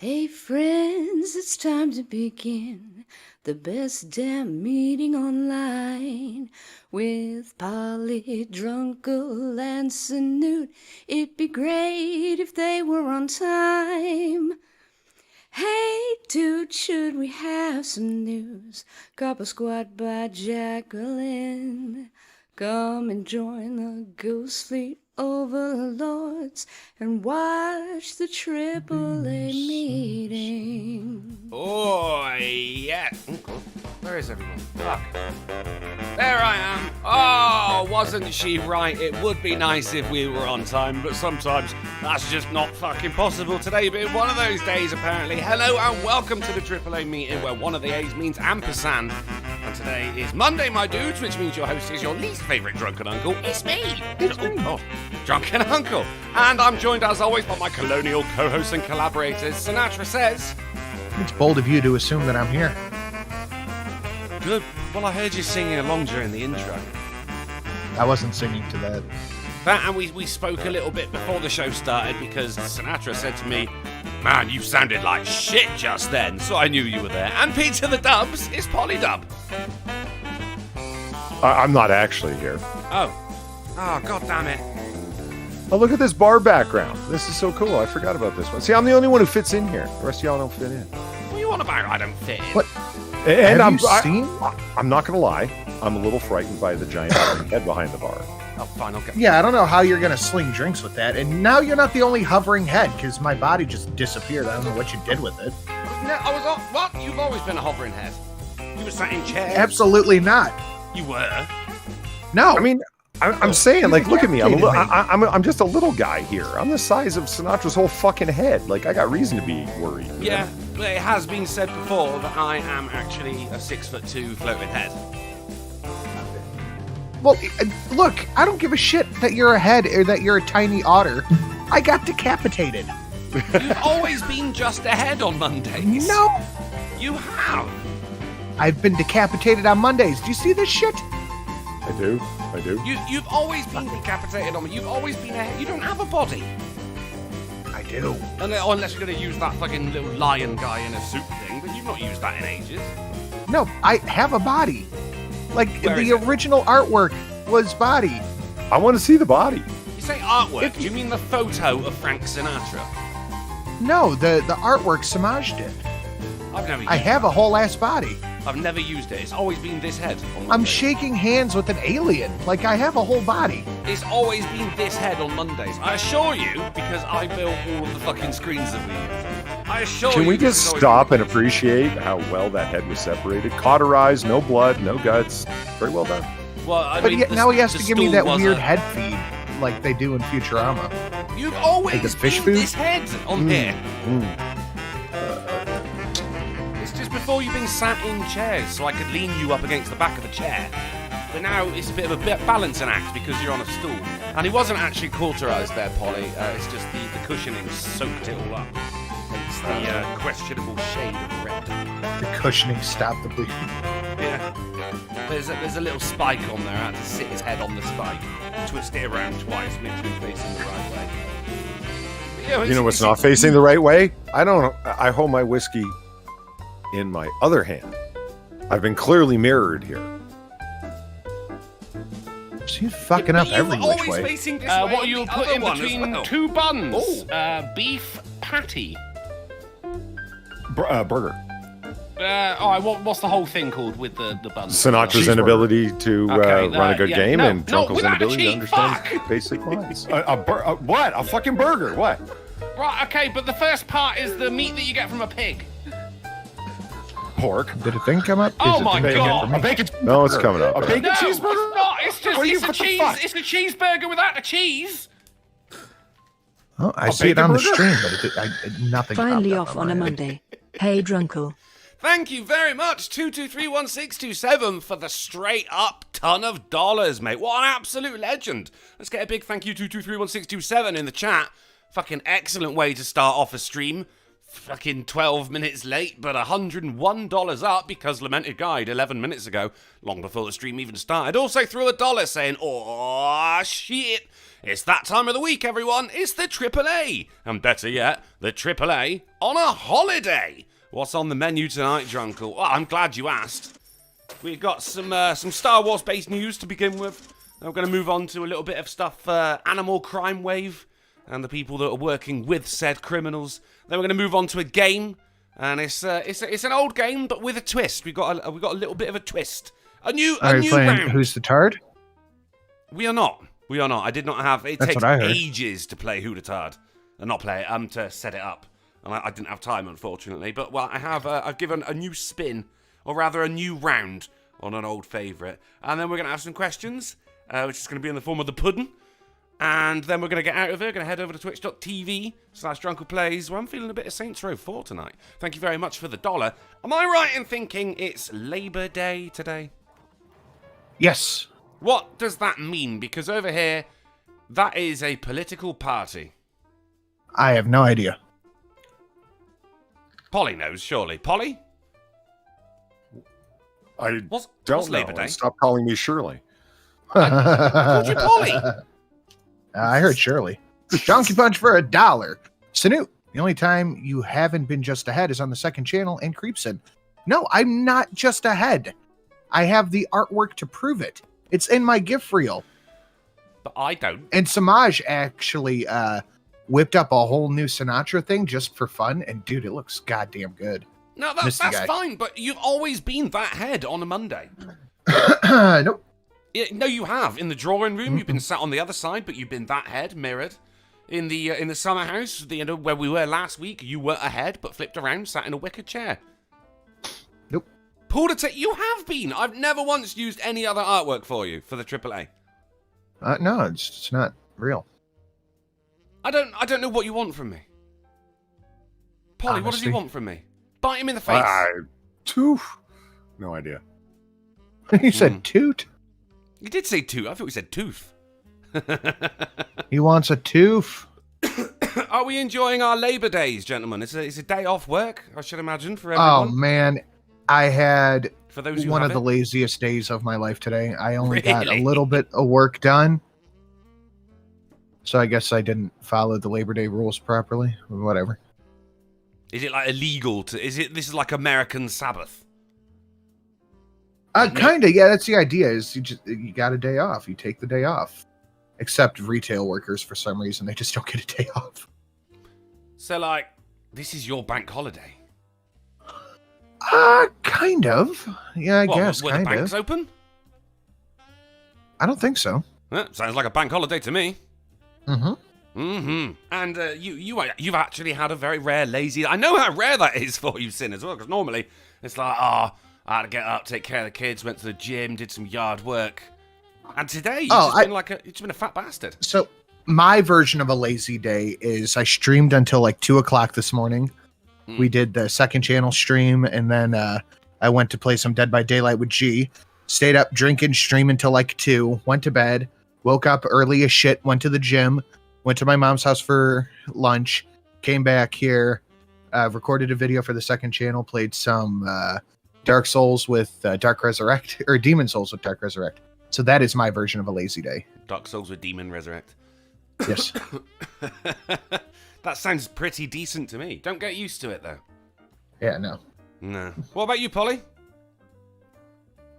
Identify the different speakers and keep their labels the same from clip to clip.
Speaker 1: Hey friends, it's time to begin the best damn meeting online with Polly, Drunken, and Snoot. It'd be great if they were on time. Hey dude, should we have some news? Copper Squad by Jacqueline. Come and join the Goose Fleet overlords and watch the AAA meeting.
Speaker 2: Oh, yeah. Where is everyone? Fuck. There I am. Oh, wasn't she right? It would be nice if we were on time, but sometimes that's just not fucking possible. Today being one of those days, apparently. Hello and welcome to the AAA meeting where one of the A's means ampersand. And today is Monday, my dudes, which means your host is your least favourite drunken uncle. It's me. Oh, drunken uncle. And I'm joined as always by my colonial co-hosts and collaborators. Sinatra says...
Speaker 3: It's bold of you to assume that I'm here.
Speaker 2: Good. Well, I heard you singing along during the intro.
Speaker 3: I wasn't singing to that.
Speaker 2: And we spoke a little bit before the show started because Sinatra said to me, "Man, you sounded like shit just then," so I knew you were there. And Peter the Dubs is Polydub.
Speaker 4: I'm not actually here.
Speaker 2: Oh, god damn it.
Speaker 4: Oh, look at this bar background. This is so cool. I forgot about this one. See, I'm the only one who fits in here. The rest of y'all don't fit in.
Speaker 2: What are you on about? I don't fit in.
Speaker 3: What?
Speaker 4: And
Speaker 3: Have you seen?
Speaker 4: I'm not going to lie. I'm a little frightened by the giant hovering head behind the bar.
Speaker 2: Oh, fine, okay.
Speaker 3: Yeah, I don't know how you're going to sling drinks with that. And now you're not the only hovering head, because my body just disappeared. I don't know what you did with it.
Speaker 2: No, I was on... What? You've always been a hovering head. You were sat in chairs.
Speaker 3: Absolutely not.
Speaker 2: You were.
Speaker 3: No.
Speaker 4: I mean, I'm saying, like, look at me.
Speaker 3: decapitated
Speaker 4: I'm just a little guy here. I'm the size of Sinatra's whole fucking head. Like, I got reason to be worried.
Speaker 2: Yeah, but it has been said before that I am actually a 6'2" floating head.
Speaker 3: Well, look, I don't give a shit that you're a head or that you're a tiny otter. I got decapitated.
Speaker 2: You've always been just a head on Mondays.
Speaker 3: No.
Speaker 2: You have.
Speaker 3: I've been decapitated on Mondays. Do you see this shit?
Speaker 4: I do.
Speaker 2: You've always been decapitated on me. You've always been a head. You don't have a body.
Speaker 3: I do.
Speaker 2: Unless you're going to use that fucking little lion guy in a suit thing, but you've not used that in ages.
Speaker 3: No, I have a body. Like,
Speaker 2: Where
Speaker 3: the
Speaker 2: is it?
Speaker 3: original artwork was body.
Speaker 4: I want to see the body.
Speaker 2: You say artwork, do you mean the photo of Frank Sinatra?
Speaker 3: No, the artwork Samaj did.
Speaker 2: I've never used
Speaker 3: I have a whole ass body.
Speaker 2: I've never used it. It's always been this head. On
Speaker 3: I'm
Speaker 2: Mondays.
Speaker 3: shaking hands with an alien. Like, I have a whole body.
Speaker 2: It's always been this head on Mondays. I assure you, because I built all of the fucking screens that we use. I assure you.
Speaker 4: Can we
Speaker 2: this
Speaker 4: just
Speaker 2: has always
Speaker 4: stop
Speaker 2: been
Speaker 4: and
Speaker 2: this.
Speaker 4: appreciate how well that head was separated? Cauterized, no blood, no guts. Very well done.
Speaker 2: Well, I
Speaker 3: But
Speaker 2: mean,
Speaker 3: yet, now he has
Speaker 2: the
Speaker 3: to give me
Speaker 2: stool
Speaker 3: that
Speaker 2: was
Speaker 3: weird
Speaker 2: a-
Speaker 3: head feed like they do in Futurama.
Speaker 2: You've always
Speaker 3: Like the fish
Speaker 2: been
Speaker 3: food?
Speaker 2: this head on here.
Speaker 4: Mm.
Speaker 2: It's just before you've been sat in chairs, so I could lean you up against the back of the chair. But now it's a bit of a balancing act because you're on a stool. And it wasn't actually cauterized there, Polly. It's just the cushioning soaked it all up. It's the questionable shade of red.
Speaker 3: The cushioning stopped the bleeding.
Speaker 2: Yeah. There's a little spike on there. I had to sit his head on the spike, twist it around twice, make sure he's facing the right way. But, yeah,
Speaker 4: You know what's not facing the right way? I hold my whiskey in my other hand. I've been clearly mirrored here.
Speaker 3: She's fucking up every which
Speaker 2: always
Speaker 3: way.
Speaker 2: facing this way.
Speaker 5: What you
Speaker 2: the
Speaker 5: put
Speaker 2: other
Speaker 5: in
Speaker 2: one as
Speaker 5: between
Speaker 2: well.
Speaker 5: two buns?
Speaker 2: Oh.
Speaker 5: Beef patty.
Speaker 4: Burger.
Speaker 5: All right, what's the whole thing called with the buns?
Speaker 4: Sinatra's inability to
Speaker 5: Okay,
Speaker 4: run a good
Speaker 5: yeah,
Speaker 4: game
Speaker 5: no,
Speaker 4: and
Speaker 5: no,
Speaker 4: Drunken's
Speaker 5: without the
Speaker 4: inability to
Speaker 5: cheese,
Speaker 4: understand
Speaker 5: fuck!
Speaker 4: basic lines. What? A fucking burger? What?
Speaker 5: Right, okay, but the first part is the meat that you get from a pig.
Speaker 4: Pork?
Speaker 3: Did a thing come up?
Speaker 5: Oh
Speaker 3: Is it
Speaker 5: my
Speaker 3: bacon
Speaker 5: God.
Speaker 3: for me?
Speaker 4: A bacon cheeseburger. No, it's coming up.
Speaker 5: No, it's not. It's just
Speaker 4: What are you-
Speaker 5: it's a
Speaker 4: what the
Speaker 5: cheese.
Speaker 4: fuck?
Speaker 5: It's a cheeseburger without the cheese.
Speaker 3: Oh, I see it
Speaker 4: bacon
Speaker 3: on the
Speaker 4: burger?
Speaker 3: stream, but nothing.
Speaker 1: Finally
Speaker 3: popped up
Speaker 1: off on a
Speaker 3: my head.
Speaker 1: Monday. Hey Drunkle.
Speaker 2: Thank you very much, 2231627, for the straight up ton of dollars, mate. What an absolute legend. Let's get a big thank you, 2231627, in the chat. Fucking excellent way to start off a stream. Fucking 12 minutes late, but $101 up because Lamented Guide 11 minutes ago, long before the stream even started, also threw $1 saying, "Oh shit, It's that time of the week, everyone. It's the AAA. And better yet, the AAA on a holiday. What's on the menu tonight, Drunken? Well, I'm glad you asked. We've got some Star Wars-based news to begin with. I'm going to move on to a little bit of stuff, Animal Crime Wave, and the people that are working with said criminals. Then we're going to move on to a game, and it's an old game, but with a twist. We got a little bit of a twist. A new round.
Speaker 3: Who's the Tard?
Speaker 2: We are not. I did not have. It
Speaker 3: That's
Speaker 2: takes
Speaker 3: what I heard.
Speaker 2: ages to play Who the Tard, and not play it. To set it up, and I didn't have time, unfortunately. But well, I have. I've given a new spin, or rather, a new round on an old favourite, and then we're gonna have some questions, which is gonna be in the form of the pudding, and then we're gonna get out of here. Gonna head over to twitch.tv/DrunkenPlays. Well, I'm feeling a bit of Saints Row 4 tonight. Thank you very much for the $1. Am I right in thinking it's Labour Day today?
Speaker 3: Yes.
Speaker 2: What does that mean? Because over here, that is a political party.
Speaker 3: I have no idea.
Speaker 2: Polly knows, surely. Polly?
Speaker 4: I
Speaker 2: What's
Speaker 4: don't
Speaker 2: Labour
Speaker 4: know.
Speaker 2: Day?
Speaker 4: Stop calling me Shirley.
Speaker 2: I called you Polly.
Speaker 3: I heard Shirley. Donkey Punch for $1. Snoot, the only time you haven't been just ahead is on the second channel and Creepson. No, I'm not just ahead. I have the artwork to prove it. It's in my gift reel.
Speaker 2: But I don't.
Speaker 3: And Samaj actually whipped up a whole new Sinatra thing just for fun. And dude, it looks goddamn good.
Speaker 2: No, that's fine, but you've always been that head on a Monday.
Speaker 3: Nope.
Speaker 2: No, you have. In the drawing room, you've been sat on the other side, but you've been that head, mirrored. In the summer house, where we were last week, you were ahead, but flipped around, sat in a wicker chair.
Speaker 3: Nope.
Speaker 2: Pulled a you have been. I've never once used any other artwork for you for the AAA.
Speaker 3: No, it's not real.
Speaker 2: I don't know what you want from me. Polly, what does he
Speaker 3: Honesty.
Speaker 2: want from me? Bite him in the face.
Speaker 4: Toof. No idea.
Speaker 3: You said toot?
Speaker 2: You did say tooth. I thought you said tooth.
Speaker 3: He wants a tooth.
Speaker 2: Are we enjoying our Labour Days, gentlemen? It's a day off work, I should imagine, for
Speaker 3: Oh,
Speaker 2: everyone.
Speaker 3: man. I had
Speaker 2: For those who
Speaker 3: one of
Speaker 2: have
Speaker 3: the
Speaker 2: it.
Speaker 3: laziest days of my life today. I only got a
Speaker 2: Really?
Speaker 3: little bit of work done. So I guess I didn't follow the Labor Day rules properly. Whatever.
Speaker 2: Is it like illegal to? This is like American Sabbath?
Speaker 3: Kind of. Yeah, that's the idea. Is you got a day off. You take the day off. Except retail workers, for some reason, they just don't get a day off.
Speaker 2: So like, this is your bank holiday.
Speaker 3: Kind of. Yeah, I guess.
Speaker 2: Were the
Speaker 3: Kind
Speaker 2: banks
Speaker 3: of.
Speaker 2: open?
Speaker 3: I don't think so.
Speaker 2: Sounds like a bank holiday to me.
Speaker 3: Mm-hmm.
Speaker 2: Mm-hmm. And you've actually had a very rare lazy. I know how rare that is for you, Sin, as well. Because normally it's like, I had to get up, take care of the kids, went to the gym, did some yard work. And today you've just been a fat bastard.
Speaker 3: So my version of a lazy day is I streamed until like 2:00 this morning. We did the second channel stream, and then I went to play some Dead by Daylight with G. Stayed up drinking, streaming until like 2. Went to bed. Woke up early as shit. Went to the gym. Went to my mom's house for lunch. Came back here. Recorded a video for the second channel. Played some Dark Souls with Dark Resurrect, or Demon Souls with Dark Resurrect. So that is my version of a lazy day.
Speaker 2: Dark Souls with Demon Resurrect.
Speaker 3: Yes.
Speaker 2: That sounds pretty decent to me. Don't get used to it, though.
Speaker 3: Yeah, no.
Speaker 2: No. What about you, Polly?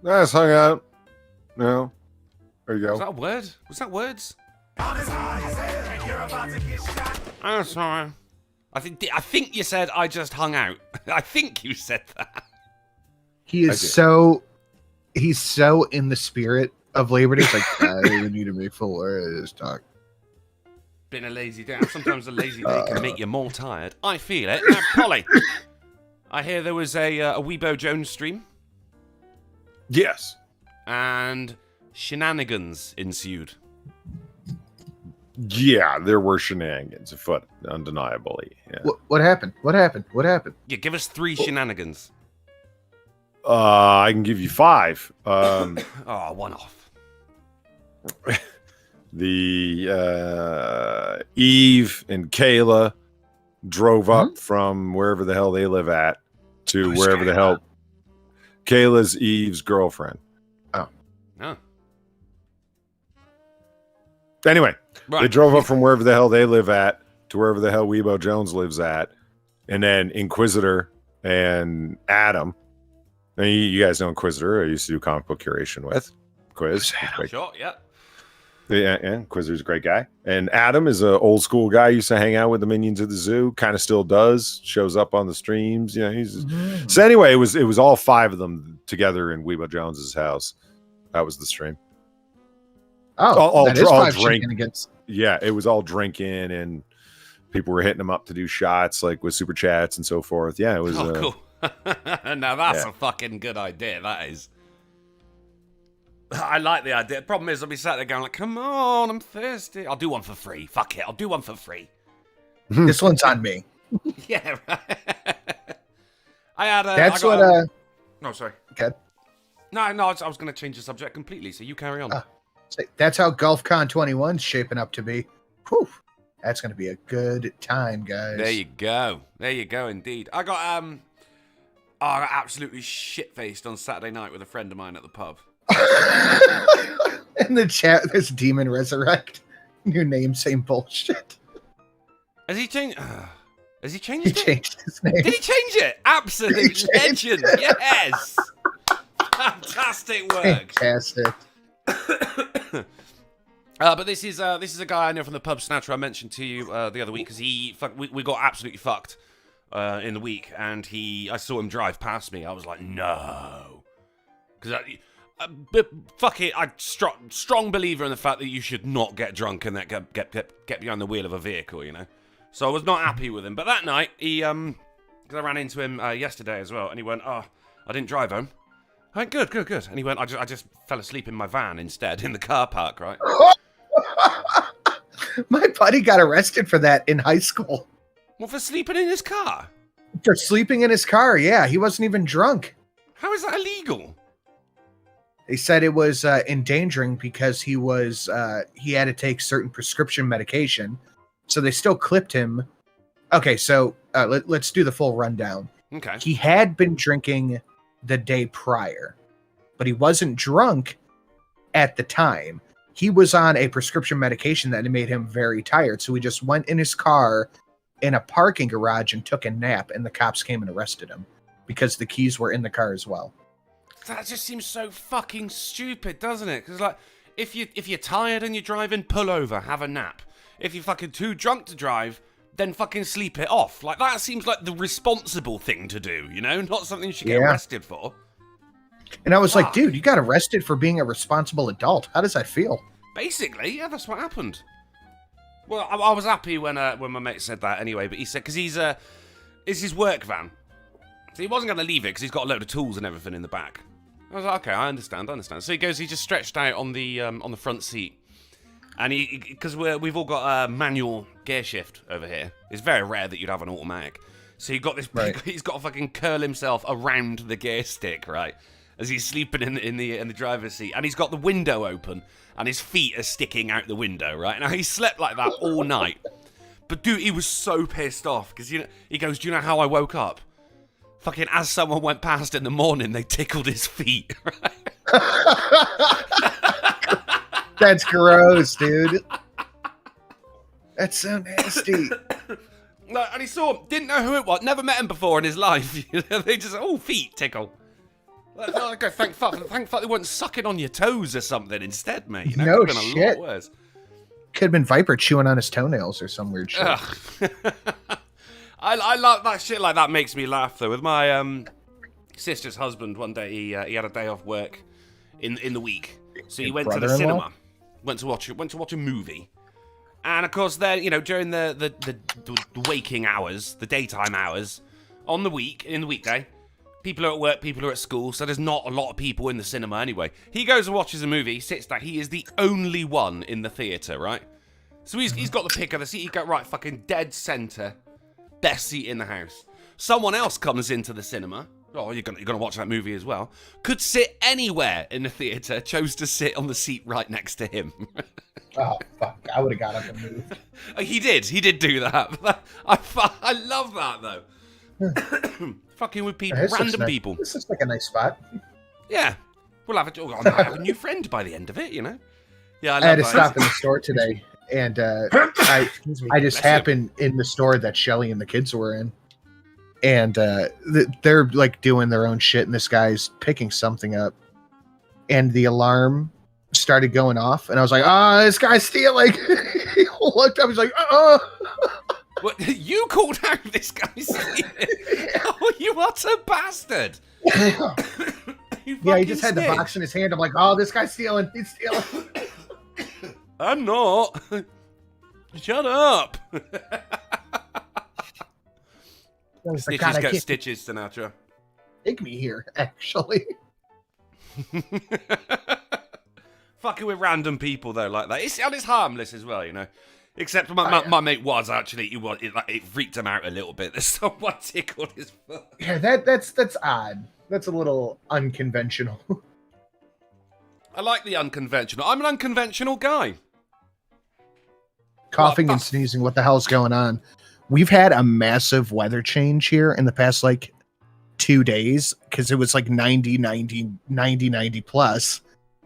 Speaker 4: Nice hung out. No. There you go.
Speaker 2: Was that a word? Was that words? Oh, sorry. I think you said I just hung out. I think you said that.
Speaker 3: He
Speaker 4: I
Speaker 3: is
Speaker 4: did.
Speaker 3: he's so in the spirit of Labor Day. It's like, I need to make full this talk.
Speaker 2: Been a lazy day. Sometimes a lazy day can make you more tired. I feel it. Now, Polly, I hear there was a Weebo Jones stream,
Speaker 4: Yes.
Speaker 2: and shenanigans ensued.
Speaker 4: Yeah, there were shenanigans afoot, undeniably. Yeah.
Speaker 3: What happened? What happened? What happened?
Speaker 2: Yeah, give us 3 shenanigans.
Speaker 4: I can give you 5.
Speaker 2: Oh, one off.
Speaker 4: The Eve and Kayla drove up from wherever the hell they live at to
Speaker 3: Who's
Speaker 4: wherever the hell Kayla's Eve's girlfriend.
Speaker 2: Oh.
Speaker 4: Anyway, They drove up from wherever the hell they live at to wherever the hell Weebo Jones lives at. And then Inquisitor and Adam. And you guys know Inquisitor. I used to do comic book curation with. Quiz.
Speaker 5: Sure, yeah.
Speaker 4: Yeah, Inquisitor's a great guy. And Adam is an old school guy. Used to hang out with the minions at the zoo. Kind of still does. Shows up on the streams. You know, he's so anyway. It was all 5 of them together in Weebo Jones's house. That was the stream.
Speaker 3: Oh,
Speaker 4: all
Speaker 3: that is 5
Speaker 4: drink.
Speaker 3: shenanigans.
Speaker 4: Yeah, it was all drinking, and people were hitting them up to do shots, like with super chats and so forth. Yeah, it was.
Speaker 5: Oh, cool. Now that's a fucking good idea. That is. I like the idea. The problem is, I'll be sat there going like, "Come on, I'm thirsty. I'll do one for free. Fuck it, I'll do one for free."
Speaker 3: This one's on me.
Speaker 5: Yeah, right. I had.
Speaker 3: That's
Speaker 5: No, sorry.
Speaker 3: Okay.
Speaker 5: No, I was going to change the subject completely. So you carry on.
Speaker 3: That's how GulfCon 21's shaping up to be. Whew. That's going to be a good time, guys.
Speaker 5: There you go. There you go, indeed. I got I got absolutely shit-faced on Saturday night with a friend of mine at the pub.
Speaker 3: In the chat, there's Demon Resurrect. Your name, same bullshit.
Speaker 5: Has he changed? Has he changed
Speaker 3: He
Speaker 5: it?
Speaker 3: changed his name.
Speaker 5: Did he change it? Absolute legend. Yes. Fantastic work.
Speaker 3: Fantastic.
Speaker 5: But this is a guy I know from the pub snatcher I mentioned to you the other week because we got absolutely fucked in the week, and I saw him drive past me. I was like, no, because but fuck it, I'm strong believer in the fact that you should not get drunk and that get behind the wheel of a vehicle, you know. So I was not happy with him. But that night he because I ran into him yesterday as well, and he went, "Oh, I didn't drive home." I went, good. And he went, I just fell asleep in my van instead in the car park, right?
Speaker 3: My buddy got arrested for that in high school.
Speaker 5: What, for sleeping in his car?
Speaker 3: For sleeping in his car, yeah. He wasn't even drunk.
Speaker 5: How is that illegal?
Speaker 3: They said it was endangering because he had to take certain prescription medication. So they still clipped him. Okay, so let's do the full rundown.
Speaker 5: Okay.
Speaker 3: He had been drinking the day prior, but he wasn't drunk at the time. He was on a prescription medication that made him very tired. So he just went in his car in a parking garage and took a nap, and the cops came and arrested him because the keys were in the car as well.
Speaker 5: That just seems so fucking stupid, doesn't it? Because like, if you're tired and you're driving, pull over, have a nap. If you're fucking too drunk to drive, then fucking sleep it off. Like, that seems like the responsible thing to do, you know? Not something you should get arrested for.
Speaker 3: And I was like, dude, you got arrested for being a responsible adult. How does that feel?
Speaker 5: Basically, yeah, that's what happened. Well, I was happy when my mate said that anyway, but he said, because it's his work van. So he wasn't going to leave it because he's got a load of tools and everything in the back. I was like, okay, I understand. So he just stretched out on the front seat. And because we've all got a manual gear shift over here. It's very rare that you'd have an automatic. So he's got to fucking curl himself around the gear stick, right? As he's sleeping in the driver's seat. And he's got the window open and his feet are sticking out the window, right? Now he slept like that all night. But dude, he was so pissed off because he goes, "Do you know how I woke up? Fucking as someone went past in the morning, they tickled his feet." Right?
Speaker 3: That's gross, dude. That's so nasty.
Speaker 5: And he saw him, didn't know who it was, never met him before in his life. They just, feet tickle. Like, thank fuck they weren't sucking on your toes or something instead, mate. You know,
Speaker 3: no
Speaker 5: it could have been a
Speaker 3: shit.
Speaker 5: lot worse.
Speaker 3: Could have been Viper chewing on his toenails or some weird shit.
Speaker 5: I love that shit. Like, that makes me laugh though. With my sister's husband, one day he had a day off work in the week, so he went to the cinema, went to watch a movie, and of course then during the waking hours, the daytime hours, in the weekday, people are at work, people are at school, so there's not a lot of people in the cinema anyway. He goes and watches a movie, sits down. He is the only one in the theatre, right? So he's got the pick of the seat. He got right fucking dead centre, best seat in the house. Someone else comes into the cinema. Oh, you're gonna watch that movie as well. Could sit anywhere in the theatre. Chose to sit on the seat right next to him.
Speaker 3: Oh fuck! I would have got up and moved.
Speaker 5: He did do that. I love that though. Fucking with people, random people.
Speaker 3: This looks like a nice spot.
Speaker 5: Yeah, we'll have I might have a new friend by the end of it, you know. Yeah, I
Speaker 3: had to
Speaker 5: that.
Speaker 3: stop in the store today and I just happened in the store that Shelly and the kids were in, and they're like doing their own shit, and this guy's picking something up, and the alarm started going off, and I was like, this guy's stealing. He looked up, he's like,
Speaker 5: What, you called out this guy's stealing? Oh, you utter bastard!
Speaker 3: Yeah, he just had the box in his hand. I'm like, this guy's stealing. He's stealing.
Speaker 5: I'm not. Shut up. Stitches got stitches, Sinatra.
Speaker 3: Take me here, actually.
Speaker 5: Fucking with random people though, like that. It's harmless as well, you know. Except my mate was actually it freaked him out a little bit. There's someone tickled his foot.
Speaker 3: Yeah, that's odd. That's a little unconventional.
Speaker 5: I like the unconventional. I'm an unconventional guy.
Speaker 3: Coughing and sneezing. What the hell's going on? We've had a massive weather change here in the past 2 days because it was 90 plus.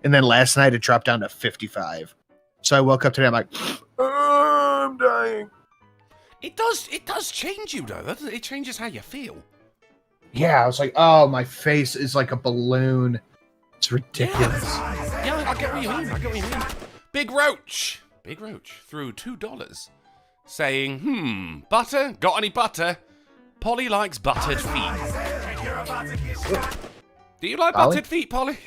Speaker 3: And then last night it dropped down to 55. So I woke up today, I'm like, I'm dying.
Speaker 5: It does change you though, doesn't it? It changes how you feel.
Speaker 3: Yeah, I was like, my face is like a balloon. It's ridiculous.
Speaker 5: Yeah, I get what you mean. Big Roach threw $2 saying, butter? Got any butter? Polly likes buttered feet. Do you like buttered feet, Polly?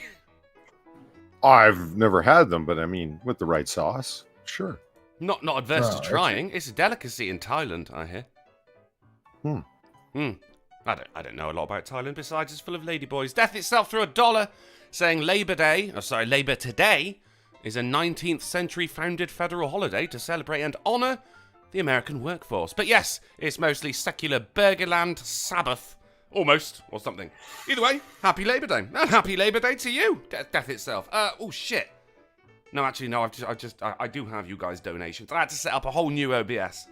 Speaker 4: I've never had them, but I mean, with the right sauce, sure.
Speaker 5: Not adverse to trying. It's a delicacy in Thailand, I hear. I don't know a lot about Thailand. Besides, it's full of ladyboys. Death itself threw $1, saying Labor Today is a 19th century founded federal holiday to celebrate and honour the American workforce. But yes, it's mostly secular Burgerland Sabbath. Almost, or something. Either way, happy Labor Day. And happy Labor Day to you, Death itself. Oh, shit. No, actually, no, I do have you guys' donations. I had to set up a whole new OBS.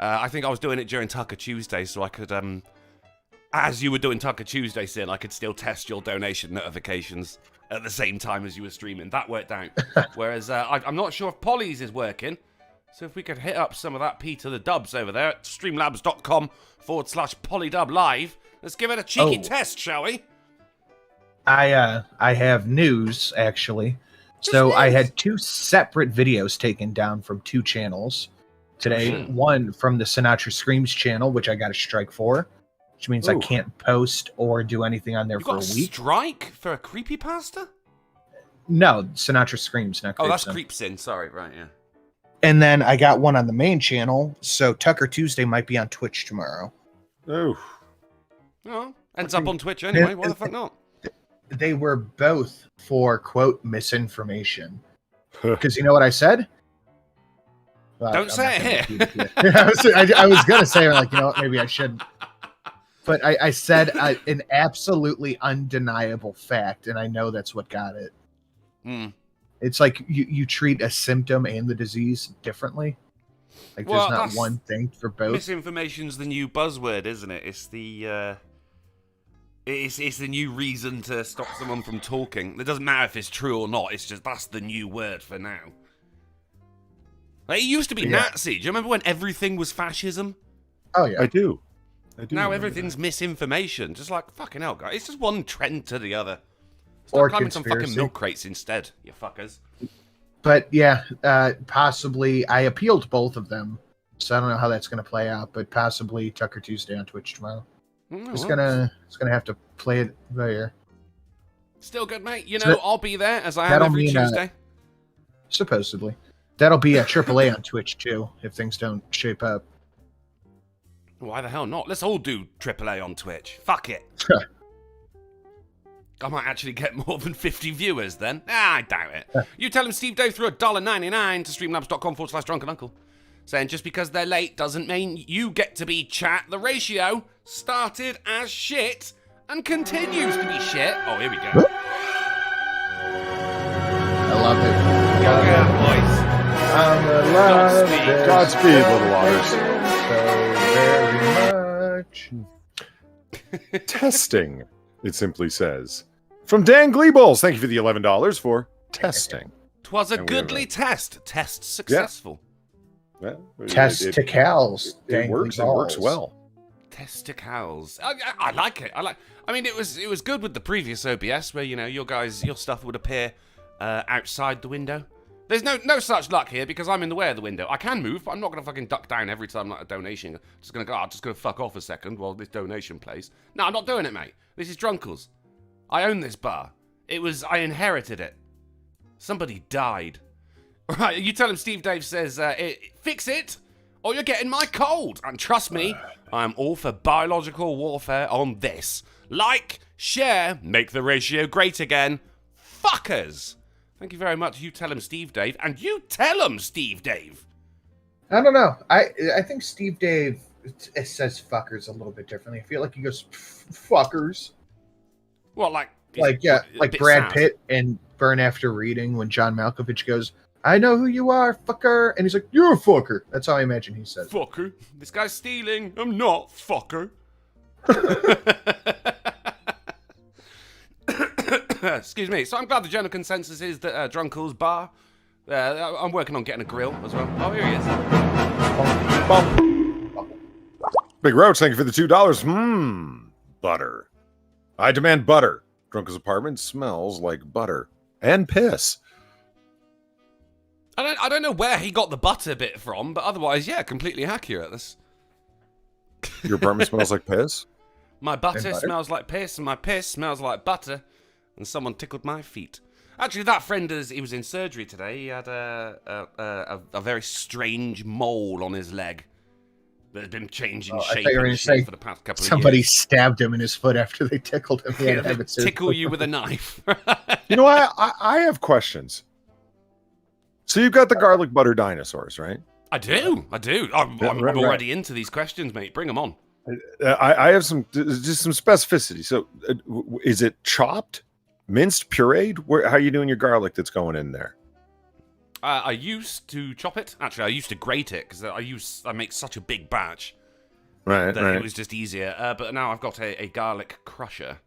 Speaker 5: I think I was doing it during Tucker Tuesday, so I could, as you were doing Tucker Tuesday, Sin, I could still test your donation notifications at the same time as you were streaming. That worked out. Whereas, I'm not sure if Polly's is working. So if we could hit up some of that P to the dubs over there at streamlabs.com/polydub live. Let's give it a cheeky test, shall we?
Speaker 3: I have news, actually. I had 2 separate videos taken down from 2 channels today. One from the Sinatra Screams channel, which I got a strike for, which means I can't post or do anything on there for a week.
Speaker 5: Strike for a creepypasta?
Speaker 3: No, Sinatra Screams, not Creepsin.
Speaker 5: Oh, that's Creepsin. Sorry, right, yeah.
Speaker 3: And then I got one on the main channel, so Tucker Tuesday might be on Twitch tomorrow.
Speaker 4: Oh.
Speaker 5: Oh, ends up on Twitch anyway. Why the fuck not?
Speaker 3: They were both for, quote, misinformation. Because you know what I said? Well,
Speaker 5: Don't say it here.
Speaker 3: I was going to say, you know what, maybe I shouldn't. But I said an absolutely undeniable fact, and I know that's what got it. It's like you treat a symptom and the disease differently. There's not one thing for both.
Speaker 5: Misinformation's the new buzzword, isn't it? It's the it's the new reason to stop someone from talking. It doesn't matter if it's true or not. It's just that's the new word for now. It used to be Nazi. Do you remember when everything was fascism?
Speaker 3: Oh yeah,
Speaker 4: I do.
Speaker 5: Now everything's misinformation. Just like fucking hell, guys. It's just one trend to the other.
Speaker 3: Or
Speaker 5: climbing some
Speaker 3: conspiracy.
Speaker 5: fucking milk crates instead, you fuckers.
Speaker 3: But yeah, possibly I appealed both of them, so I don't know how that's going to play out. But possibly Tucker Tuesday on Twitch tomorrow. It's gonna have to play it there.
Speaker 5: Still good, mate. You know, I'll be there as I am every Tuesday.
Speaker 3: Supposedly, that'll be at AAA on Twitch too if things don't shape up.
Speaker 5: Why the hell not? Let's all do AAA on Twitch. Fuck it. I might actually get more than 50 viewers then. I doubt it. You tell him Steve Doe threw $1.99 to streamlabs.com/drunkenuncle. Saying just because they're late doesn't mean you get to be chat. The ratio started as shit and continues to be shit. Oh, here we go.
Speaker 3: I love it.
Speaker 5: Boys.
Speaker 4: Godspeed, little waters.
Speaker 3: So very much.
Speaker 4: Testing, it simply says. From Dan Gleebles, thank you for the $11 for testing.
Speaker 5: 'Twas a
Speaker 4: And we have
Speaker 5: goodly
Speaker 4: a-
Speaker 5: test. Test successful.
Speaker 4: Yeah,
Speaker 3: Testicles.
Speaker 4: it works. It works well.
Speaker 5: Testicles. I like it. I mean, it was good with the previous OBS where your stuff would appear outside the window. There's no such luck here because I'm in the way of the window. I can move, but I'm not gonna fucking duck down every time like a donation. Just gonna fuck off a second while this donation plays. No, I'm not doing it, mate. This is Drunkle's. I own this bar. I inherited it. Somebody died. Right, you tell him Steve Dave says, fix it, or you're getting my cold. And trust me, I'm all for biological warfare on this. Like, share, make the ratio great again. Fuckers. Thank you very much. You tell him Steve Dave, and you tell him Steve Dave.
Speaker 3: I don't know. I think Steve Dave says fuckers a little bit differently. I feel like he goes fuckers.
Speaker 5: Well, like
Speaker 3: Brad
Speaker 5: sad.
Speaker 3: Pitt in Burn After Reading when John Malkovich goes, I know who you are, fucker. And he's like, you're a fucker. That's how I imagine he says.
Speaker 5: Fucker. This guy's stealing. I'm not, fucker. Excuse me. So I'm glad the general consensus is that Drunkle's bar. I'm working on getting a grill as well. Oh, here he is.
Speaker 4: Big Roach, thank you for the $2. Butter. I demand butter. Drunkle's apartment smells like butter and piss.
Speaker 5: I don't know where he got the butter bit from, but otherwise, yeah, completely accurate.
Speaker 4: Your apartment smells like piss?
Speaker 5: My butter
Speaker 3: butter?
Speaker 5: smells like piss, and my piss smells like butter, and someone tickled my feet. Actually, that friend, he was in surgery today. He had a very strange mole on his leg that had been changing shape and shape for the past couple of years.
Speaker 3: Somebody stabbed him in his foot after they tickled him. He had to have it
Speaker 5: Tickle you with a knife.
Speaker 4: You know, I have questions. So you've got the garlic butter dinosaurs, right?
Speaker 5: I do. I'm
Speaker 4: right.
Speaker 5: already into these questions, mate. Bring them on.
Speaker 4: I have some specificity. So is it chopped, minced, pureed? How are you doing your garlic that's going in there?
Speaker 5: I used to chop it. Actually, I used to grate it because I make such a big batch that it was just easier. But now I've got a garlic crusher.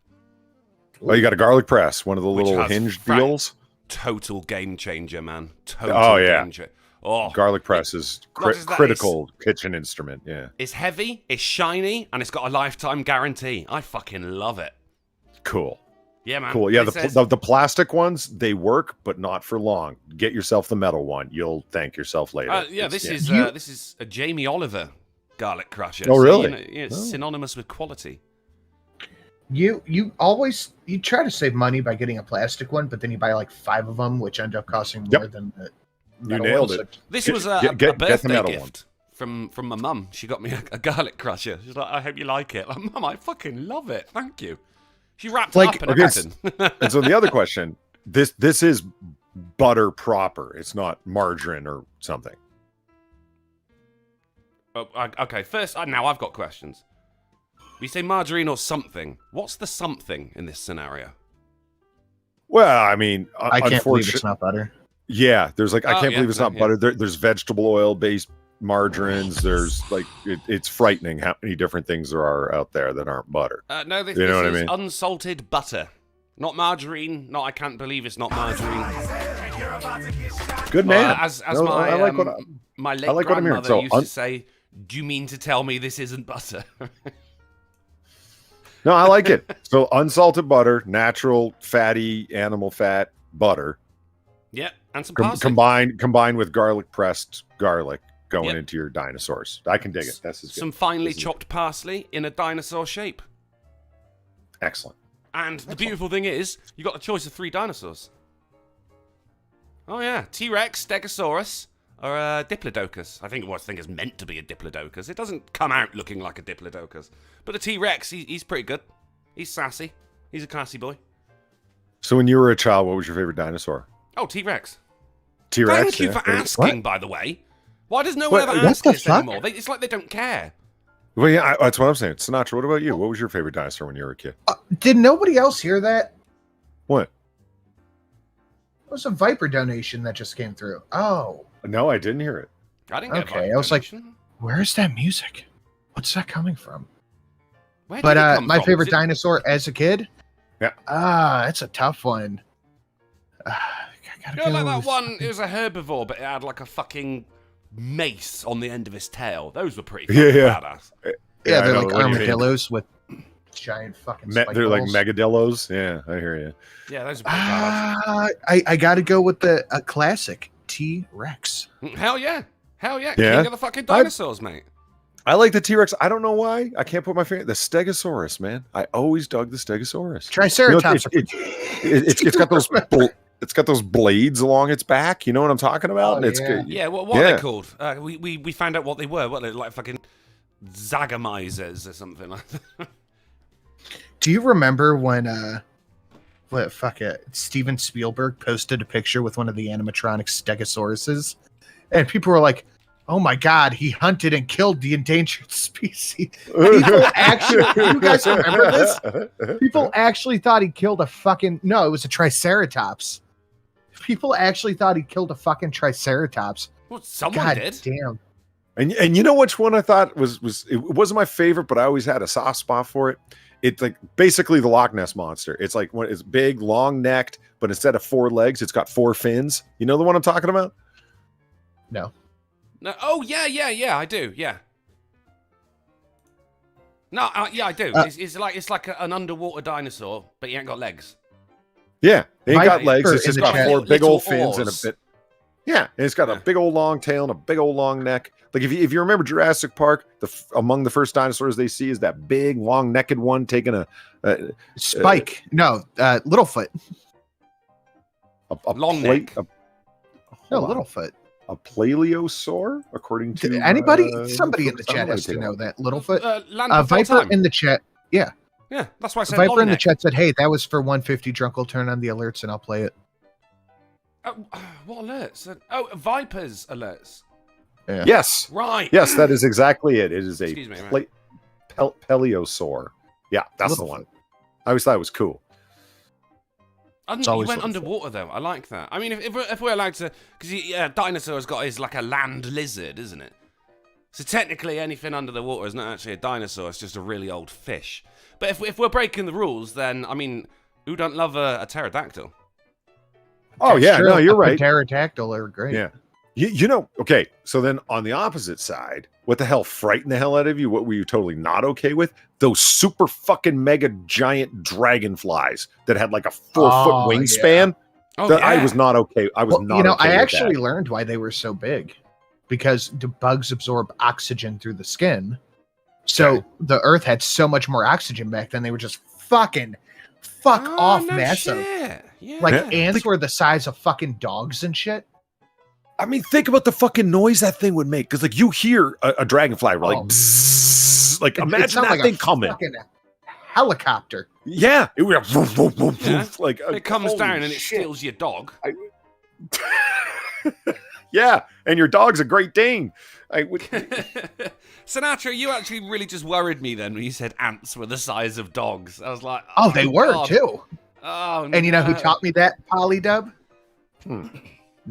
Speaker 4: Oh, you got a garlic press, one of the little
Speaker 5: has
Speaker 4: hinged deals.
Speaker 5: Total game changer, man. Game changer. Oh,
Speaker 4: garlic press is critical kitchen instrument. Yeah,
Speaker 5: it's heavy, it's shiny, and it's got a lifetime guarantee. I fucking love it.
Speaker 4: Cool.
Speaker 5: Yeah, man.
Speaker 4: Cool. Yeah, the plastic ones, they work, but not for long. Get yourself the metal one. You'll thank yourself later.
Speaker 5: This is a Jamie Oliver garlic crusher.
Speaker 4: Oh, really?
Speaker 5: It's synonymous with quality.
Speaker 3: You try to save money by getting a plastic one, but then you buy like 5 of them, which end up costing more than the metal
Speaker 4: You nailed
Speaker 3: ones.
Speaker 4: it.
Speaker 5: This was a birthday gift from my mum. She got me a garlic crusher. She's like, I hope you like it. Like, Mum, I fucking love it. Thank you. She wrapped it up in everything.
Speaker 4: And so the other question, this is butter proper. It's not margarine or something.
Speaker 5: Oh, okay, first, now I've got questions. We say margarine or something. What's the something in this scenario?
Speaker 4: Well, I mean,
Speaker 3: I can't believe it's not butter.
Speaker 4: Yeah, there's I can't believe it's not butter. There's vegetable oil based margarines. There's it's frightening how many different things there are out there that aren't butter.
Speaker 5: No, this
Speaker 4: what I
Speaker 5: is
Speaker 4: mean?
Speaker 5: unsalted butter. Not margarine. I can't believe it's not margarine.
Speaker 4: Good man.
Speaker 5: My late grandmother used to say, do you mean to tell me this isn't butter?
Speaker 4: No, I like it. So unsalted butter, natural fatty animal fat butter.
Speaker 5: Yeah, and some parsley.
Speaker 4: Combined with garlic pressed garlic going into your dinosaurs. I can dig it. That's as good.
Speaker 5: Some finely chopped parsley in a dinosaur shape.
Speaker 4: Excellent.
Speaker 5: And the beautiful thing is, you got the choice of 3 dinosaurs. Oh yeah, T-Rex, Stegosaurus, or Diplodocus. I think it's meant to be a Diplodocus. It doesn't come out looking like a Diplodocus. But the T-Rex, he's pretty good. He's sassy. He's a classy boy.
Speaker 4: So when you were a child, what was your favorite dinosaur?
Speaker 5: Oh, T-Rex.
Speaker 4: T-Rex.
Speaker 5: Thank you for asking, by the way. Why does no one ever ask this anymore? It's like they don't care.
Speaker 4: Well, yeah, that's what I'm saying. Sinatra, what about you? What was your favorite dinosaur when you were a kid?
Speaker 3: Did nobody else hear that?
Speaker 4: What?
Speaker 3: It was a Viper donation that just came through. Oh.
Speaker 4: No, I didn't hear it.
Speaker 5: I didn't get
Speaker 3: Okay, I was like, where's that music? What's that coming from?
Speaker 5: Where did
Speaker 3: But
Speaker 5: it come
Speaker 3: my
Speaker 5: from?
Speaker 3: favorite dinosaur as a kid?
Speaker 4: Yeah.
Speaker 3: It's a tough one. Gotta
Speaker 5: You know, like
Speaker 3: go
Speaker 5: that
Speaker 3: with
Speaker 5: one,
Speaker 3: fucking-
Speaker 5: it was a herbivore, but it had like a fucking mace on the end of his tail. Those were pretty
Speaker 4: Yeah,
Speaker 5: fucking
Speaker 4: yeah.
Speaker 5: badass.
Speaker 3: Yeah,
Speaker 4: I
Speaker 3: they're
Speaker 4: know
Speaker 3: like
Speaker 4: what you mean.
Speaker 3: armadillos with giant fucking spike
Speaker 4: They're like
Speaker 3: balls.
Speaker 4: megadillos. Yeah, I hear you.
Speaker 5: Yeah, those are pretty badass.
Speaker 3: I got to go with the classic T-Rex.
Speaker 5: Hell yeah. Hell yeah.
Speaker 4: Yeah.
Speaker 5: King of the fucking dinosaurs, mate.
Speaker 4: I like the T-Rex. I don't know why. I can't put my finger. The Stegosaurus, man. I always dug the Stegosaurus.
Speaker 3: Triceratops.
Speaker 4: It's got those. It's got those blades along its back. You know what I'm talking about?
Speaker 3: Oh,
Speaker 4: And it's
Speaker 3: yeah.
Speaker 4: good.
Speaker 5: Yeah, what are
Speaker 4: Yeah.
Speaker 5: they called? We found out what they were. What, like fucking zagamizers or something like that.
Speaker 3: Do you remember when Steven Spielberg posted a picture with one of the animatronic Stegosauruses, and people were like, "Oh my god, he hunted and killed the endangered species." People actually, you guys remember this? People actually thought he killed a fucking no, it was a Triceratops. People actually thought he killed a fucking Triceratops.
Speaker 5: Well, someone
Speaker 3: God
Speaker 5: did.
Speaker 3: damn.
Speaker 4: And you know which one I thought was it wasn't my favorite, but I always had a soft spot for it. It's like basically the Loch Ness monster. It's like when it's big, long necked, but instead of 4 legs, it's got 4 fins. You know the one I'm talking about?
Speaker 3: No.
Speaker 5: No, oh yeah, I do, yeah. No, yeah, I do. It's like an underwater dinosaur, but he ain't got legs.
Speaker 4: Yeah, it ain't got
Speaker 3: Viper
Speaker 4: legs. It's
Speaker 3: in
Speaker 4: just
Speaker 3: the
Speaker 4: got
Speaker 3: chat.
Speaker 4: 4 big
Speaker 5: Little
Speaker 4: old fins and a
Speaker 5: oars.
Speaker 4: bit. Yeah, and it's got a
Speaker 5: Yeah.
Speaker 4: big old long tail and a big old long neck. Like if you remember Jurassic Park, among the first dinosaurs they see is that big long necked one taking a
Speaker 3: Spike. No, Littlefoot.
Speaker 5: Long
Speaker 4: plate-
Speaker 5: neck.
Speaker 3: No,
Speaker 4: hold on.
Speaker 3: Littlefoot.
Speaker 4: A paleosaur, according to
Speaker 3: Anybody?
Speaker 4: uh,
Speaker 3: Somebody in the
Speaker 4: I'm
Speaker 3: chat
Speaker 4: gonna
Speaker 3: has to
Speaker 4: take
Speaker 3: know
Speaker 4: it.
Speaker 3: that. Littlefoot.
Speaker 5: Land before
Speaker 3: Viper
Speaker 5: time.
Speaker 3: in the chat. Yeah.
Speaker 5: Yeah, that's why I said
Speaker 3: Viper
Speaker 5: long
Speaker 3: in the
Speaker 5: neck.
Speaker 3: chat said, "Hey, that was for 150 drunk. I'll turn on the alerts and I'll play it."
Speaker 5: What alerts? Oh, Vipers alerts.
Speaker 3: Yeah.
Speaker 4: Yes,
Speaker 5: Right.
Speaker 4: yes, that is exactly it. It is a
Speaker 5: Excuse me, right.
Speaker 4: paleosaur. Yeah, that's the one. I always thought it was cool.
Speaker 5: You
Speaker 3: always
Speaker 5: went
Speaker 3: Littlefoot.
Speaker 5: underwater though. I like that. I mean, if we're allowed to, because Dinosaur's got is like a land lizard, isn't it? So technically, anything under the water is not actually a dinosaur. It's just a really old fish. But if we're breaking the rules, then I mean, who don't love a pterodactyl?
Speaker 4: Oh
Speaker 3: That's
Speaker 4: yeah,
Speaker 3: true.
Speaker 4: no, you're
Speaker 3: A
Speaker 4: right.
Speaker 3: Pterodactyl are great.
Speaker 4: Yeah. You know, okay, so then on the opposite side, what the hell frightened the hell out of you? What were you totally not okay with? Those super fucking mega giant dragonflies that had like a 4-foot
Speaker 3: Oh,
Speaker 4: wingspan.
Speaker 5: Oh,
Speaker 4: That
Speaker 5: yeah.
Speaker 4: I was not okay. I was
Speaker 3: Well,
Speaker 4: not okay
Speaker 3: I
Speaker 4: with
Speaker 3: actually
Speaker 4: that.
Speaker 3: learned why they were so big, because the bugs absorb oxygen through the skin. So
Speaker 4: Okay.
Speaker 3: the Earth had so much more oxygen back then. They were just fuck off
Speaker 5: no
Speaker 3: massive.
Speaker 5: shit. Yeah.
Speaker 3: Like
Speaker 4: Yeah.
Speaker 3: ants were the size of fucking dogs and shit.
Speaker 4: I mean, think about the fucking noise that thing would make. Because like you hear a dragonfly like
Speaker 3: Oh.
Speaker 4: bzzz, like
Speaker 3: It
Speaker 4: imagine
Speaker 3: sounded
Speaker 4: that
Speaker 3: like
Speaker 4: thing
Speaker 3: a
Speaker 4: coming.
Speaker 3: fucking helicopter.
Speaker 4: Yeah, it would woof, woof, woof,
Speaker 5: Yeah.
Speaker 4: woof, like
Speaker 5: It comes
Speaker 4: holy
Speaker 5: down and it
Speaker 4: shit.
Speaker 5: steals your dog.
Speaker 4: Yeah, and your dog's a Great Dane. I would.
Speaker 5: Sinatra, you actually really just worried me then when you said ants were the size of dogs. I was like,
Speaker 3: Oh, they
Speaker 5: my
Speaker 3: were
Speaker 5: God.
Speaker 3: too.
Speaker 5: Oh,
Speaker 3: And you know who
Speaker 5: no.
Speaker 3: taught me that, Polydub?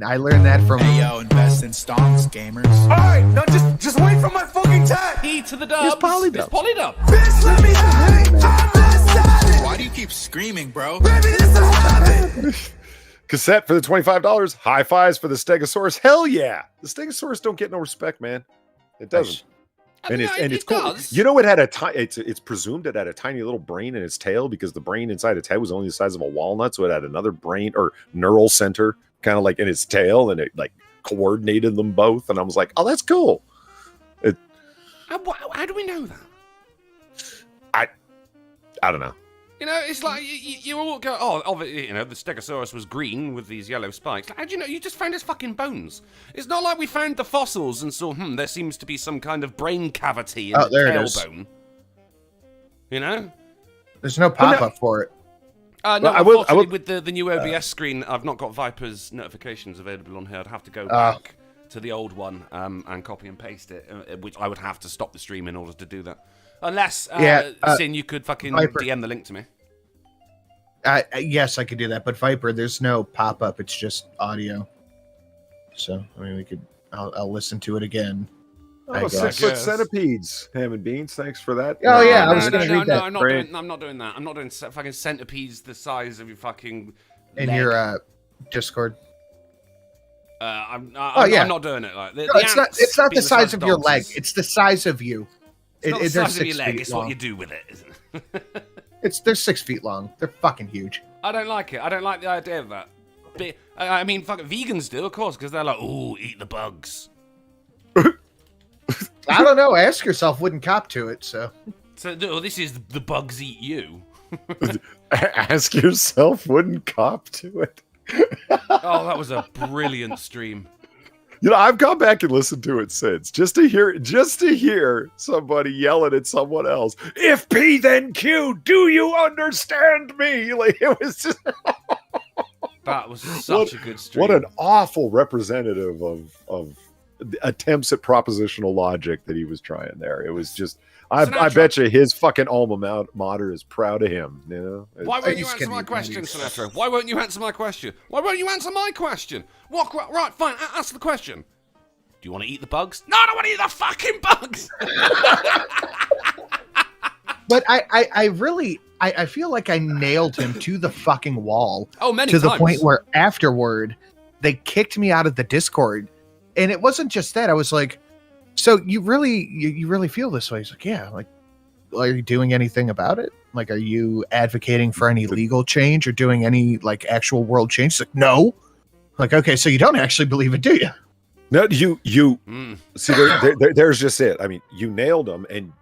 Speaker 3: I learned that from
Speaker 6: Hey yo, invest in stonks, gamers.
Speaker 7: Alright, now just wait for my fucking time!
Speaker 5: E to the dubs.
Speaker 3: Polydub.
Speaker 5: It's Polydub.
Speaker 7: Bitch, let me hang! I'm not savage!
Speaker 6: Why do you keep screaming, bro?
Speaker 7: Baby, this a habit!
Speaker 4: Cassette for the $25. High fives for the Stegosaurus. Hell yeah. The Stegosaurus don't get no respect, man. It doesn't.
Speaker 5: I mean,
Speaker 4: It's
Speaker 5: it
Speaker 4: cool.
Speaker 5: does.
Speaker 4: You know, it had a it's presumed it had a tiny little brain in its tail because the brain inside its head was only the size of a walnut, so it had another brain or neural center kind of like in its tail, and it like coordinated them both. And I was like, oh, that's cool.
Speaker 5: How do we know that?
Speaker 4: I don't know.
Speaker 5: You know, it's like you all go, oh, obviously, you know, the Stegosaurus was green with these yellow spikes. Like, how do you know? You just found his fucking bones. It's not like we found the fossils and saw, there seems to be some kind of brain cavity in
Speaker 3: Oh,
Speaker 5: the
Speaker 3: there it is.
Speaker 5: tailbone. You know?
Speaker 3: There's no pop up for it.
Speaker 5: No,
Speaker 4: Well, I will-
Speaker 5: unfortunately, with the new OBS screen, I've not got Viper's notifications available on here. I'd have to go back to the old one and copy and paste it, which I would have to stop the stream in order to do that. Unless, Sin, you could fucking
Speaker 3: Viper.
Speaker 5: DM the link to me.
Speaker 3: Yes, I could do that, but Viper, there's no pop up. It's just audio. So I mean, we could. I'll listen to it again. I
Speaker 4: Oh,
Speaker 3: guess.
Speaker 4: 6-foot
Speaker 5: Yes.
Speaker 4: centipedes, ham and beans. Thanks for that.
Speaker 3: Oh, yeah, I
Speaker 5: no,
Speaker 3: was
Speaker 5: no,
Speaker 3: gonna
Speaker 5: no,
Speaker 3: read
Speaker 5: no,
Speaker 3: that.
Speaker 5: I'm not
Speaker 4: Great.
Speaker 5: doing. I'm not doing that. I'm not doing fucking centipedes the size of your fucking.
Speaker 3: In
Speaker 5: leg.
Speaker 3: your Discord.
Speaker 5: I'm
Speaker 3: yeah.
Speaker 5: not doing it. Like,
Speaker 3: No, it's not.
Speaker 5: ants
Speaker 3: It's not
Speaker 5: being
Speaker 3: the size of your
Speaker 5: dogs
Speaker 3: leg.
Speaker 5: is-
Speaker 3: It's the size of you.
Speaker 5: It's not the
Speaker 3: they're
Speaker 5: size of your
Speaker 3: 6
Speaker 5: leg.
Speaker 3: feet
Speaker 5: It's
Speaker 3: long.
Speaker 5: what you do with it, isn't it?
Speaker 3: They're 6 feet long. They're fucking huge.
Speaker 5: I don't like it. I don't like the idea of that. I mean, fucking vegans do, of course, because they're like, ooh, eat the bugs.
Speaker 3: I don't know. Ask yourself. Wouldn't cop to it. So
Speaker 5: So, no, this is the bugs eat you.
Speaker 4: Ask yourself, wouldn't cop to it.
Speaker 5: Oh, that was a brilliant stream.
Speaker 4: You know, I've gone back and listened to it since just to hear somebody yelling at someone else. If P then Q, do you understand me? Like it was just
Speaker 5: That was such a good stream.
Speaker 4: what an awful representative of attempts at propositional logic that he was trying there. It was just I bet you his fucking alma mater is proud of him. You know?
Speaker 5: Why won't you
Speaker 3: He's
Speaker 5: answer my
Speaker 3: getting
Speaker 5: question,
Speaker 3: abused.
Speaker 5: Sinatra? Why won't you answer my question? Why won't you answer my question? What? Right, fine. Ask the question. Do you want to eat the bugs? No, I don't want to eat the fucking bugs.
Speaker 3: But I really feel like I nailed him to the fucking wall.
Speaker 5: Oh, many
Speaker 3: to the
Speaker 5: times.
Speaker 3: point where afterward they kicked me out of the Discord, and it wasn't just that. I was like, "So you really feel this way?" He's like, "Yeah." Like, are you doing anything about it? Like, are you advocating for any legal change or doing any like actual world change? He's like, no. Like, okay, so you don't actually believe it, do you?
Speaker 4: No, you see. There's just it. I mean, you nailed him, and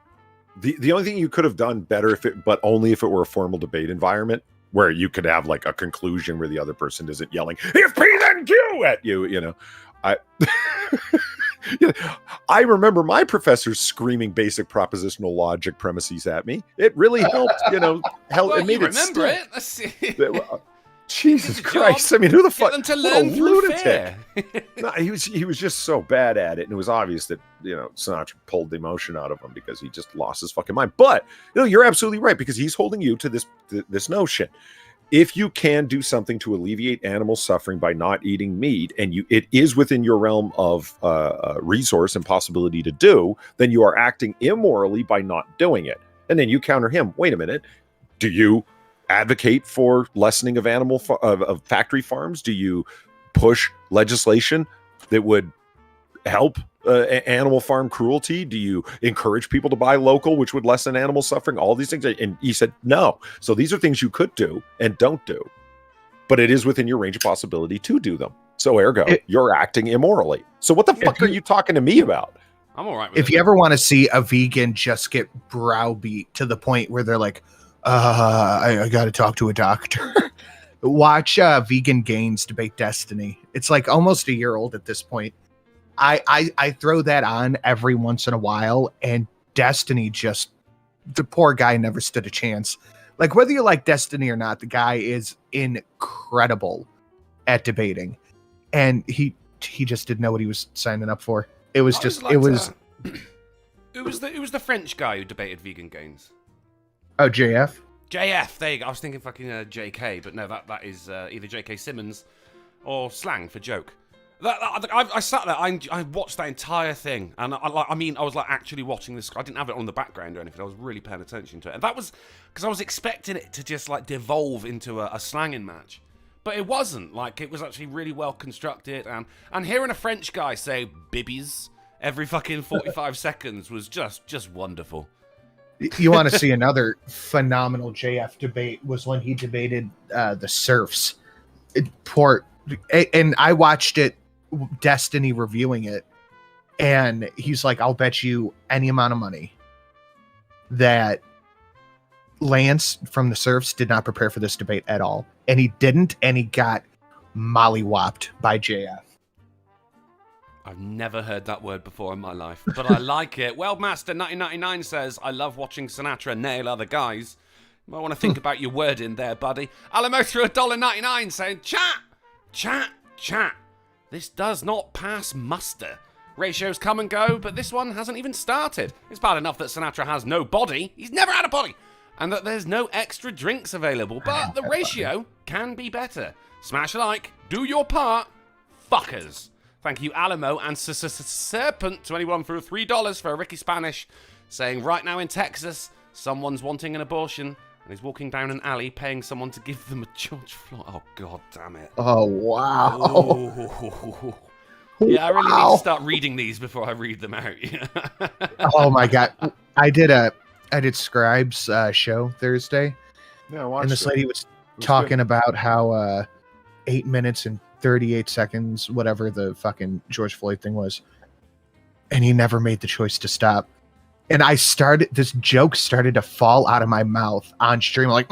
Speaker 4: the only thing you could have done better but only if it were a formal debate environment where you could have like a conclusion where the other person isn't yelling "If P then Q" at you. You know, I remember my professors screaming basic propositional logic premises at me. It really helped. You know,
Speaker 5: Well,
Speaker 4: it made
Speaker 5: you
Speaker 4: it
Speaker 5: remember
Speaker 4: stick.
Speaker 5: it. Let's see.
Speaker 4: Jesus
Speaker 5: It's a job.
Speaker 4: Christ! I mean, who the
Speaker 5: Get
Speaker 4: fuck?
Speaker 5: them to
Speaker 4: what a
Speaker 5: learn through
Speaker 4: lunatic!
Speaker 5: fear.
Speaker 4: No, he was just so bad at it, and it was obvious that Sinatra pulled the emotion out of him because he just lost his fucking mind. But you're absolutely right because he's holding you to this notion. If you can do something to alleviate animal suffering by not eating meat, and it is within your realm of resource and possibility to do, then you are acting immorally by not doing it. And then you counter him. Wait a minute. Do you advocate for lessening of of factory farms? Do you push legislation that would help animal farm cruelty? Do you encourage people to buy local, which would lessen animal suffering? All these things. And he said no. So these are things you could do and don't do, but it is within your range of possibility to do them. So ergo, you're acting immorally. So what the fuck are you talking to me about?
Speaker 5: I'm all right with
Speaker 3: If
Speaker 5: it.
Speaker 3: you ever want to see a vegan just get browbeat to the point where they're like, I got to talk to a doctor. Watch Vegan Gains debate Destiny. It's like almost a year old at this point. I throw that on every once in a while, and Destiny the poor guy never stood a chance. Like, whether you like Destiny or not, the guy is incredible at debating, and he just didn't know what he was signing up for. It was just
Speaker 5: It was the French guy who debated Vegan Gains.
Speaker 3: Oh, JF.
Speaker 5: JF, there you go. I was thinking fucking JK, but no, that is either JK Simmons or slang for joke. I sat there, I watched that entire thing, and I was like actually watching this. I didn't have it on the background or anything. I was really paying attention to it, and that was because I was expecting it to just like devolve into a slanging match, but it wasn't. Like, it was actually really well constructed, and hearing a French guy say "bibbies" every fucking 45 seconds was just wonderful.
Speaker 3: You want to see another phenomenal JF debate was when he debated the serfs. And I watched it, Destiny reviewing it, and he's like, I'll bet you any amount of money that Lance from the serfs did not prepare for this debate at all. And he didn't, and he got mollywopped by JF.
Speaker 5: I've never heard that word before in my life, but I like it. Weldmaster1999 says, I love watching Sinatra nail other guys. You might want to think about your wording there, buddy. Alamo threw $1.99 saying, chat. This does not pass muster. Ratios come and go, but this one hasn't even started. It's bad enough that Sinatra has no body. He's never had a body. And that there's no extra drinks available, but the ratio can be better. Smash a like, do your part, fuckers. Thank you, Alamo and Serpent21 for $3 for a Ricky Spanish, saying right now in Texas, someone's wanting an abortion And he's walking down an alley paying someone to give them a George Floyd. Oh, God damn it.
Speaker 3: Oh, wow.
Speaker 5: Oh. Yeah, I really need to start reading these before I read them out.
Speaker 3: Oh, my God. I did Scribe's show Thursday.
Speaker 4: Yeah, watch
Speaker 3: And this
Speaker 4: it.
Speaker 3: lady was
Speaker 4: was
Speaker 3: talking about how 8 minutes and 38 seconds, whatever the fucking George Floyd thing was, and he never made the choice to stop. And this joke started to fall out of my mouth on stream. I'm like,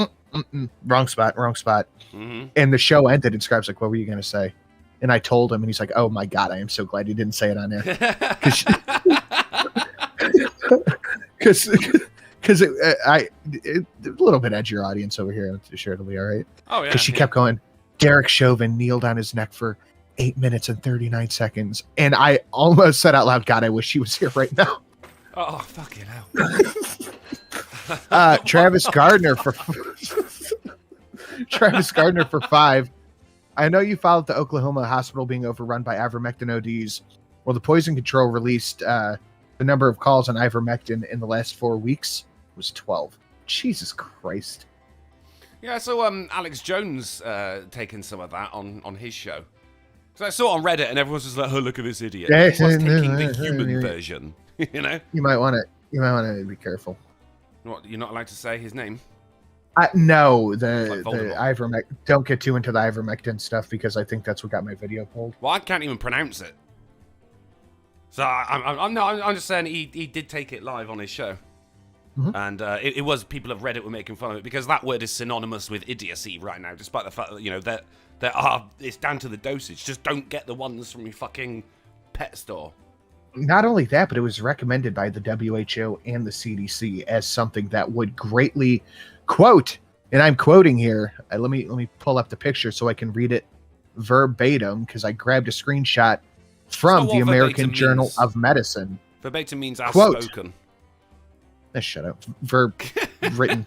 Speaker 3: wrong spot.
Speaker 5: Mm-hmm.
Speaker 3: And the show ended, and Scribe's like, what were you going to say? And I told him, and he's like, oh my God, I am so glad he didn't say it on air. Because a little bit edgier audience over here. I'm sure it'll be all right.
Speaker 5: Oh, yeah.
Speaker 3: Because she kept going, Derek Chauvin kneeled on his neck for 8 minutes and 39 seconds. And I almost said out loud, God, I wish he was here right now.
Speaker 5: Oh, fucking hell.
Speaker 3: Travis Gardner for Travis Gardner for 5. I know you followed the Oklahoma hospital being overrun by ivermectin ODs. Well, the Poison Control released the number of calls on ivermectin in the last 4 weeks was 12. Jesus Christ.
Speaker 5: Yeah, so Alex Jones taking some of that on his show. So I saw it on Reddit, and everyone's just like, "Oh, look at this idiot! He's taking the human version." You know.
Speaker 3: You might want to be careful.
Speaker 5: What? You're not allowed to say his name?
Speaker 3: No,
Speaker 5: It's
Speaker 3: the
Speaker 5: like Voldemort.
Speaker 3: ivermectin. Don't get too into the ivermectin stuff because I think that's what got my video pulled.
Speaker 5: Well, I can't even pronounce it. So I'm just saying he did take it live on his show.
Speaker 3: Mhm.
Speaker 5: And it was people of Reddit were making fun of it because that word is synonymous with idiocy right now, despite the fact that, that there are, it's down to the dosage. Just don't get the ones from your fucking pet store.
Speaker 3: Not only that, but it was recommended by the WHO and the CDC as something that would greatly quote, and I'm quoting here. Let me pull up the picture so I can read it verbatim because I grabbed a screenshot from
Speaker 5: So
Speaker 3: the
Speaker 5: what
Speaker 3: American
Speaker 5: verbatim
Speaker 3: Journal
Speaker 5: means?
Speaker 3: of Medicine.
Speaker 5: Verbatim means as
Speaker 3: Quote.
Speaker 5: spoken.
Speaker 3: Shut up. Verb written.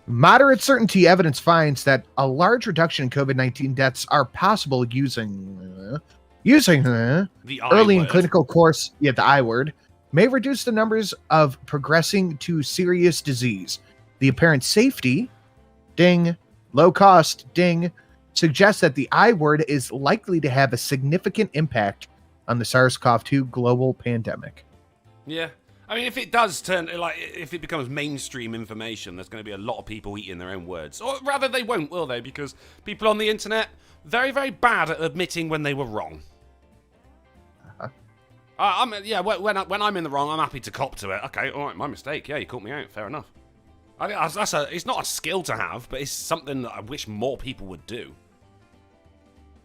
Speaker 3: Moderate certainty evidence finds that a large reduction in COVID-19 deaths are possible using
Speaker 5: The I
Speaker 3: early in
Speaker 5: word.
Speaker 3: clinical course, the I word, may reduce the numbers of progressing to serious disease. The apparent safety, ding, low cost, ding, suggests that the I word is likely to have a significant impact on the SARS-CoV-2 global pandemic.
Speaker 5: Yeah. I mean, if it does turn, if it becomes mainstream information, there's going to be a lot of people eating their own words. Or rather, they won't, will they? Because people on the internet, very, very bad at admitting when they were wrong. When I'm in the wrong, I'm happy to cop to it. Okay, all right, my mistake. Yeah, you caught me out. Fair enough. I mean, it's not a skill to have, but it's something that I wish more people would do.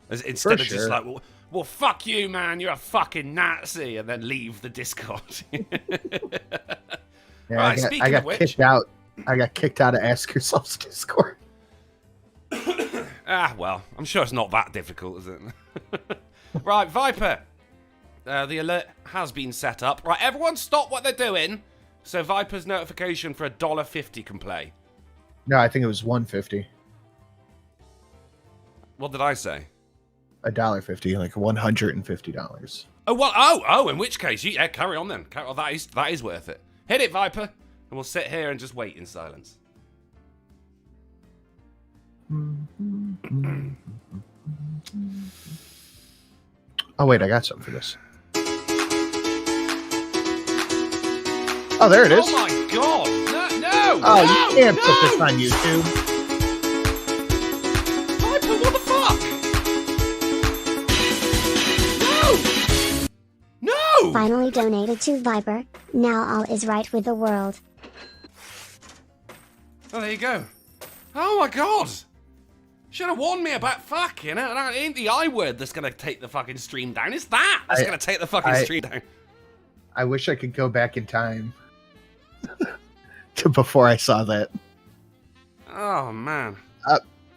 Speaker 5: Instead of just like, well, fuck you, man. You're a fucking Nazi, and then leave the Discord. Right,
Speaker 3: I got kicked out. I got kicked out of Ask Yourselves Discord.
Speaker 5: Well, I'm sure it's not that difficult, is it? Right, Viper. The alert has been set up. Right, everyone stop what they're doing, so Viper's notification for $1.50 can play.
Speaker 3: No, I think it was $1.50.
Speaker 5: What did I say?
Speaker 3: $1.50, like $150.
Speaker 5: Oh, well, oh, in which case, yeah, carry on then. That is worth it. Hit it, Viper, and we'll sit here and just wait in silence.
Speaker 3: Oh, wait, I got something for this. Oh, there it is.
Speaker 5: Oh my god! No!
Speaker 3: Oh,
Speaker 5: no,
Speaker 3: you can't
Speaker 5: no!
Speaker 3: put this on YouTube.
Speaker 5: Viper, what the fuck? No! No!
Speaker 8: Finally donated to Viper. Now all is right with the world.
Speaker 5: Oh, there you go. Oh my god! Should have warned me about fucking. It ain't the I word that's gonna take the fucking stream down. It's that that's gonna take the fucking stream down.
Speaker 3: I wish I could go back in time to before I saw that.
Speaker 5: Oh man.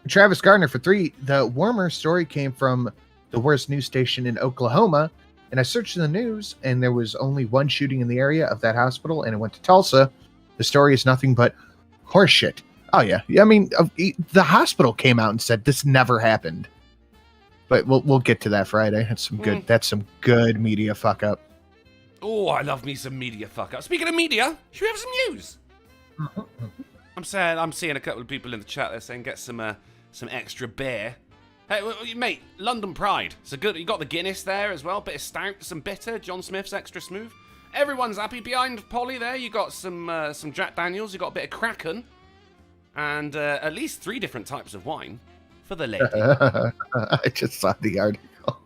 Speaker 3: Travis Gardner for 3. The warmer story came from the worst news station in Oklahoma. And I searched the news, and there was only one shooting in the area of that hospital, and it went to Tulsa. The story is nothing but horseshit. Oh, yeah. I mean, the hospital came out and said this never happened. But we'll get to that Friday. That's some good. That's some good media fuck up.
Speaker 5: Oh, I love me some media fuck up. Speaking of media, should we have some news? I'm seeing a couple of people in the chat there saying get some extra beer. Hey, mate, London Pride. So good. You got the Guinness there as well. Bit of stout, some bitter. John Smith's extra smooth. Everyone's happy. Behind Polly there, you got some Jack Daniels. You got a bit of Kraken, and at least 3 different types of wine for the lady.
Speaker 3: I just saw the article.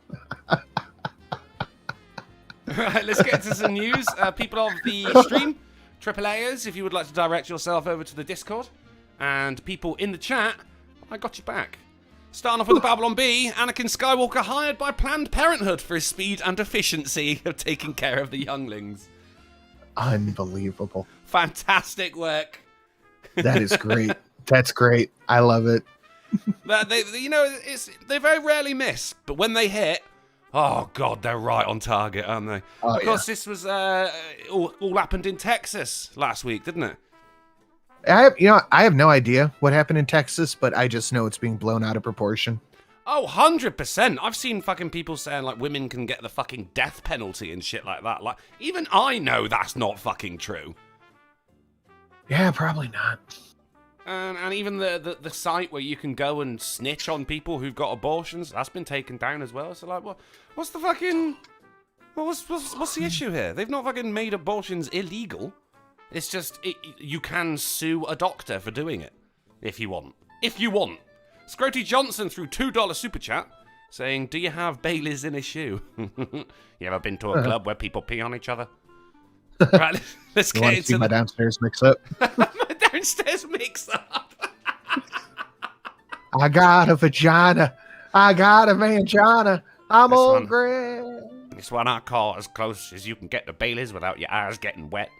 Speaker 5: Right, let's get to some news. People of the stream, AAAers, if you would like to direct yourself over to the Discord, and people in the chat, I got you back. Starting off with the Babylon Bee, Anakin Skywalker hired by Planned Parenthood for his speed and efficiency of taking care of the younglings.
Speaker 3: Unbelievable.
Speaker 5: Fantastic work.
Speaker 3: That is great. That's great. I love it.
Speaker 5: They very rarely miss, but when they hit, oh god, they're right on target, aren't they?
Speaker 3: Oh,
Speaker 5: of course, this was all happened in Texas last week, didn't it?
Speaker 3: I have no idea what happened in Texas, but I just know it's being blown out of proportion.
Speaker 5: Oh, 100%. I've seen fucking people saying, like, women can get the fucking death penalty and shit like that. Like, even I know that's not fucking true.
Speaker 3: Yeah, probably not.
Speaker 5: And even the site where you can go and snitch on people who've got abortions, that's been taken down as well. So, like, what's the fucking... What's the issue here? They've not fucking made abortions illegal. It's just, you can sue a doctor for doing it, if you want. If you want. Scroty Johnson threw $2 super chat, saying, do you have Baileys in a shoe? You ever been to a club where people pee on each other? Right, let's get into
Speaker 3: my downstairs mix up.
Speaker 5: My downstairs mix up.
Speaker 3: I got a vagina. I got a mangina. I'm
Speaker 5: This
Speaker 3: all
Speaker 5: one.
Speaker 3: gray.
Speaker 5: This one I call as close as you can get to Baileys without your eyes getting wet.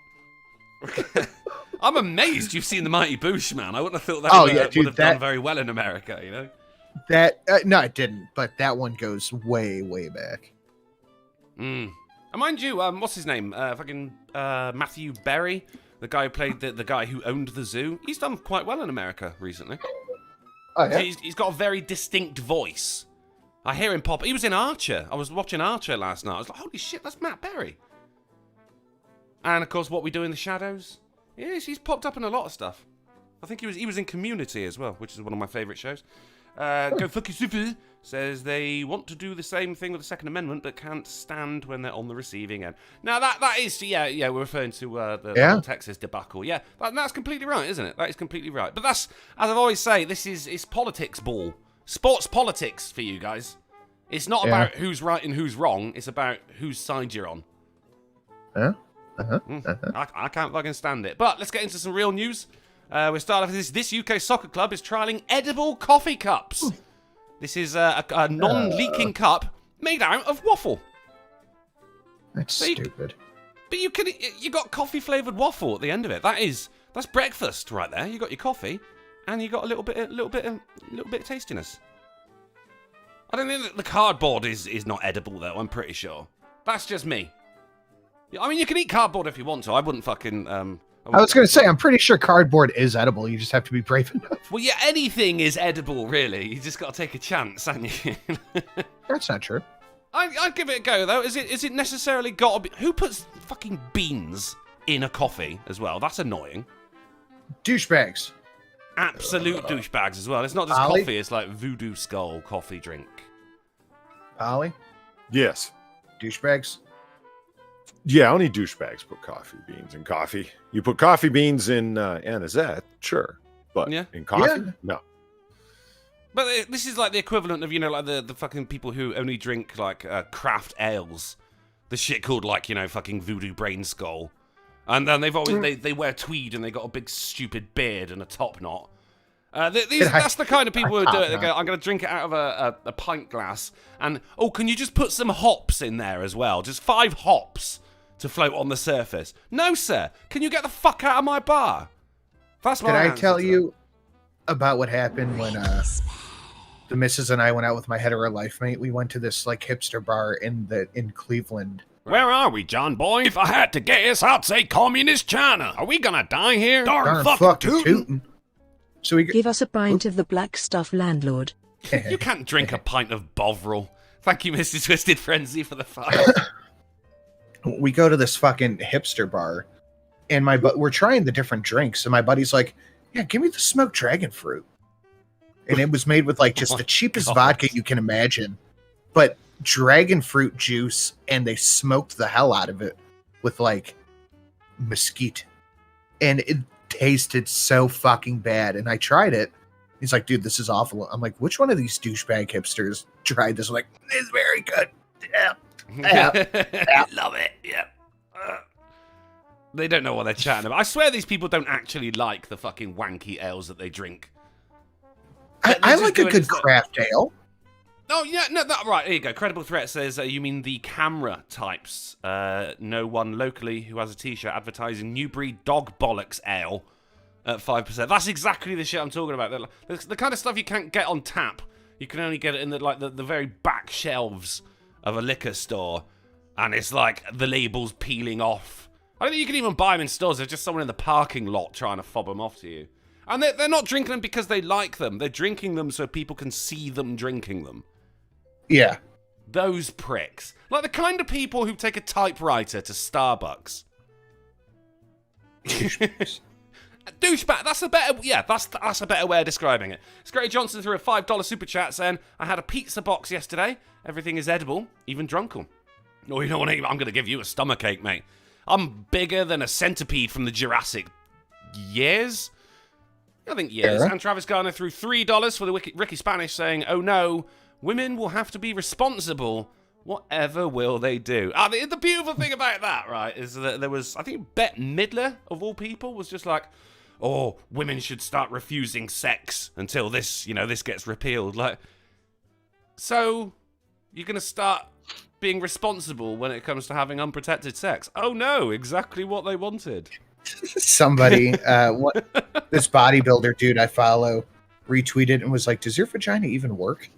Speaker 5: I'm amazed you've seen the Mighty Boosh, man. I wouldn't have thought that would have done very well in America, you know?
Speaker 3: No, it didn't, but that one goes way, way back.
Speaker 5: And mind you, what's his name? Matthew Berry, the guy who played the guy who owned the zoo. He's done quite well in America recently.
Speaker 3: Oh, yeah?
Speaker 5: He's got a very distinct voice. I hear him pop. He was in Archer. I was watching Archer last night. I was like, holy shit, that's Matt Berry. And of course, What We Do in the Shadows. Yes, he's popped up in a lot of stuff. I think he was in Community as well, which is one of my favourite shows. Go Fuck You says they want to do the same thing with the Second Amendment, but can't stand when they're on the receiving end. Now that is, we're referring to the whole Texas debacle. Yeah, that's completely right, isn't it? That is completely right. But that's, as I've always say, it's politics ball, sports politics for you guys. It's not about who's right and who's wrong. It's about whose side you're on. I can't fucking stand it. But let's get into some real news. We start off with this UK soccer club is trialling edible coffee cups. This is a non-leaking cup made out of waffle.
Speaker 3: That's stupid.
Speaker 5: But you got coffee-flavoured waffle at the end of it. That's breakfast right there. You got your coffee, and you got a little bit of tastiness. I don't think that the cardboard is not edible though. I'm pretty sure. That's just me. I mean, you can eat cardboard if you want to. I wouldn't fucking.
Speaker 3: I was going to say, I'm pretty sure cardboard is edible. You just have to be brave enough.
Speaker 5: Well, yeah, anything is edible, really. You just got to take a chance, haven't you?
Speaker 3: That's not true.
Speaker 5: I'd give it a go, though. Is it necessarily got to be... Who puts fucking beans in a coffee as well? That's annoying.
Speaker 3: Douchebags.
Speaker 5: Absolute douchebags as well. It's not just
Speaker 3: Ollie?
Speaker 5: coffee. It's like Voodoo Skull coffee drink.
Speaker 3: Ollie?
Speaker 4: Yes.
Speaker 3: Douchebags?
Speaker 4: Yeah, only douchebags put coffee beans in coffee. You put coffee beans in anisette, sure. But in coffee, no.
Speaker 5: But this is like the equivalent of, like the fucking people who only drink, like, craft ales. The shit called, like, fucking Voodoo Brain Skull. And then they've always, they wear tweed and they got a big stupid beard and a top knot. That's the kind of people who do it. They go, I'm going to drink it out of a pint glass. And, can you just put some hops in there as well? Just 5 hops to float on the surface. No, sir. Can you get the fuck out of my bar? That's my
Speaker 3: Can I tell you about what happened when the missus and I went out with my hetero life mate? We went to this like hipster bar in Cleveland.
Speaker 5: Where are we, John boy? If I had to guess, I'd say communist China. Are we gonna die here? Darn fucking tootin'.
Speaker 3: So we
Speaker 1: Give us a pint of the black stuff, landlord.
Speaker 5: You can't drink a pint of Bovril. Thank you, Mr. Twisted Frenzy, for the fire.
Speaker 3: We go to this fucking hipster bar, and we're trying the different drinks, and my buddy's like, Yeah, give me the smoked dragon fruit. And it was made with like just the cheapest vodka you can imagine, but dragon fruit juice, and they smoked the hell out of it with like mesquite, and it tasted so fucking bad. And I tried it. He's like, dude, this is awful. I'm like, which one of these douchebag hipsters tried this? I'm like, it's very good. Yeah.
Speaker 5: Love it. Yeah. They don't know what they're chatting about. I swear these people don't actually like the fucking wanky ales that they drink.
Speaker 3: I like a good craft ale.
Speaker 5: Oh, yeah, no, right, here you go. Credible Threat says, you mean the camera types. No one locally who has a t-shirt advertising New Breed Dog Bollocks Ale at 5%. That's exactly the shit I'm talking about. The kind of stuff you can't get on tap. You can only get it in the very back shelves of a liquor store. And it's like the label's peeling off. I don't think you can even buy them in stores. There's just someone in the parking lot trying to fob them off to you. And they're not drinking them because they like them. They're drinking them so people can see them drinking them.
Speaker 3: Yeah.
Speaker 5: Those pricks. Like the kind of people who take a typewriter to Starbucks. Douchebag. That's a better. Yeah, that's a better way of describing it. Scotty Johnson threw a $5 super chat saying, "I had a pizza box yesterday. Everything is edible, even Drunken." Oh, you know what? I'm going to give you a stomachache, mate. I'm bigger than a centipede from the Jurassic years. I think years.
Speaker 3: Yeah.
Speaker 5: And Travis Garner threw $3 for the Ricky Spanish saying, "Oh no, women will have to be responsible. Whatever will they do?" The beautiful thing about that, right, is that there was, I think, Bette Midler, of all people, was just like, "Oh, women should start refusing sex until this gets repealed." Like, so you're going to start being responsible when it comes to having unprotected sex? Oh no, exactly what they wanted.
Speaker 3: Somebody, this bodybuilder dude I follow, retweeted and was like, "Does your vagina even work?"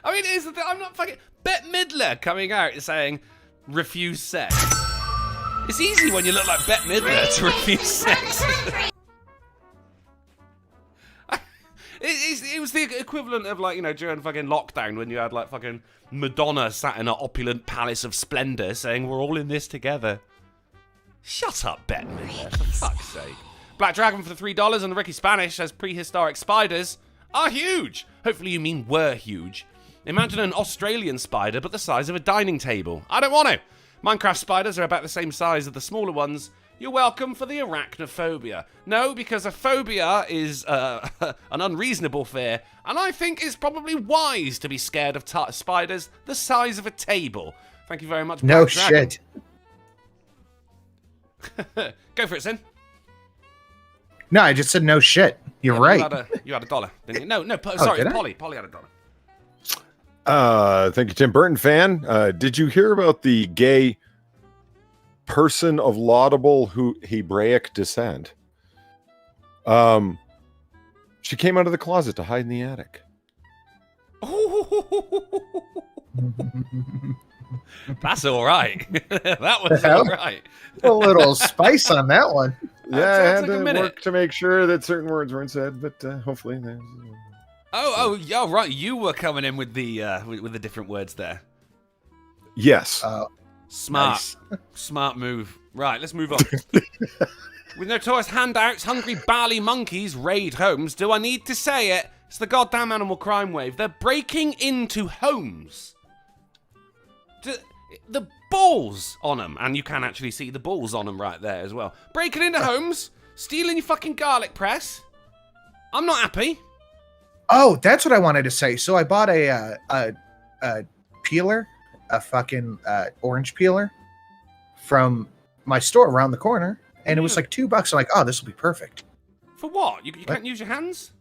Speaker 5: I mean, I'm not fucking Bette Midler coming out and saying refuse sex. It's easy when you look like Bette Midler to refuse sex. It was the equivalent of, like, during fucking lockdown when you had, like, fucking Madonna sat in an opulent palace of splendor saying, "We're all in this together." Shut up, Bette Midler, for fuck's sake. Black Dragon for the $3 and the Ricky Spanish says prehistoric spiders are huge. Hopefully you mean were huge. Imagine an Australian spider but the size of a dining table. I don't want to. Minecraft spiders are about the same size as the smaller ones. You're welcome for the arachnophobia. No, because a phobia is an unreasonable fear, and I think it's probably wise to be scared of spiders the size of a table. Thank you very much, Black
Speaker 3: No
Speaker 5: Dragon.
Speaker 3: shit.
Speaker 5: Go for it, Sin.
Speaker 3: No, I just said no shit. You're right.
Speaker 5: You had a dollar, didn't you? No, sorry,
Speaker 3: did I?
Speaker 5: Polly had a dollar.
Speaker 4: Thank you, Tim Burton fan. Did you hear about the gay person of laudable Hebraic descent? She came out of the closet to hide in the attic.
Speaker 5: That's all right. That was all right.
Speaker 3: A little spice on that one.
Speaker 4: Yeah, I had
Speaker 5: took a
Speaker 4: to
Speaker 5: minute.
Speaker 4: work to make sure that certain words weren't said, but hopefully there's...
Speaker 5: Oh, right. You were coming in with the different words there.
Speaker 4: Yes.
Speaker 5: Smart.
Speaker 3: Nice.
Speaker 5: Smart move. Right, let's move on. With notorious handouts, hungry barley monkeys raid homes. Do I need to say it? It's the goddamn animal crime wave. They're breaking into homes. The balls on them. And you can actually see the balls on them right there as well. Breaking into homes. Stealing your fucking garlic press. I'm not happy.
Speaker 3: Oh, that's what I wanted to say. So I bought a peeler, a fucking orange peeler from my store around the corner, and it was like $2. I'm like, oh, this will be perfect.
Speaker 5: For what? You can't use your hands?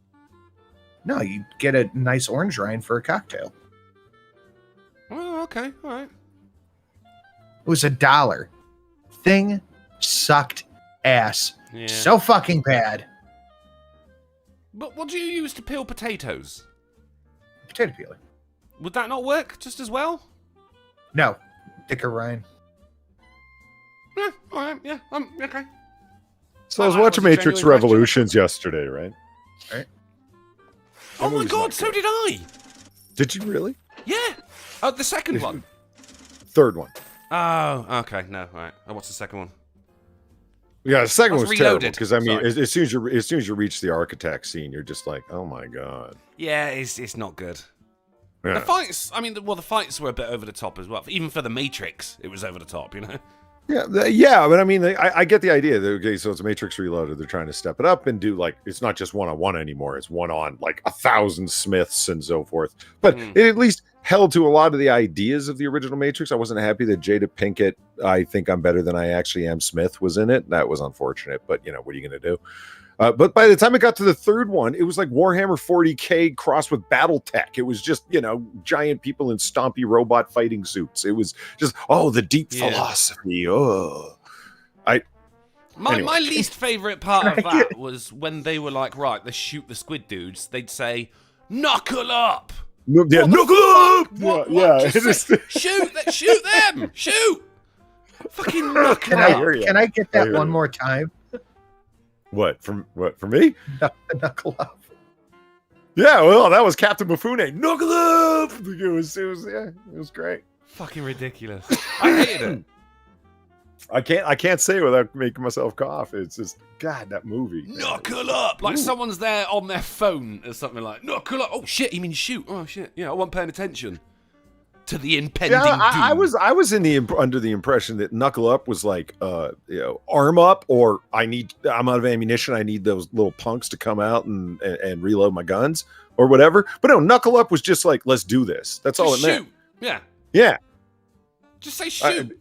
Speaker 3: No, you get a nice orange rind for a cocktail.
Speaker 5: Oh, okay. All right.
Speaker 3: It was $1. Thing sucked ass.
Speaker 5: Yeah.
Speaker 3: So fucking bad.
Speaker 5: But what do you use to peel potatoes?
Speaker 3: Potato peeler.
Speaker 5: Would that not work just as well?
Speaker 3: No, thicker rind.
Speaker 5: Yeah, all right. Yeah, okay.
Speaker 4: So I was
Speaker 5: That
Speaker 4: watching
Speaker 5: was a
Speaker 4: Matrix
Speaker 5: genuine question.
Speaker 4: Revolutions yesterday, right?
Speaker 5: Oh my
Speaker 4: movie's
Speaker 5: god,
Speaker 4: not
Speaker 5: so
Speaker 4: good.
Speaker 5: did I.
Speaker 4: Did you really?
Speaker 5: Yeah. Oh, the second one.
Speaker 4: Third one.
Speaker 5: Oh, okay. No, all right. I watched the second one.
Speaker 4: Yeah, the second
Speaker 5: That's
Speaker 4: was terrible
Speaker 5: Reloaded.
Speaker 4: because I mean,
Speaker 5: Sorry.
Speaker 4: as soon as you reach the architect scene, you're just like, oh my god.
Speaker 5: Yeah, it's not good.
Speaker 4: Yeah.
Speaker 5: The fights, I mean, the fights were a bit over the top as well. Even for the Matrix, it was over the top, you know?
Speaker 4: Yeah, but I mean, I get the idea. That, okay, so it's Matrix Reloaded. They're trying to step it up and do like it's not just one-on-one anymore. It's one-on like 1,000 Smiths and so forth. But it at least held to a lot of the ideas of the original Matrix. I wasn't happy that Jada Pinkett, I think I'm better than I actually am, Smith was in it. That was unfortunate, but you know, what are you going to do? But by the time it got to the third one, it was like Warhammer 40K crossed with BattleTech. It was just, you know, giant people in stompy robot fighting suits. It was just, the deep philosophy.
Speaker 5: My least favorite part of that was when they were like, right, let's shoot the squid dudes. They'd say, knuckle up.
Speaker 4: Yeah, knuckle up.
Speaker 5: What?
Speaker 4: Yeah.
Speaker 5: Just say, shoot them. Shoot. Fucking knuckle up.
Speaker 3: Can I get that one more time?
Speaker 4: What for me?
Speaker 3: Knuckle up.
Speaker 4: Yeah, well, that was Captain Mifune. Knuckle up. It was great.
Speaker 5: Fucking ridiculous. I hated it.
Speaker 4: I can't say it without making myself cough. It's just God, that movie.
Speaker 5: Knuckle up. Like someone's there on their phone or something like knuckle up. Oh shit, you mean shoot? Oh shit. Yeah, I wasn't paying attention to the impending doom.
Speaker 4: I was under the impression that knuckle up was like arm up, or I'm out of ammunition, I need those little punks to come out and reload my guns or whatever. But no, knuckle up was just like, let's do this. That's all it meant. Yeah. Just
Speaker 5: say shoot.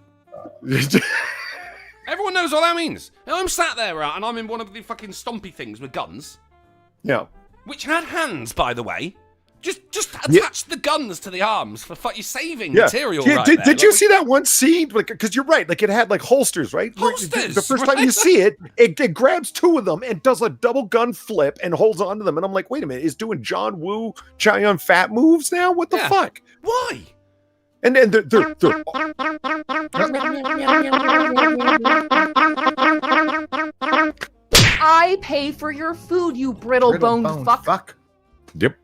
Speaker 5: Everyone knows what that means. And I'm sat there, right, and I'm in one of the fucking stompy things with guns.
Speaker 4: Yeah.
Speaker 5: Which had hands, by the way. Just attach the guns to the arms for you're saving material.
Speaker 4: Yeah,
Speaker 5: right
Speaker 4: did you see that one scene? Because you're right, like it had like holsters, right?
Speaker 5: Holsters.
Speaker 4: The first time you see it, it grabs two of them and does a double gun flip and holds onto them. And I'm like, wait a minute, is doing John Woo Chow Yun Fat moves now? What the fuck?
Speaker 5: Why?
Speaker 4: And then they're
Speaker 9: I pay for your food, you brittle-boned fuck.
Speaker 4: Yep.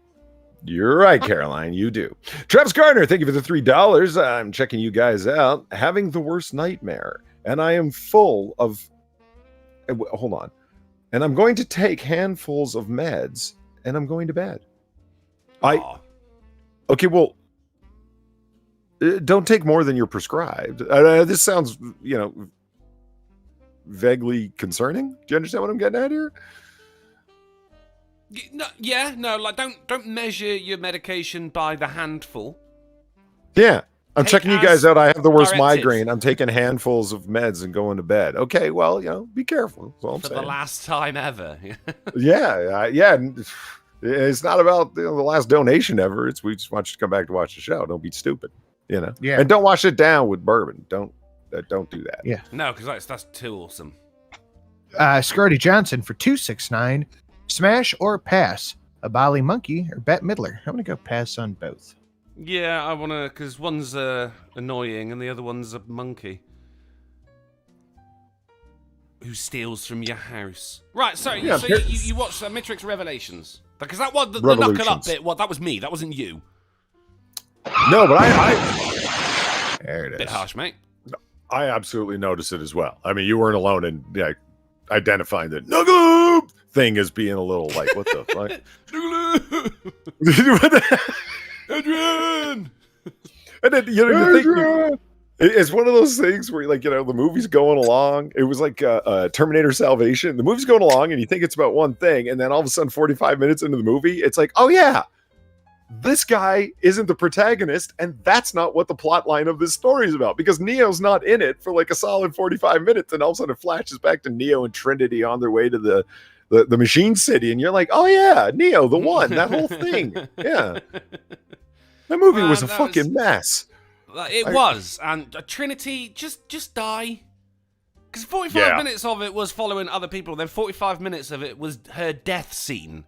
Speaker 4: You're right, Caroline. You do. Travis Gardner, thank you for the $3. I'm checking you guys out. Having the worst nightmare. And I am full of... Hold on. And I'm going to take handfuls of meds, and I'm going to bed. Okay, well... Don't take more than you're prescribed. This sounds, vaguely concerning. Do you understand what I'm getting at here?
Speaker 5: No, like don't measure your medication by the handful.
Speaker 4: Yeah, I'm checking you guys out. I have the worst
Speaker 5: directed.
Speaker 4: migraine. I'm taking handfuls of meds and going to bed. Okay, well, be careful. That's all I'm
Speaker 5: For
Speaker 4: saying.
Speaker 5: the last time ever.
Speaker 4: Yeah. It's not about the last donation ever. It's we just want you to come back to watch the show. Don't be stupid. Yeah. And don't wash it down with bourbon. Don't do that.
Speaker 3: Yeah.
Speaker 5: No, because that's too awesome.
Speaker 3: Scrody Johnson for 269. Smash or pass? A Bali Monkey or Bette Midler? I'm gonna go pass on both.
Speaker 5: Yeah, I wanna, because one's annoying and the other one's a monkey who steals from your house. Right. Sorry.
Speaker 4: Yeah,
Speaker 5: so you watched Matrix Revelations, because that one the knuckle up bit. That was me. That wasn't you.
Speaker 4: No, but I there it is.
Speaker 5: Bit harsh, mate.
Speaker 4: I absolutely noticed it as well. I mean, you weren't alone in identifying the knuckle thing as being a little like, what the fuck?
Speaker 5: Adrian!
Speaker 4: And then, you think it's one of those things where, the movie's going along. It was like Terminator Salvation. The movie's going along, and you think it's about one thing, and then all of a sudden, 45 minutes into the movie, it's like, oh yeah, this guy isn't the protagonist, and that's not what the plot line of this story is about, because Neo's not in it for like a solid 45 minutes, and all of a sudden it flashes back to Neo and Trinity on their way to the Machine City, and you're like, oh yeah, Neo, the one, that whole thing. Yeah. That movie was a fucking mess.
Speaker 5: It was, and Trinity, just die. Because 45 minutes of it was following other people, then 45 minutes of it was her death scene.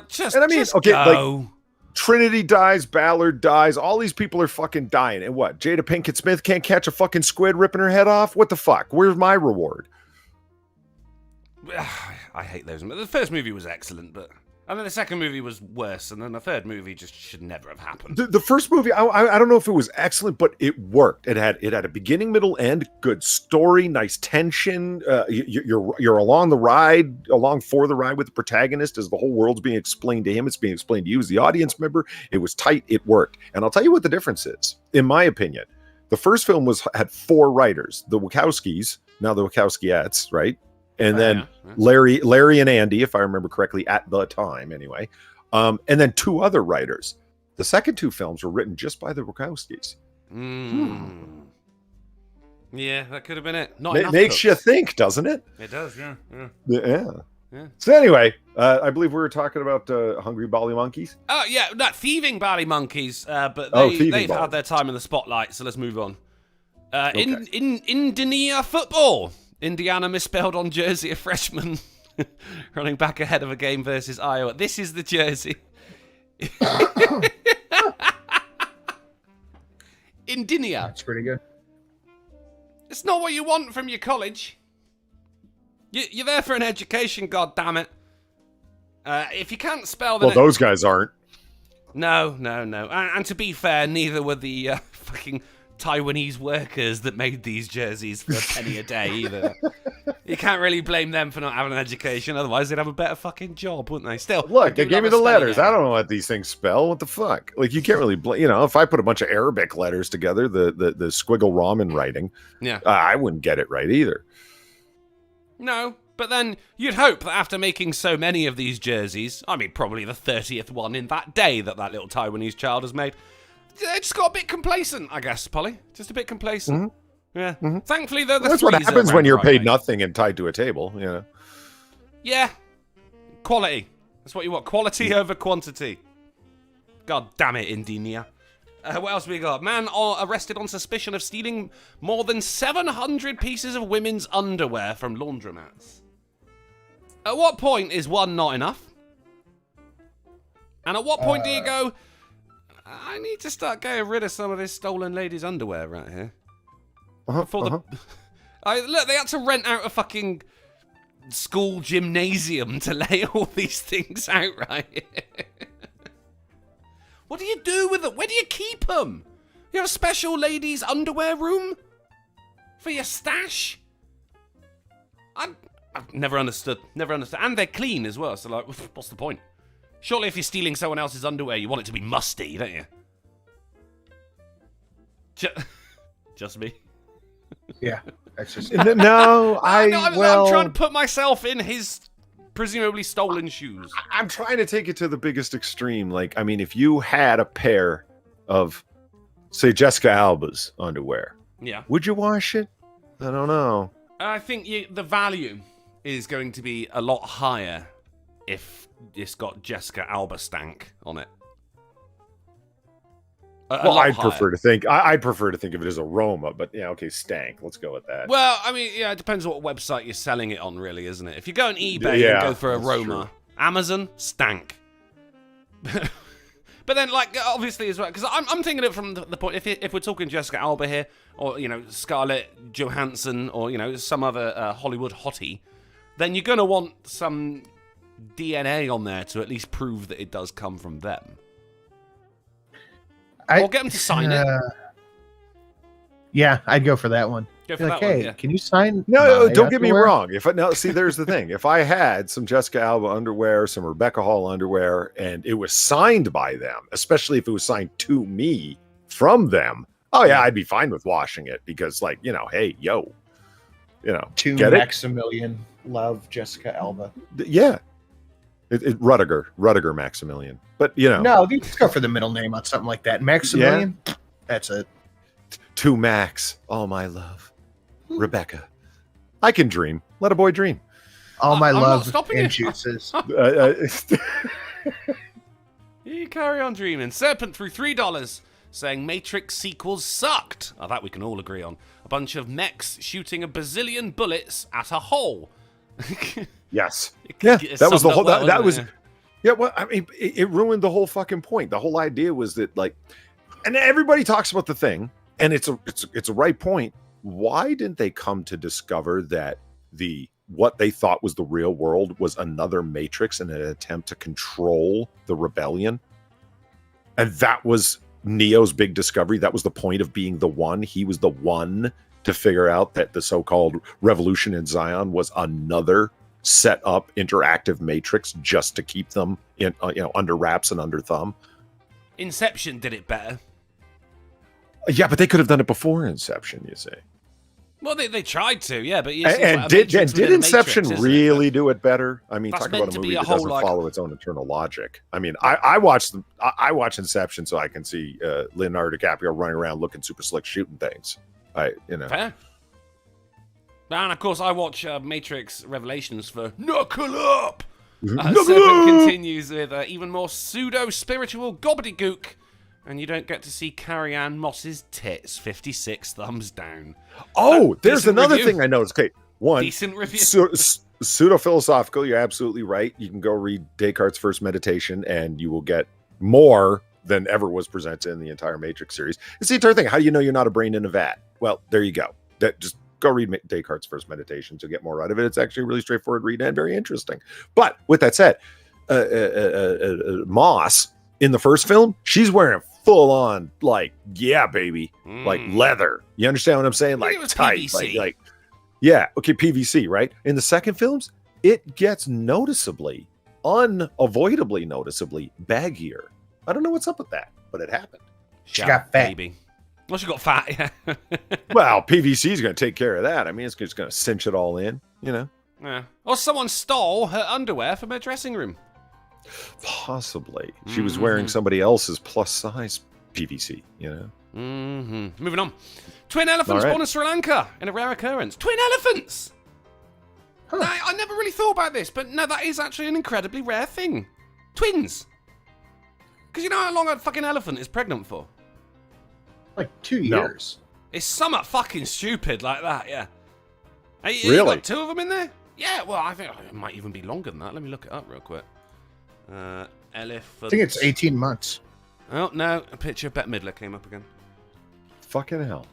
Speaker 5: Just go.
Speaker 4: Trinity dies, Ballard dies, all these people are fucking dying. And what? Jada Pinkett Smith can't catch a fucking squid ripping her head off? What the fuck? Where's my reward?
Speaker 5: I hate those. The first movie was excellent, but And then the second movie was worse, and then the third movie just should never have happened.
Speaker 4: The first movie, I don't know if it was excellent, but it worked. It had a beginning, middle, end, good story, nice tension. You're along for the ride with the protagonist as the whole world's being explained to him. It's being explained to you as the audience member. It was tight. It worked. And I'll tell you what the difference is, in my opinion. The first film had 4 writers, the Wachowskis, now the Wachowskiettes, right? And then Larry and Andy, if I remember correctly, at the time anyway. And then 2 other writers. The second 2 films were written just by the Wachowskis.
Speaker 5: Yeah, that could have been it.
Speaker 4: It makes you think, doesn't it?
Speaker 5: It does, yeah.
Speaker 4: Yeah. So anyway, I believe we were talking about Hungry Bally Monkeys.
Speaker 5: Oh, yeah, not thieving bally monkeys, but they've had their time in the spotlight, so let's move on. In Indiana football. Indiana misspelled on jersey a freshman running back ahead of a game versus Iowa. This is the jersey. Indiana.
Speaker 3: That's pretty good.
Speaker 5: It's not what you want from your college. You're there for an education, goddammit. If you can't spell...
Speaker 4: Well, those guys aren't.
Speaker 5: No. And to be fair, neither were the fucking... Taiwanese workers that made these jerseys for a penny a day either. You can't really blame them for not having an education, otherwise they'd have a better fucking job, wouldn't they? Still,
Speaker 4: look, they gave me the letters. I don't know what these things spell. What the fuck? Like, you can't really blame, if I put a bunch of Arabic letters together, the squiggle ramen writing, I wouldn't get it right either.
Speaker 5: No, but then you'd hope that after making so many of these jerseys, I mean probably the 30th one in that day that little Taiwanese child has made, they just got a bit complacent, I guess, Polly. Just a bit complacent.
Speaker 4: Mm-hmm.
Speaker 5: Yeah. Mm-hmm. Thankfully, though,
Speaker 4: that's what happens when you're paid nothing and tied to a table,
Speaker 5: Yeah. Quality. That's what you want. Quality over quantity. God damn it, Indiana. What else we got? Man arrested on suspicion of stealing more than 700 pieces of women's underwear from laundromats. At what point is one not enough? And at what point do you go... I need to start getting rid of some of this stolen ladies' underwear right here. Look, they had to rent out a fucking school gymnasium to lay all these things out right here. What do you do with them? Where do you keep them? You have a special ladies' underwear room? For your stash? I've never understood. And they're clean as well, so like, what's the point? Surely if you're stealing someone else's underwear, you want it to be musty, don't you? Just me?
Speaker 3: Yeah, that's just...
Speaker 4: No,
Speaker 5: I'm trying to put myself in his presumably stolen shoes.
Speaker 4: I'm trying to take it to the biggest extreme. Like, I mean, if you had a pair of, say, Jessica Alba's underwear, would you wash it? I don't know.
Speaker 5: I think the value is going to be a lot higher if it's got Jessica Alba stank on it.
Speaker 4: I'd prefer to think of it as aroma, but stank. Let's go with that.
Speaker 5: Well, I mean, it depends what website you're selling it on, really, isn't it? If you go on eBay and go for aroma, true. Amazon, stank. But then, like, obviously as well, because I'm thinking it from the point, if we're talking Jessica Alba here, or, Scarlett Johansson, or, some other Hollywood hottie, then you're going to want some DNA on there to at least prove that it does come from them. Or get them to sign it.
Speaker 3: Yeah, I'd go for that one. Can you sign?
Speaker 4: No, don't get me wrong. There's the thing. If I had some Jessica Alba underwear, some Rebecca Hall underwear, and it was signed by them, especially if it was signed to me from them, I'd be fine with washing it because, like, hey, yo,
Speaker 3: to
Speaker 4: get
Speaker 3: Maximilian, love Jessica Alba.
Speaker 4: Yeah. Rudiger Maximilian. But,
Speaker 3: No, let's go for the middle name on something like that. Maximilian? Yeah. That's it.
Speaker 4: To Max, all my love. Rebecca. I can dream. Let a boy dream.
Speaker 3: All my love and juices.
Speaker 5: You carry on dreaming. Serpent threw $3 saying Matrix sequels sucked. That we can all agree on. A bunch of mechs shooting a bazillion bullets at a hole.
Speaker 4: Yes. Yeah, that was the whole... That was... Yeah, well, I mean, it ruined the whole fucking point. The whole idea was that, like... And everybody talks about the thing, and it's a right point. Why didn't they come to discover that the what they thought was the real world was another Matrix in an attempt to control the rebellion. And that was Neo's big discovery. That was the point of being the one. He was the one to figure out that the so-called revolution in Zion was another set up interactive Matrix just to keep them in, under wraps and under thumb.
Speaker 5: Inception did it better.
Speaker 4: Yeah, but they could have done it before Inception, you see.
Speaker 5: Well, they tried to, yeah, but
Speaker 4: did Inception really do it better? I mean,
Speaker 5: That's
Speaker 4: talk about a movie that doesn't
Speaker 5: like...
Speaker 4: follow its own internal logic. I mean, I watch watch Inception so I can see Leonardo DiCaprio running around looking super slick, shooting things.
Speaker 5: Fair. And of course, I watch Matrix Revelations for Knuckle Up. Serpent continues with even more pseudo-spiritual gobbledygook, and you don't get to see Carrie-Anne Moss's tits. 56 thumbs down.
Speaker 4: Oh, there's another thing I noticed. Okay, one.
Speaker 5: Decent review.
Speaker 4: Pseudo-philosophical, you're absolutely right. You can go read Descartes' First Meditation, and you will get more than ever was presented in the entire Matrix series. It's the entire thing. How do you know you're not a brain in a vat? Well, there you go. Just go read Descartes' First Meditation to get more out of it. It's actually a really straightforward read and very interesting. But with that said, Moss in the first film, she's wearing full on like, yeah, baby, like leather. You understand what I'm saying? Like tight,
Speaker 5: PVC.
Speaker 4: like yeah, okay, PVC, right? In the second films, it gets unavoidably noticeably baggier. I don't know what's up with that, but it happened.
Speaker 3: She got fat.
Speaker 5: Baby. Well, she got fat, yeah.
Speaker 4: Well, PVC is going to take care of that. I mean, it's just going to cinch it all in,
Speaker 5: Yeah. Or someone stole her underwear from her dressing room.
Speaker 4: Possibly. She was wearing somebody else's plus size PVC,
Speaker 5: Moving on. Twin elephants born in Sri Lanka in a rare occurrence. Twin elephants!
Speaker 3: Huh.
Speaker 5: Now, I never really thought about this, but no, that is actually an incredibly rare thing. Twins. Because you know how long a fucking elephant is pregnant for?
Speaker 3: Like 2 years.
Speaker 5: It's somewhat fucking stupid like that, yeah. Hey,
Speaker 4: Really?
Speaker 5: You got 2 of them in there? Yeah, well, I think it might even be longer than that. Let me look it up real quick. Elephant.
Speaker 3: I think it's 18 months.
Speaker 5: Oh, no. A picture of Bette Midler came up again.
Speaker 4: Fucking hell.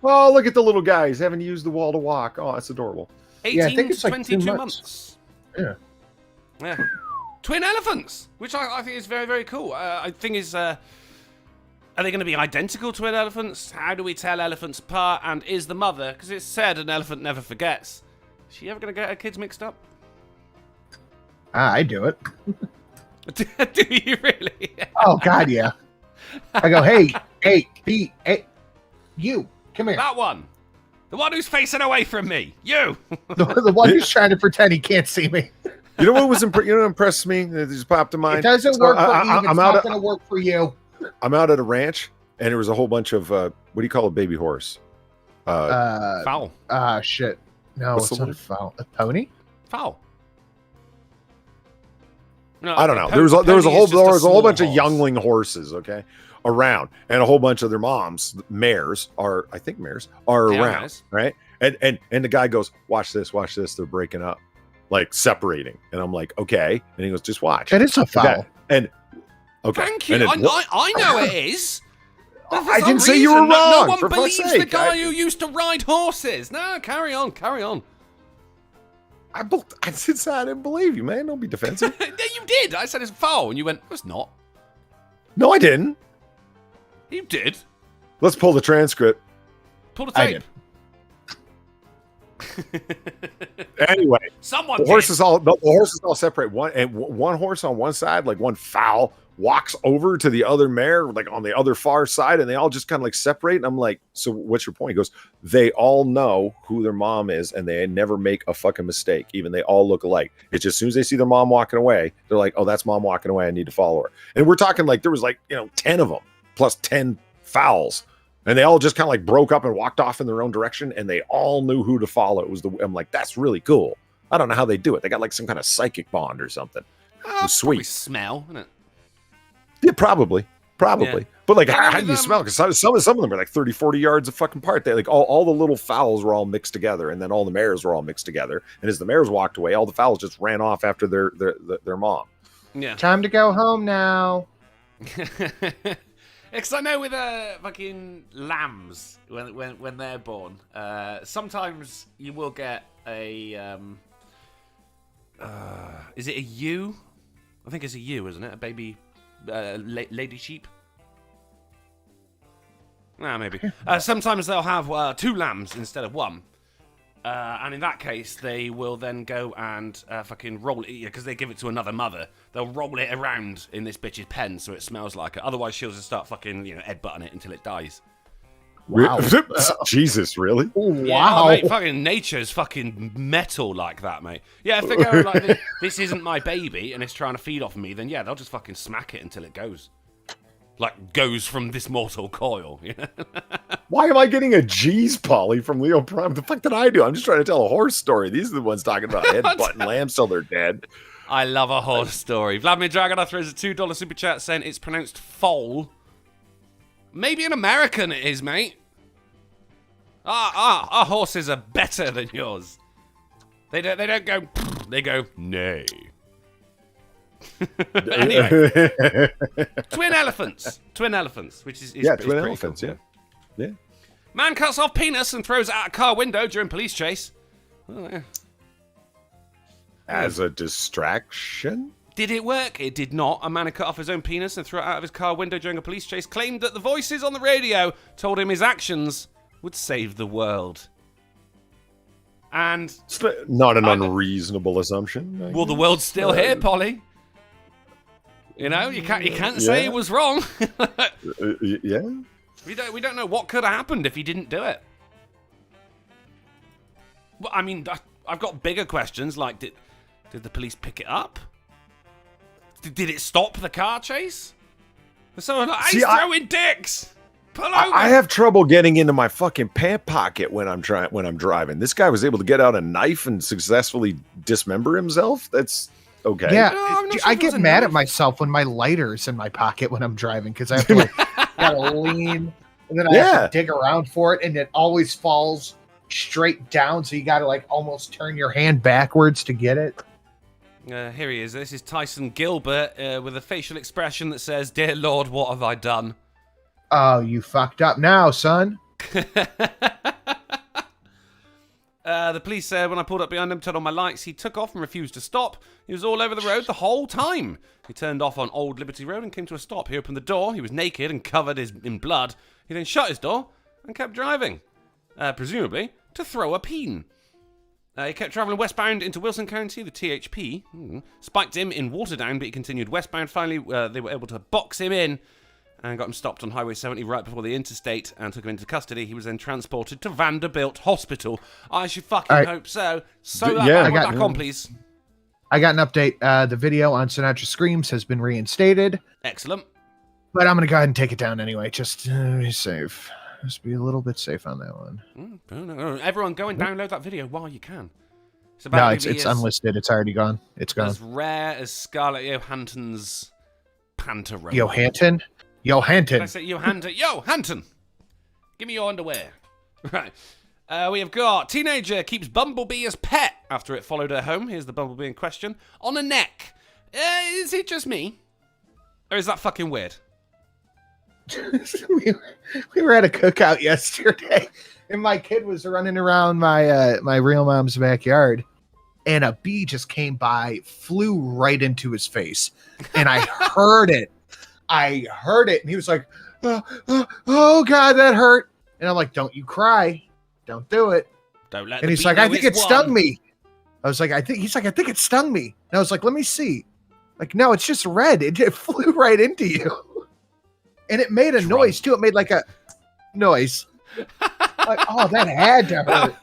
Speaker 4: Oh, look at the little guy. He's having to use the wall to walk. Oh, that's adorable.
Speaker 5: 18
Speaker 3: Yeah, I think it's
Speaker 5: to
Speaker 3: like 2
Speaker 5: 22
Speaker 3: months.
Speaker 5: months. Yeah. Twin elephants, which I think is very, very cool. I think is... Are they going to be identical twin elephants? How do we tell elephants apart? And is the mother, because it's said an elephant never forgets, is she ever going to get her kids mixed up?
Speaker 3: I do it.
Speaker 5: Do you really?
Speaker 3: Oh, God, yeah. I go, hey, you, come here.
Speaker 5: That one. The one who's facing away from me. You.
Speaker 3: The one who's trying to pretend he can't see me.
Speaker 4: You know what was impressed me? It just popped to mind.
Speaker 3: It doesn't work for Eve. It's not going to work for you.
Speaker 4: I'm out at a ranch, and there was a whole bunch of what do you call a baby horse?
Speaker 5: Fowl.
Speaker 3: Shit. No,
Speaker 4: What's
Speaker 3: it's
Speaker 4: the
Speaker 3: not a fowl. A pony?
Speaker 5: Fowl. No,
Speaker 4: I don't know. There was a whole bunch of youngling horses, okay, around, and a whole bunch of their moms, mares are around,
Speaker 5: Mares.
Speaker 4: right? And the guy goes, watch this, they're breaking up, like separating, and I'm like, okay, and he goes, just watch.
Speaker 3: It is a fowl.
Speaker 4: And okay,
Speaker 5: Thank you.
Speaker 4: and
Speaker 5: I know it is. But for
Speaker 4: I
Speaker 5: some
Speaker 4: didn't say you
Speaker 5: reason,
Speaker 4: were wrong.
Speaker 5: No one
Speaker 4: for fuck's
Speaker 5: believes the
Speaker 4: sake.
Speaker 5: guy who used to ride horses. No, carry on.
Speaker 4: I didn't believe you, man. Don't be defensive.
Speaker 5: Yeah, you did. I said it's a foul, and you went, it's not.
Speaker 4: No, I didn't.
Speaker 5: You did.
Speaker 4: Let's pull the transcript.
Speaker 5: Pull the
Speaker 3: I
Speaker 5: tape.
Speaker 4: Anyway,
Speaker 5: Someone
Speaker 4: the
Speaker 5: did.
Speaker 4: horses all separate. One horse on one side, like one fowl, walks over to the other mare, like on the other far side, and they all just kind of like separate. And I'm like, so what's your point? He goes, they all know who their mom is, and they never make a fucking mistake. Even they all look alike. It's just as soon as they see their mom walking away, they're like, oh, that's mom walking away. I need to follow her. And we're talking like there was like 10 of them plus 10 fowls. And they all just kind of like broke up and walked off in their own direction, and they all knew who to follow. I'm like, that's really cool. I don't know how they do it. They got like some kind of psychic bond or something. It was sweet.
Speaker 5: Smell, isn't it?
Speaker 4: Yeah, probably.
Speaker 5: Yeah.
Speaker 4: But like,
Speaker 5: Yeah,
Speaker 4: how do you smell? Because some of them are like 30, 40 yards fucking apart. They like all the little fowls were all mixed together, and then all the mares were all mixed together. And as the mares walked away, all the fowls just ran off after their mom.
Speaker 5: Yeah.
Speaker 3: Time to go home now.
Speaker 5: Because I know with fucking lambs when they're born, sometimes you will get a is it a ewe? I think it's a ewe, isn't it? A baby lady sheep. Maybe. Sometimes they'll have 2 lambs instead of 1. And in that case, they will then go and fucking roll it, because they give it to another mother. They'll roll it around in this bitch's pen so it smells like it. Otherwise, she'll just start fucking, headbutting it until it dies.
Speaker 3: Wow.
Speaker 4: Jesus, really?
Speaker 3: Wow.
Speaker 5: Yeah, mate, fucking nature's fucking metal like that, mate. Yeah, if they go like, this isn't my baby, and it's trying to feed off me, then yeah, they'll just fucking smack it until it goes. Like, goes from this mortal coil.
Speaker 4: Why am I getting a G's Polly from Leo Prime? The fuck did I do? I'm just trying to tell a horse story. These are the ones talking about headbutting lambs till they're dead.
Speaker 5: I love a horse story. Vladimir Dragonov throws a $2 super chat saying it's pronounced foal. Maybe in American it is, mate. Our horses are better than yours. They don't go. They go nay. Anyway, twin elephants, which is
Speaker 4: twin
Speaker 5: pretty
Speaker 4: elephants,
Speaker 5: cool.
Speaker 4: yeah.
Speaker 5: Man cuts off penis and throws it out a car window during police chase. Oh, yeah.
Speaker 4: As a distraction?
Speaker 5: Did it work? It did not. A man who cut off his own penis and threw it out of his car window during a police chase claimed that the voices on the radio told him his actions would save the world. And
Speaker 4: It's not an unreasonable assumption.
Speaker 5: Well, the world's still here, Polly. You can't say he was wrong.
Speaker 4: Yeah.
Speaker 5: We don't know what could have happened if he didn't do it. Well, I mean, I've got bigger questions like did the police pick it up? Did it stop the car chase? Someone like, he's throwing dicks. Pull over.
Speaker 4: I have trouble getting into my fucking pant pocket when I'm driving. This guy was able to get out a knife and successfully dismember himself. That's okay.
Speaker 3: Yeah,
Speaker 5: No, sure
Speaker 3: I get mad at myself when my lighter's in my pocket when I'm driving because I have to gotta lean and then I have to dig around for it and it always falls straight down, so you gotta almost turn your hand backwards to get it.
Speaker 5: Here he is. This is Tyson Gilbert with a facial expression that says, "Dear Lord, what have I done?"
Speaker 3: Oh, you fucked up now, son.
Speaker 5: The police said when I pulled up behind him, turned on my lights, he took off and refused to stop. He was all over the road the whole time. He turned off on Old Liberty Road and came to a stop. He opened the door. He was naked and covered in blood. He then shut his door and kept driving, presumably to throw a peen. He kept travelling westbound into Wilson County. The THP spiked him in Waterdown, but he continued westbound. Finally, they were able to box him in and got him stopped on Highway 70 right before the interstate and took him into custody. He was then transported to Vanderbilt Hospital. I should fucking hope so. Back on, please.
Speaker 3: I got an update. The video on Sinatra Screams has been reinstated.
Speaker 5: Excellent.
Speaker 3: But I'm going to go ahead and take it down anyway. Just be safe. Just be a little bit safe on that one.
Speaker 5: Everyone go and download that video while you can.
Speaker 3: It's unlisted. It's already gone. It's gone.
Speaker 5: As rare as Scarlett Johansson's Pantera.
Speaker 3: Johansson?
Speaker 5: I say Johansson. Give me your underwear. Right. We have got teenager keeps bumblebee as pet after it followed her home. Here's the bumblebee in question. On a neck. Is it just me? Or is that fucking weird?
Speaker 3: we were at a cookout yesterday, and my kid was running around my real mom's backyard, and a bee just came by, flew right into his face, and I heard it. And he was like, oh God, that hurt. And I'm like, don't you cry. Don't do it.
Speaker 5: Don't let.
Speaker 3: And he's like, I think it stung me. I was like, I think it stung me. And I was like, let me see. Like, no, it's just red. It flew right into you. And it made a noise too. It made like a noise. Like, oh, that had to hurt.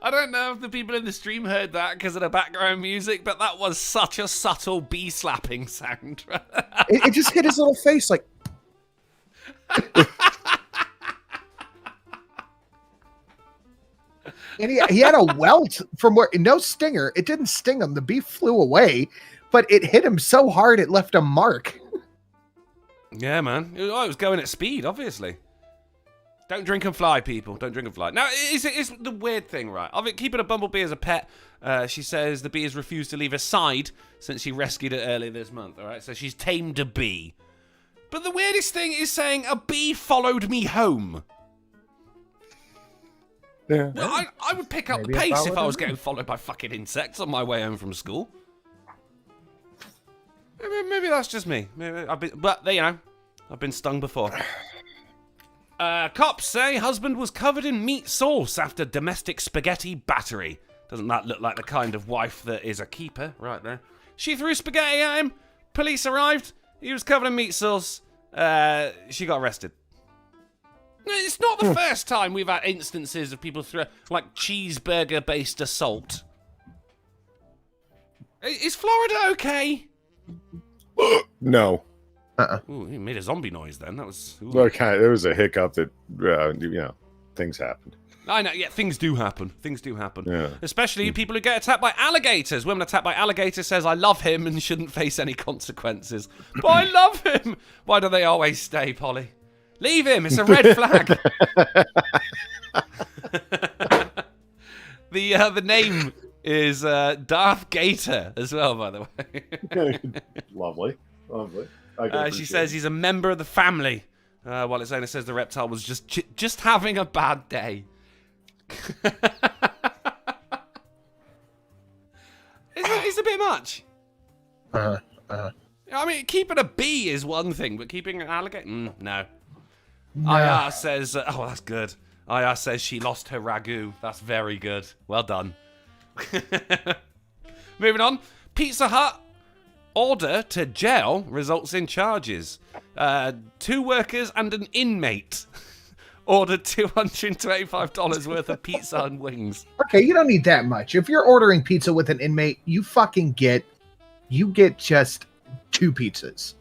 Speaker 5: I don't know if the people in the stream heard that because of the background music, but that was such a subtle bee slapping sound.
Speaker 3: It just hit his little face like. And he had a welt from where, no stinger. It didn't sting him. The bee flew away, but it hit him so hard it left a mark.
Speaker 5: Yeah, man. It was going at speed, obviously. Don't drink and fly, people. Don't drink and fly. Now, it's the weird thing, right? Of it, keeping a bumblebee as a pet, she says the bee has refused to leave her side since she rescued it earlier this month, all right? So she's tamed a bee. But the weirdest thing is saying a bee followed me home.
Speaker 4: Yeah.
Speaker 5: Well, I would pick up the
Speaker 3: Maybe it
Speaker 5: pace if
Speaker 3: followed
Speaker 5: I was
Speaker 3: him.
Speaker 5: getting followed by fucking insects on my way home from school. Maybe that's just me. But you know, I've been stung before. Cops say husband was covered in meat sauce after domestic spaghetti battery. Doesn't that look like the kind of wife that is a keeper right there? She threw spaghetti at him. Police arrived. He was covered in meat sauce. She got arrested. It's not the first time we've had instances of people throw, like, cheeseburger-based assault. Is Florida okay?
Speaker 4: No.
Speaker 5: Ooh, he made a zombie noise then. That was... Ooh.
Speaker 4: Okay, there was a hiccup that, things happened.
Speaker 5: I know, yeah, things do happen. Things do happen.
Speaker 4: Yeah.
Speaker 5: Especially people who get attacked by alligators. Women attacked by alligators says, I love him and shouldn't face any consequences. But I love him! Why do they always stay, Polly? Leave him, it's a red flag. The name is Darth Gator as well, by the way.
Speaker 4: Lovely.
Speaker 5: She says he's a member of the family. While its owner says the reptile was just having a bad day. It's a bit much. I mean, keeping a bee is one thing, but keeping an alligator, no. IR says, oh, that's good. IR says she lost her ragu. That's very good. Well done. Moving on. Pizza Hut order to jail results in charges. 2 workers and an inmate ordered $225 worth of pizza and wings.
Speaker 3: Okay, you don't need that much. If you're ordering pizza with an inmate, you get just 2 pizzas.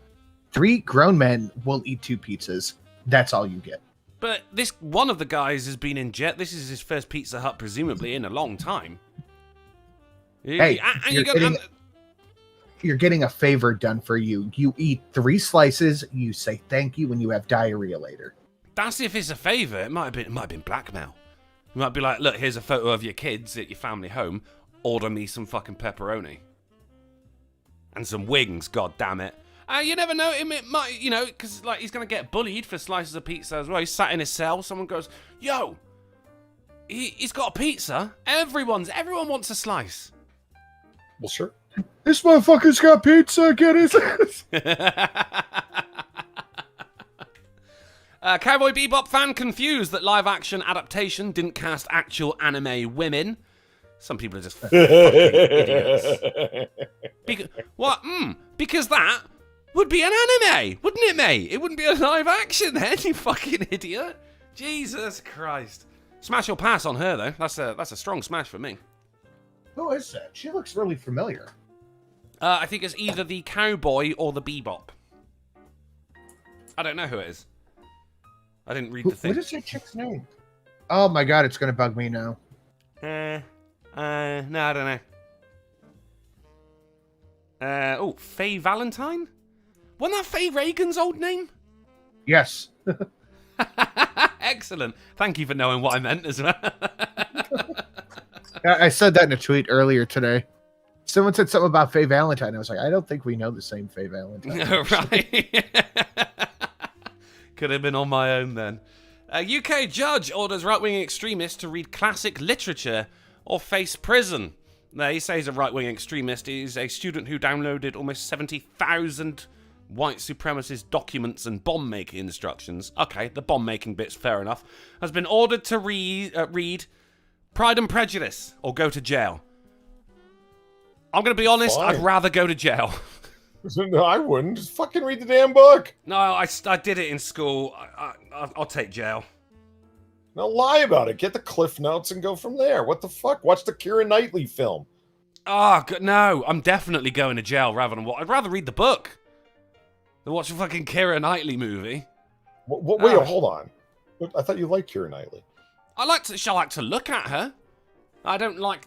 Speaker 3: 3 grown men will eat 2 pizzas. That's all you get.
Speaker 5: But this one of the guys has been in jet. This is his first Pizza Hut, presumably, in a long time.
Speaker 3: Hey, you're getting a favor done for you. You eat 3 slices, you say thank you when you have diarrhea later.
Speaker 5: That's if it's a favour. It might have been blackmail. You might be like, look, here's a photo of your kids at your family home. Order me some fucking pepperoni. And some wings, god damn it. You never know, it might, because like he's going to get bullied for slices of pizza as well. He's sat in his cell, someone goes, yo, he's got a pizza. Everyone wants a slice.
Speaker 4: Well, sure. This motherfucker's got pizza, get his ass.
Speaker 5: Cowboy Bebop fan confused that live-action adaptation didn't cast actual anime women. Some people are just fucking idiots. What? Because that would be an anime, wouldn't it, mate? It wouldn't be a live-action then, you fucking idiot. Jesus Christ. Smash or pass on her, though. That's a strong smash for me.
Speaker 3: Who is that? She looks really familiar.
Speaker 5: I think it's either the cowboy or the bebop. I don't know who it is. I didn't read the thing.
Speaker 3: What is that chick's name? Oh my god, it's gonna bug me now.
Speaker 5: No, I don't know. Faye Valentine? Wasn't that Faye Reagan's old name?
Speaker 3: Yes.
Speaker 5: Excellent. Thank you for knowing what I meant as well.
Speaker 3: I said that in a tweet earlier today. Someone said something about Faye Valentine. I was like, I don't think we know the same Faye Valentine.
Speaker 5: Right. Could have been on my own then. A UK judge orders right-wing extremists to read classic literature or face prison. Now, he says a right-wing extremist is a student who downloaded almost 70,000 white supremacist documents and bomb-making instructions. Okay, the bomb-making bit's fair enough. Has been ordered to read Pride and Prejudice or go to jail. I'm going to be honest,
Speaker 4: Fine.
Speaker 5: I'd rather go to jail.
Speaker 4: No, I wouldn't. Just fucking read the damn book.
Speaker 5: No, I did it in school. I'll take jail.
Speaker 4: Now lie about it. Get the cliff notes and go from there. What the fuck? Watch the Keira Knightley film.
Speaker 5: Oh, no, I'm definitely going to jail rather than what. I'd rather read the book than watch a fucking Keira Knightley movie.
Speaker 4: Wait, hold on. I thought you liked Keira Knightley.
Speaker 5: I like to look at her. I don't like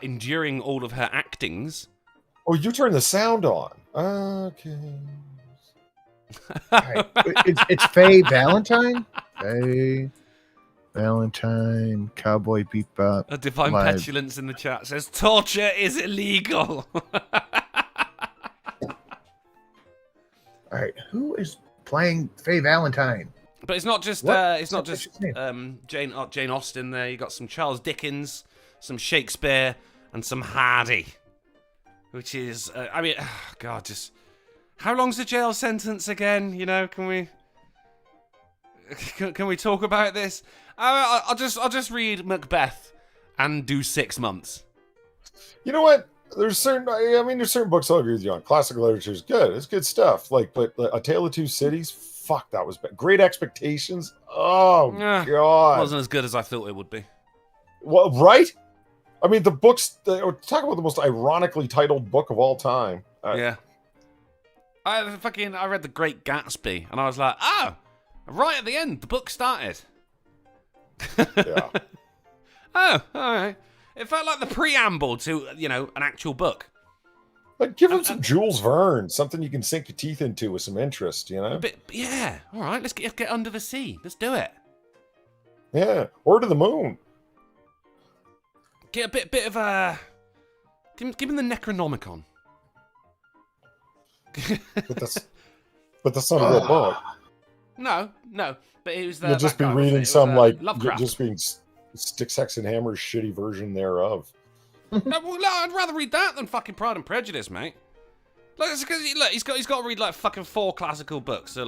Speaker 5: enduring all of her actings.
Speaker 4: Oh, you turn the sound on. Okay.
Speaker 3: Right. It's Faye Valentine? Faye Valentine, Cowboy Bebop.
Speaker 5: A divine
Speaker 3: Live.
Speaker 5: petulance in the chat says torture is illegal.
Speaker 3: All Who is playing Faye Valentine?
Speaker 5: But it's not just
Speaker 3: What?
Speaker 5: it's not just Jane Austen. There, you got some Charles Dickens, some Shakespeare, and some Hardy, which is I mean, God, just how long's the jail sentence again? You know, can we talk about this? I'll just read Macbeth and do 6 months.
Speaker 4: You know what? There's certain books I'll agree with you on. Classical literature is good. It's good stuff. But A Tale of Two Cities, fuck, that was bad. Great Expectations. Oh, God.
Speaker 5: Wasn't as good as I thought it would be.
Speaker 4: Well, right? I mean, talk about the most ironically titled book of all time.
Speaker 5: Yeah. I read The Great Gatsby, and I was like, oh, right at the end, the book started.
Speaker 4: Yeah.
Speaker 5: Oh, all right. It felt like the preamble to, an actual book.
Speaker 4: Like, give him some Jules Verne, something you can sink your teeth into with some interest,
Speaker 5: Yeah, all right, let's get under the sea. Let's do it.
Speaker 4: Yeah, or to the moon.
Speaker 5: Get a bit of a... Give him the Necronomicon.
Speaker 4: But that's not a real book.
Speaker 5: No, but it was...
Speaker 4: You'll just be reading some,
Speaker 5: Lovecraft.
Speaker 4: just being Stick, Sex, and Hammer's shitty version thereof.
Speaker 5: No, I'd rather read that than fucking Pride and Prejudice, mate. Look, he's got to read like fucking 4 classical books. So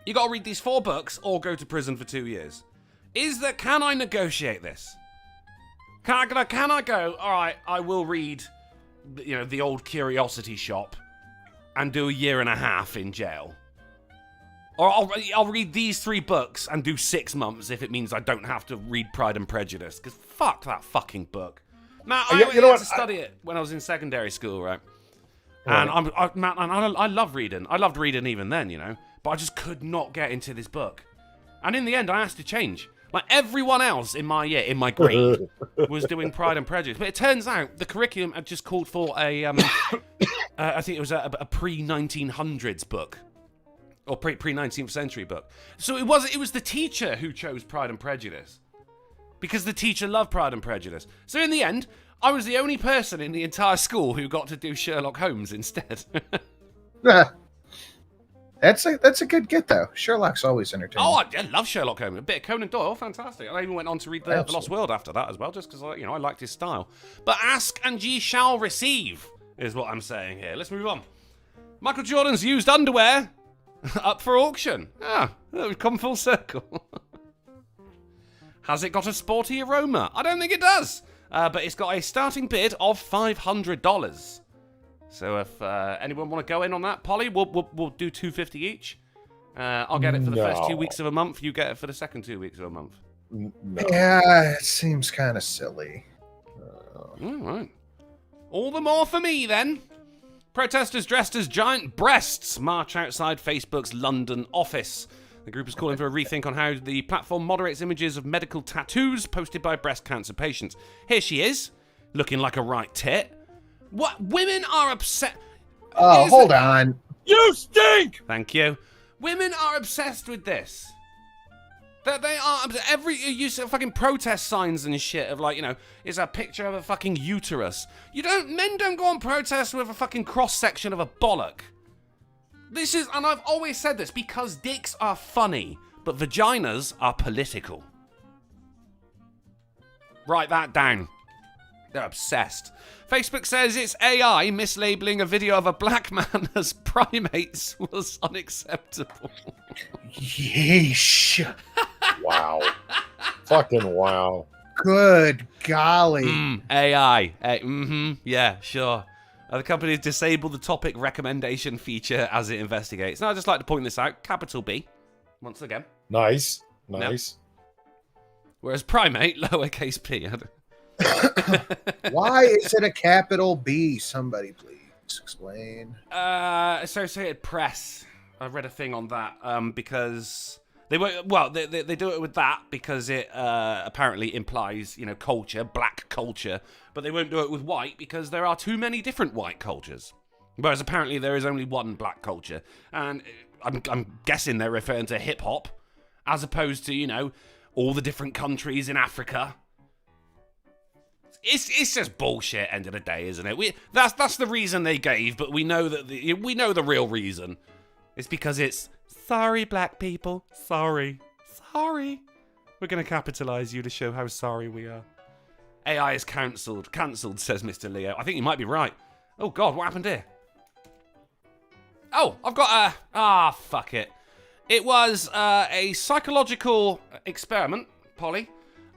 Speaker 5: you got to read these 4 books or go to prison for 2 years. Can I negotiate this? Can I go? All right, I will read, the old Curiosity Shop, and do 1.5 years in jail. Or I'll read these 3 books and do 6 months if it means I don't have to read Pride and Prejudice. Because fuck that fucking book. Matt, I had to study it when I was in secondary school, right? And I love reading. I loved reading even then, But I just could not get into this book. And in the end, I asked to change. Like everyone else in my year, in my grade, was doing Pride and Prejudice. But it turns out the curriculum had just called for I think it was a pre-1900s book. Or pre-19th century book. So it was the teacher who chose Pride and Prejudice. Because the teacher loved Pride and Prejudice. So in the end, I was the only person in the entire school who got to do Sherlock Holmes instead.
Speaker 3: That's a good get, though. Sherlock's always entertaining.
Speaker 5: Oh, I love Sherlock Holmes. A bit of Conan Doyle, fantastic. I even went on to read The Lost World after that as well, just because I liked his style. But ask and ye shall receive, is what I'm saying here. Let's move on. Michael Jordan's used underwear up for auction. We've come full circle. Has it got a sporty aroma? I don't think it does. But it's got a starting bid of $500. So if anyone want to go in on that, Polly, we'll do $250 each. I'll get it for the first 2 weeks of a month. You get it for the second 2 weeks of a month.
Speaker 4: No.
Speaker 3: Yeah, it seems kind of silly.
Speaker 5: All right. All the more for me, then. Protesters dressed as giant breasts march outside Facebook's London office. The group is calling for a rethink on how the platform moderates images of medical tattoos posted by breast cancer patients. Here she is, looking like a right tit. What? Women are upset.
Speaker 3: Oh, hold on.
Speaker 4: You stink!
Speaker 5: Thank you. Women are obsessed with this. That they are you see fucking protest signs and shit of it's a picture of a fucking uterus. Men don't go on protest with a fucking cross section of a bollock. And I've always said this because dicks are funny, but vaginas are political. Write that down. They're obsessed. Facebook says its AI mislabeling a video of a black man as primates was unacceptable.
Speaker 3: Yeesh.
Speaker 4: Wow. Fucking wow.
Speaker 3: Good golly.
Speaker 5: AI. Yeah, sure. The company has disabled the topic recommendation feature as it investigates. Now, I'd just like to point this out. Capital B. Once again.
Speaker 4: Nice.
Speaker 5: Whereas primate, lowercase p.
Speaker 3: Why is it a capital B? Somebody please explain.
Speaker 5: Associated Press. I read a thing on that because they do it with that because it apparently implies culture, black culture, but they won't do it with white because there are too many different white cultures. Whereas apparently there is only one black culture, and I'm guessing they're referring to hip hop as opposed to all the different countries in Africa. It's just bullshit. End of the day, isn't it? That's the reason they gave, but we know that we know the real reason. It's because it's sorry, black people. Sorry. Sorry. We're going to capitalize you to show how sorry we are. AI is cancelled. Cancelled, says Mr. Leo. I think you might be right. Oh, God, what happened here? Oh, I've got a... fuck it. It was a psychological experiment, Polly,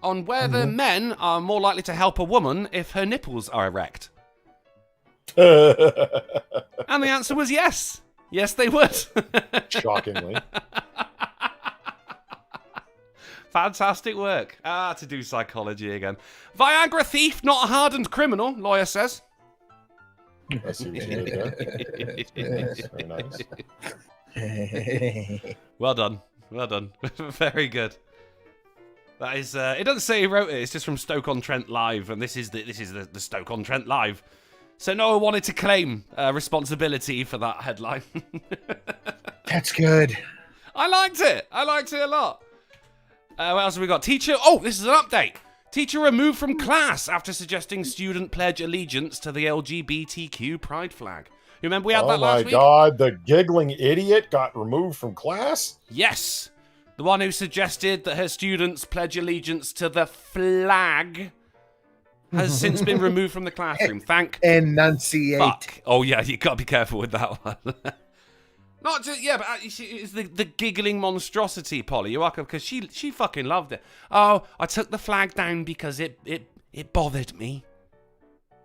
Speaker 5: on whether men are more likely to help a woman if her nipples are erect. And the answer was yes. Yes, they would.
Speaker 4: Shockingly.
Speaker 5: Fantastic work. To do psychology again. Viagra thief, not a hardened criminal, lawyer says.
Speaker 4: I see what you did there. Yes, very nice.
Speaker 5: Well done. Well done. Very good. That is. It doesn't say who wrote it. It's just from Stoke-on-Trent Live, and this is the Stoke-on-Trent Live. So no one wanted to claim responsibility for that headline.
Speaker 3: That's good.
Speaker 5: I liked it. I liked it a lot. What else have we got? Teacher. Oh, this is an update. Teacher removed from class after suggesting student pledge allegiance to the LGBTQ pride flag. You remember we had that last week?
Speaker 4: Oh my God, the giggling idiot got removed from class?
Speaker 5: Yes. The one who suggested that her students pledge allegiance to the flag has since been removed from the classroom. Thank
Speaker 3: Enunciate.
Speaker 5: fuck. Oh yeah, you gotta be careful with that one. Not just, yeah, but it's the giggling monstrosity, Polly. You're welcome, because she fucking loved it. Oh, I took the flag down because it bothered me.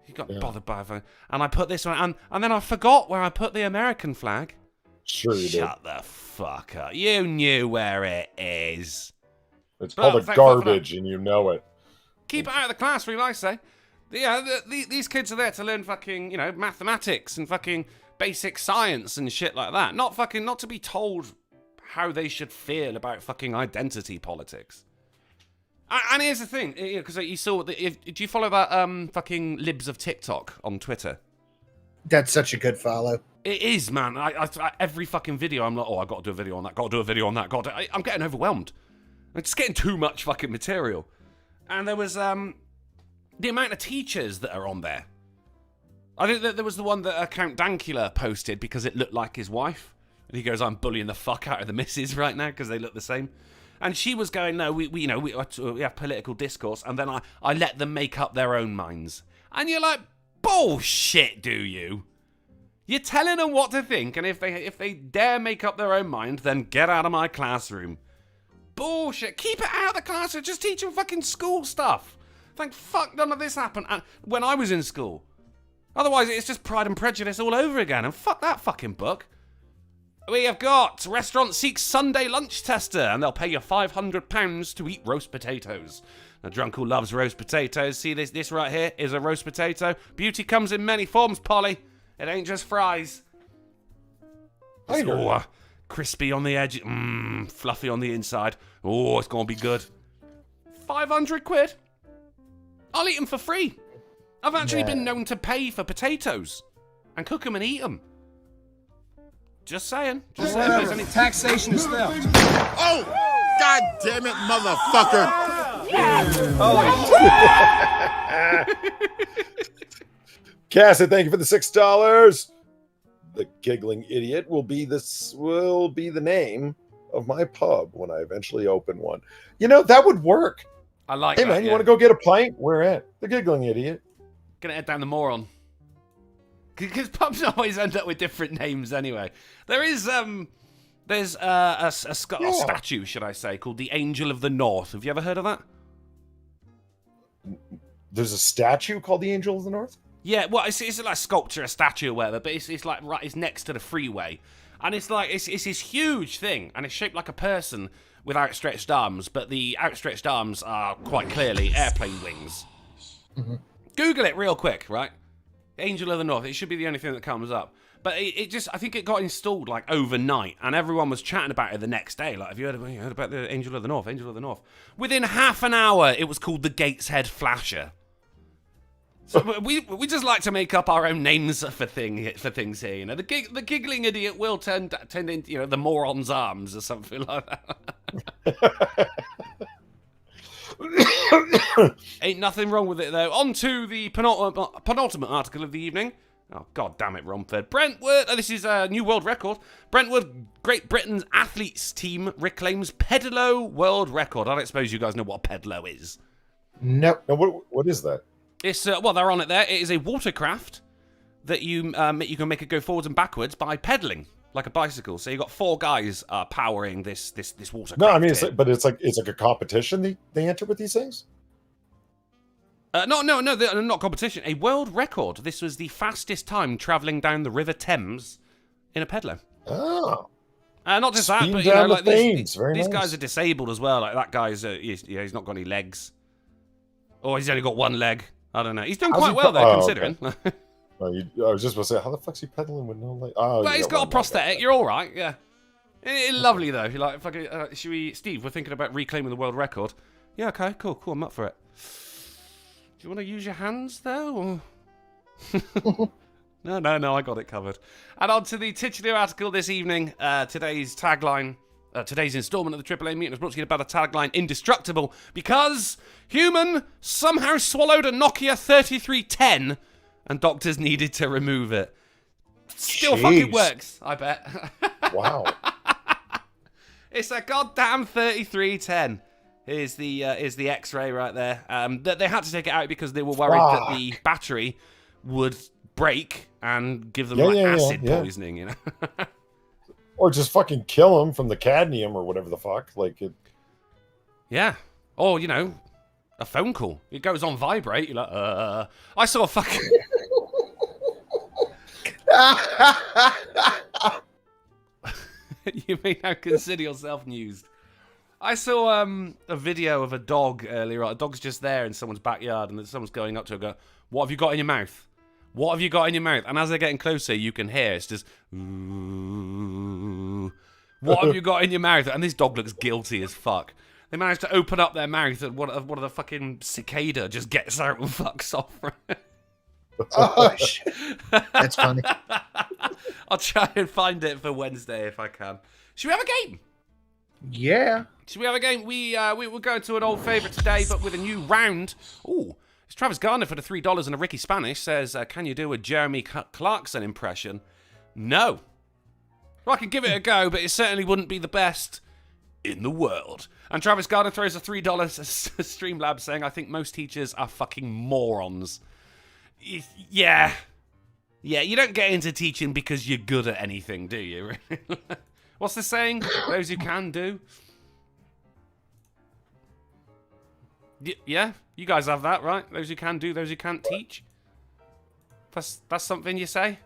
Speaker 5: You got bothered by it. And I put this one, and then I forgot where I put the American flag.
Speaker 4: Sure you did.
Speaker 5: Shut the fuck up. You knew where it is.
Speaker 4: It's called a garbage, and you know it.
Speaker 5: Keep it out of the classroom, I say. Yeah, these kids are there to learn fucking, mathematics and fucking basic science and shit like that. Not to be told how they should feel about fucking identity politics. And here's the thing, because you saw, do you follow that fucking libs of TikTok on Twitter?
Speaker 3: That's such a good follow.
Speaker 5: It is, man. I every fucking video, I'm like, oh, I got to do a video on that. Got to do a video on that. I'm getting overwhelmed. It's just getting too much fucking material. And there was the amount of teachers that are on there. I think that there was the one that Count Dankula posted because it looked like his wife. And he goes, I'm bullying the fuck out of the missus right now because they look the same. And she was going, no, we have political discourse, and then I let them make up their own minds. And you're like, bullshit, do you? You're telling them what to think, and if they dare make up their own mind, then get out of my classroom. Bullshit. Keep it out of the classroom. Just teach them fucking school stuff. Thank fuck none of this happened when I was in school. Otherwise, it's just Pride and Prejudice all over again, and fuck that fucking book. We have got restaurant seeks Sunday lunch tester, and they'll pay you £500 to eat roast potatoes. Now, Drunken loves roast potatoes. See this right here is a roast potato. Beauty comes in many forms, Polly. It ain't just fries. It's crispy on the edge, fluffy on the inside. Oh, it's gonna be good. 500 quid. I'll eat them for free. I've actually been known to pay for potatoes and cook them and eat them. Just saying. Just saying.
Speaker 7: Taxation is theft.
Speaker 6: Oh! God damn it, motherfucker!
Speaker 4: Cassie, thank you for the $6. The giggling idiot will be the name of my pub when I eventually open one. That would work.
Speaker 5: I like
Speaker 4: Hey
Speaker 5: that,
Speaker 4: man, you want to go get a pint? Where at? The giggling idiot.
Speaker 5: Gonna head down the moron. Because pubs always end up with different names anyway. There's a statue, should I say, called the Angel of the North. Have you ever heard of that?
Speaker 4: There's a statue called the Angel of the North?
Speaker 5: Yeah, well, it's like a sculpture, a statue or whatever, but it's like it's next to the freeway. And it's this huge thing, and it's shaped like a person with outstretched arms, but the outstretched arms are quite clearly airplane wings. Mm-hmm. Google it real quick, right? Angel of the North. It should be the only thing that comes up. But I think it got installed like overnight, and everyone was chatting about it the next day. Like, have you heard about the Angel of the North? Angel of the North. Within half an hour, it was called the Gateshead Flasher. So we just like to make up our own names for things here. The giggling idiot will turn into the moron's arms or something like that. Ain't nothing wrong with it though. On to the penultimate article of the evening. Oh, god damn it, Romford. Brentwood, this is a new world record. Brentwood, Great Britain's athletes team reclaims Pedalo world record. I don't suppose you guys know what a Pedalo is.
Speaker 3: Nope.
Speaker 4: Now, what is that?
Speaker 5: It's, well, they're on it there. It is a watercraft that you can make it go forwards and backwards by pedaling like a bicycle. So you've got 4 guys powering this watercraft.
Speaker 4: No, I mean, it's like a competition they enter with these things?
Speaker 5: No, they're not competition. A world record. This was the fastest time travelling down the River Thames in a pedalo.
Speaker 4: Oh.
Speaker 5: Not just that, but
Speaker 4: down
Speaker 5: like
Speaker 4: these
Speaker 5: nice. Guys are disabled as well. Like that guy's, he's not got any legs, or he's only got 1 leg. I don't know. He's doing quite well though, considering. Okay.
Speaker 4: I was just about to say, how the fuck's he pedaling with no leg? Oh,
Speaker 5: well, he's got a prosthetic. You're all right. Yeah. Lovely though. You're like, fucking. Should we, Steve? We're thinking about reclaiming the world record. Yeah. Okay. Cool. I'm up for it. Do you want to use your hands, though? Or... No, I got it covered. And on to the titular article this evening. Today's tagline, today's installment of the AAA Meeting is brought to you by the tagline, Indestructible, because human somehow swallowed a Nokia 3310 and doctors needed to remove it. Still fucking works, I bet.
Speaker 4: Wow.
Speaker 5: It's a goddamn 3310. Here's the X-ray right there. They had to take it out because they were worried that the battery would break and give them acid poisoning, you know.
Speaker 4: Or just fucking kill them from the cadmium or whatever the fuck. Like it.
Speaker 5: Yeah. Or a phone call. It goes on vibrate. You're like, I saw a fucking. You may now consider yourself newsed. I saw a video of a dog earlier. A dog's just there in someone's backyard, and someone's going up to her, go, "What have you got in your mouth? What have you got in your mouth?" And as they're getting closer, you can hear it's just, "Ooh, what have you got in your mouth?" And this dog looks guilty as fuck. They managed to open up their mouth, and one of the fucking cicada just gets out and fucks off.
Speaker 3: Oh shit, that's funny.
Speaker 5: I'll try and find it for Wednesday if I can. Should we have a game?
Speaker 3: Yeah.
Speaker 5: Should we have a game? We're going to an old favourite today, but with a new round. Ooh, it's Travis Garner for the $3 and a Ricky Spanish says, can you do a Jeremy Clarkson impression? No. Well, I can give it a go, but it certainly wouldn't be the best in the world. And Travis Garner throws a $3 Streamlabs saying, I think most teachers are fucking morons. Yeah. Yeah, you don't get into teaching because you're good at anything, do you? What's the saying? Those who can do. Yeah, you guys have that, right? Those who can do, those who can't teach. That's something you say?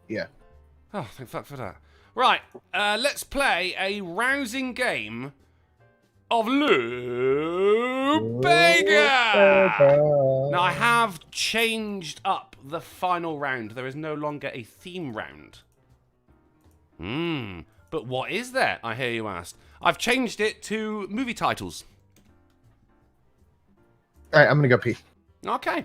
Speaker 3: Yeah.
Speaker 5: Oh, thank fuck for that. Right, let's play a rousing game of Lou Bega. Now, I have changed up the final round. There is no longer a theme round. But what is there, I hear you asked? I've changed it to movie titles.
Speaker 3: All right, I'm going to go pee.
Speaker 5: Okay.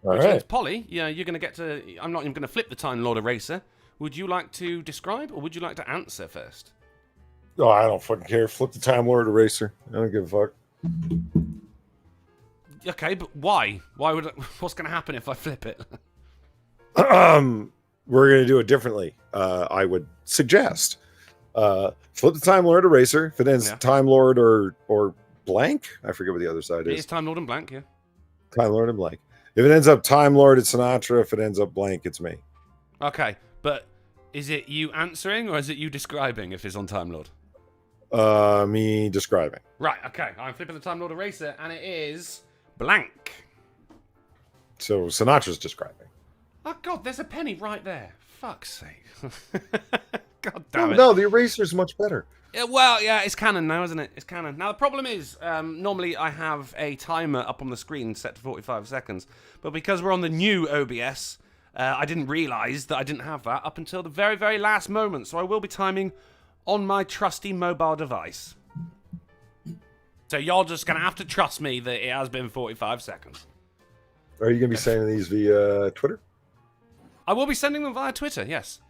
Speaker 4: All right.
Speaker 5: Polly, yeah, you're going to get to... I'm not even going to flip the Time Lord Eraser. Would you like to describe, or would you like to answer first?
Speaker 4: Oh, I don't fucking care. Flip the Time Lord Eraser. I don't give a fuck.
Speaker 5: Okay, but why? What's going to happen if I flip it?
Speaker 4: We're going to do it differently. I would suggest flip the Time Lord Eraser. If it ends Time Lord or blank, I forget what the other side is.
Speaker 5: It is Time Lord and blank, yeah.
Speaker 4: Time Lord and blank. If it ends up Time Lord, it's Sinatra. If it ends up blank, it's me.
Speaker 5: Okay, but is it you answering or is it you describing if it's on Time Lord?
Speaker 4: Me describing.
Speaker 5: Right, okay. I'm flipping the Time Lord Eraser and it is blank.
Speaker 4: So Sinatra's describing.
Speaker 5: Oh, God, there's a penny right there. Fuck's sake. God damn it.
Speaker 4: No, the eraser's much better.
Speaker 5: Yeah, well, yeah, it's canon now, isn't it? It's canon. Now, the problem is, normally I have a timer up on the screen set to 45 seconds. But because we're on the new OBS, I didn't realise that I didn't have that up until the very, very last moment. So I will be timing on my trusty mobile device. So you're just going to have to trust me that it has been 45 seconds.
Speaker 4: Are you going to be sending these via Twitter?
Speaker 5: I will be sending them via Twitter, yes.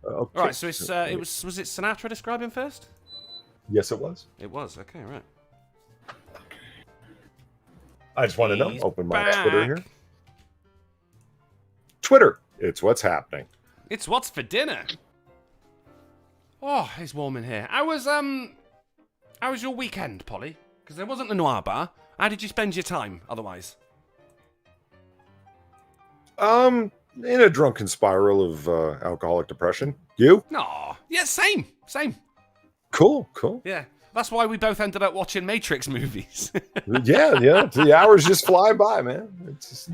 Speaker 4: Okay.
Speaker 5: All right, so it's, was it Sinatra describing first?
Speaker 4: Yes, it was.
Speaker 5: It was, okay, right.
Speaker 4: I just want to know. Open my Twitter here. Twitter. It's what's happening.
Speaker 5: It's what's for dinner. Oh, it's warm in here. How was your weekend, Polly? Because there wasn't a noir bar. How did you spend your time otherwise?
Speaker 4: In a drunken spiral of alcoholic depression. You?
Speaker 5: Aw, yeah, same.
Speaker 4: Cool.
Speaker 5: Yeah, that's why we both ended up watching Matrix movies.
Speaker 4: Yeah. The hours just fly by, man. It's just...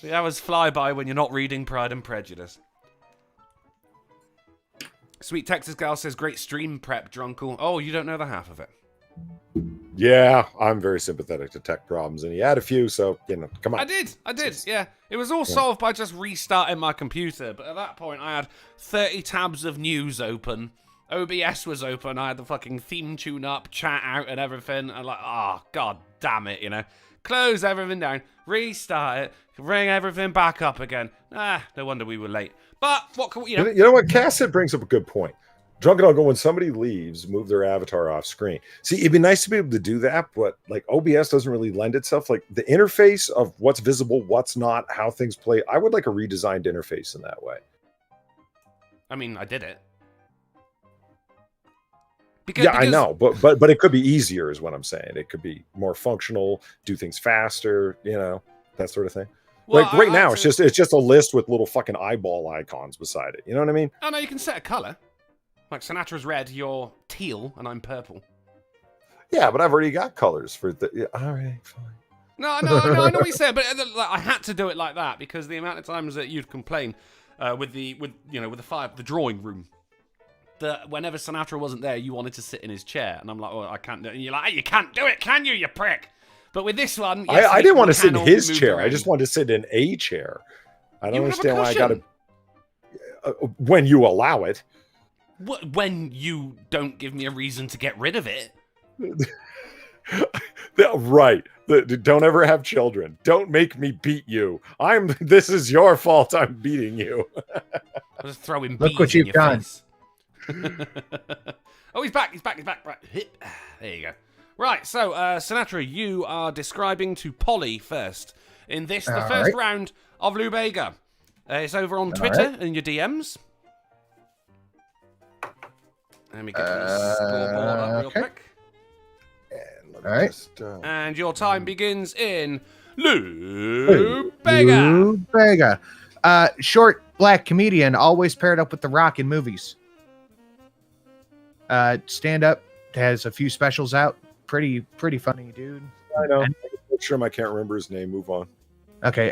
Speaker 5: The hours fly by when you're not reading Pride and Prejudice. Sweet Texas Gal says, great stream prep, Drunkle. Oh, you don't know the half of it.
Speaker 4: Yeah, I'm very sympathetic to tech problems, and he had a few, so, come on.
Speaker 5: I did, yeah. It was all solved by just restarting my computer, but at that point I had 30 tabs of news open. OBS was open, I had the fucking theme tune up, chat out and everything, and god damn it, Close everything down, restart it, bring everything back up again. No wonder we were late. But what can we,
Speaker 4: You know what? Cassett brings up a good point. Drunken Uncle, when somebody leaves, move their avatar off screen. See, it'd be nice to be able to do that, but like OBS doesn't really lend itself. Like the interface of what's visible, what's not, how things play. I would like a redesigned interface in that way.
Speaker 5: I mean, I did it.
Speaker 4: I know, but it could be easier, is what I'm saying. It could be more functional, do things faster, that sort of thing. Well, like right now, it's just a list with little fucking eyeball icons beside it. You know what I mean?
Speaker 5: Oh no, you can set a color. Like Sinatra's red, you're teal, and I'm purple.
Speaker 4: Yeah, but I've already got colors for the. Yeah, all right, fine.
Speaker 5: No, I know what you're saying, but I had to do it like that because the amount of times that you'd complain with the drawing room. That whenever Sinatra wasn't there, you wanted to sit in his chair, and I'm like, oh, I can't do it. And you're like, you can't do it, can you prick? But with this one, yes,
Speaker 4: I didn't want to sit in his chair. Around. I just wanted to sit in a chair. I don't understand why I got to. When you allow it.
Speaker 5: When you don't give me a reason to get rid of it.
Speaker 4: Right. Don't ever have children. Don't make me beat you. This is your fault. I'm beating you.
Speaker 5: I'm just throwing
Speaker 3: Look what you've done.
Speaker 5: Face. Oh, he's back. Right. There you go. Right, so, Sinatra, you are describing to Polly first in the first round of Lubega. It's over on Twitter in your DMs. Let me get the scoreboard up real quick.
Speaker 3: All right.
Speaker 5: And your time begins in
Speaker 3: Lubega. Short black comedian, always paired up with The Rock in movies. Stand up, has a few specials out. Pretty funny dude.
Speaker 4: I know. I'm sure I can't remember his name. Move on.
Speaker 3: Okay.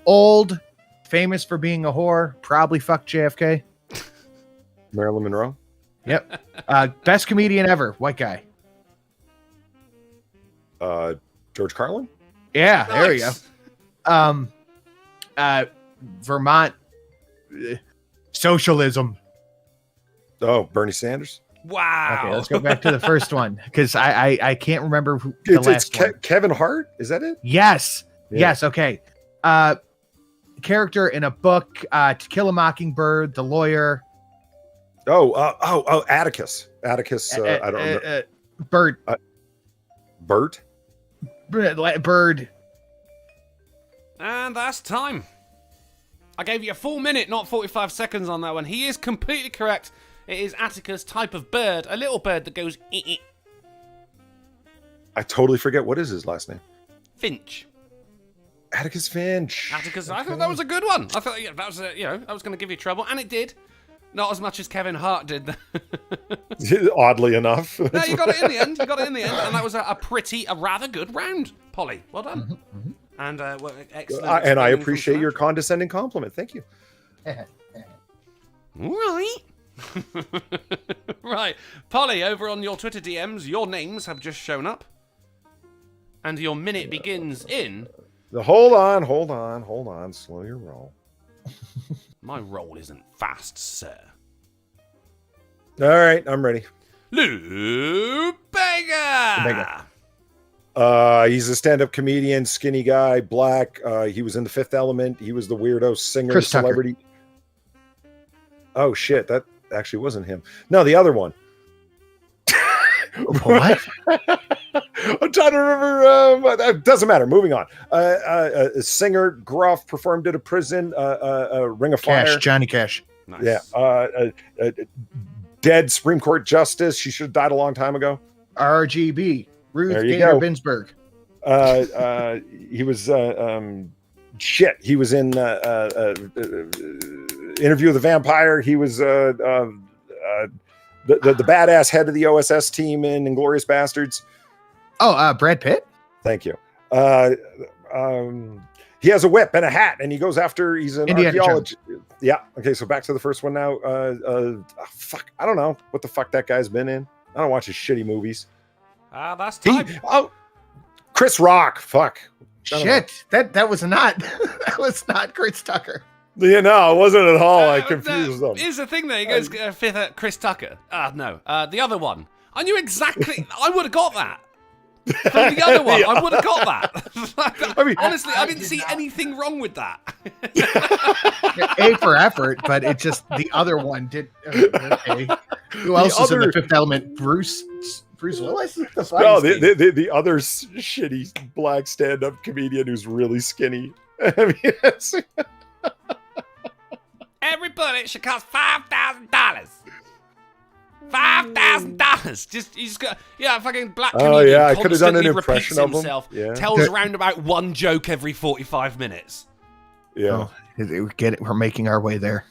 Speaker 3: Old, famous for being a whore. Probably fucked JFK.
Speaker 4: Marilyn Monroe.
Speaker 3: Yep. Best comedian ever. White guy.
Speaker 4: George Carlin.
Speaker 3: Yeah, nice. There we go. Vermont socialism.
Speaker 4: Oh, Bernie Sanders.
Speaker 5: Wow.
Speaker 3: Okay, let's go back to the first one because I can't remember who the last one.
Speaker 4: Kevin Hart. Is that it?
Speaker 3: Yes. Yeah. Yes. Okay. Character in a book. To Kill a Mockingbird. The lawyer.
Speaker 4: Oh, Atticus. Atticus. I don't know.
Speaker 3: Bird.
Speaker 4: Bert.
Speaker 3: Bird.
Speaker 5: And that's time. I gave you a full minute, not 45 seconds on that one. He is completely correct. It is Atticus' type of bird, a little bird that goes ee.
Speaker 4: I totally forget what is his last name.
Speaker 5: Finch.
Speaker 4: Atticus Finch.
Speaker 5: Atticus. I thought that was a good one. I thought that was I was going to give you trouble, and it did. Not as much as Kevin Hart did.
Speaker 4: Oddly enough.
Speaker 5: No, you got it in the end. And that was a rather good round, Polly. Well done.
Speaker 3: Mm-hmm.
Speaker 5: And excellent.
Speaker 4: And I appreciate your condescending compliment. Thank you.
Speaker 5: Right. Right. Polly, over on your Twitter DMs, your names have just shown up. And your minute begins in...
Speaker 4: Hold on. Slow your roll.
Speaker 5: My roll isn't fast, sir.
Speaker 4: All right, I'm ready.
Speaker 5: Lubega!
Speaker 4: He's a stand-up comedian, skinny guy, black. He was in The Fifth Element. He was the weirdo singer,
Speaker 3: Chris
Speaker 4: celebrity.
Speaker 3: Tucker.
Speaker 4: Oh, shit. That actually wasn't him. No, the other one.
Speaker 3: What?
Speaker 4: I'm trying to remember. It doesn't matter. Moving on. A singer, Gruff, performed at a prison. Ring of Fire.
Speaker 3: Cash, Johnny Cash.
Speaker 5: Nice.
Speaker 4: Yeah. Dead Supreme Court Justice. She should have died a long time ago.
Speaker 3: RGB. Ruth
Speaker 4: There you
Speaker 3: Gator
Speaker 4: go.
Speaker 3: Binsberg.
Speaker 4: He was shit. He was in Interview with the Vampire. He was the badass head of the OSS team in Inglourious Bastards.
Speaker 3: Oh, Brad Pitt?
Speaker 4: Thank you. He has a whip and a hat, and he goes after. He's an
Speaker 3: Indiana
Speaker 4: archaeologist. Yeah. Okay. So back to the first one now. Fuck. I don't know what the fuck that guy's been in. I don't watch his shitty movies.
Speaker 5: That's time.
Speaker 4: Chris Rock. Fuck.
Speaker 3: Shit. That was not that was not Chris Tucker.
Speaker 4: You know, it wasn't at all. I confused them.
Speaker 5: Here's the thing, though. He goes fifth at Chris Tucker. No. The other one. I knew exactly. I would have got that. From the other one, I would have got that.
Speaker 4: I mean,
Speaker 5: honestly, I didn't see anything wrong with that.
Speaker 3: A for effort, but it just the other one did. Okay. Who else is in the Fifth Element? Bruce Willis?
Speaker 4: No, the other shitty black stand-up comedian who's really skinny. I mean,
Speaker 5: Every bullet should cost $5,000. $5,000. You just got fucking black comedian.
Speaker 4: Oh yeah, I could have done an
Speaker 5: constantly
Speaker 4: impression
Speaker 5: repeats
Speaker 4: of
Speaker 5: himself,
Speaker 4: him. Yeah.
Speaker 5: tells around about one joke every 45 minutes.
Speaker 4: Yeah.
Speaker 3: We're making our way there.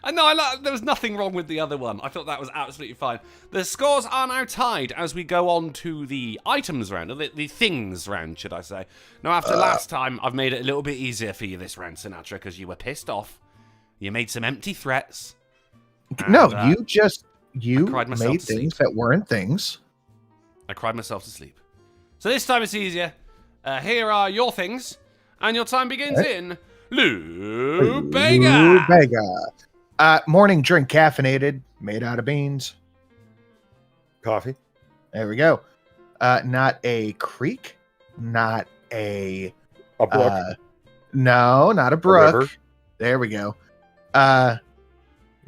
Speaker 5: I know. There was nothing wrong with the other one. I thought that was absolutely fine. The scores are now tied as we go on to the items round, or the things round, should I say? Now, after last time, I've made it a little bit easier for you this round, Sinatra, because you were pissed off. You made some empty threats.
Speaker 3: No,
Speaker 5: And,
Speaker 3: you
Speaker 5: cried myself
Speaker 3: made
Speaker 5: to
Speaker 3: things
Speaker 5: sleep.
Speaker 3: that weren't things.
Speaker 5: I cried myself to sleep. So this time it's easier. Here are your things, and your time begins in Lou Bega.
Speaker 3: Morning drink, caffeinated, made out of beans.
Speaker 4: Coffee.
Speaker 3: There we go. Not a creek, not a
Speaker 4: brook.
Speaker 3: No, not a brook.
Speaker 4: river.
Speaker 3: There we go.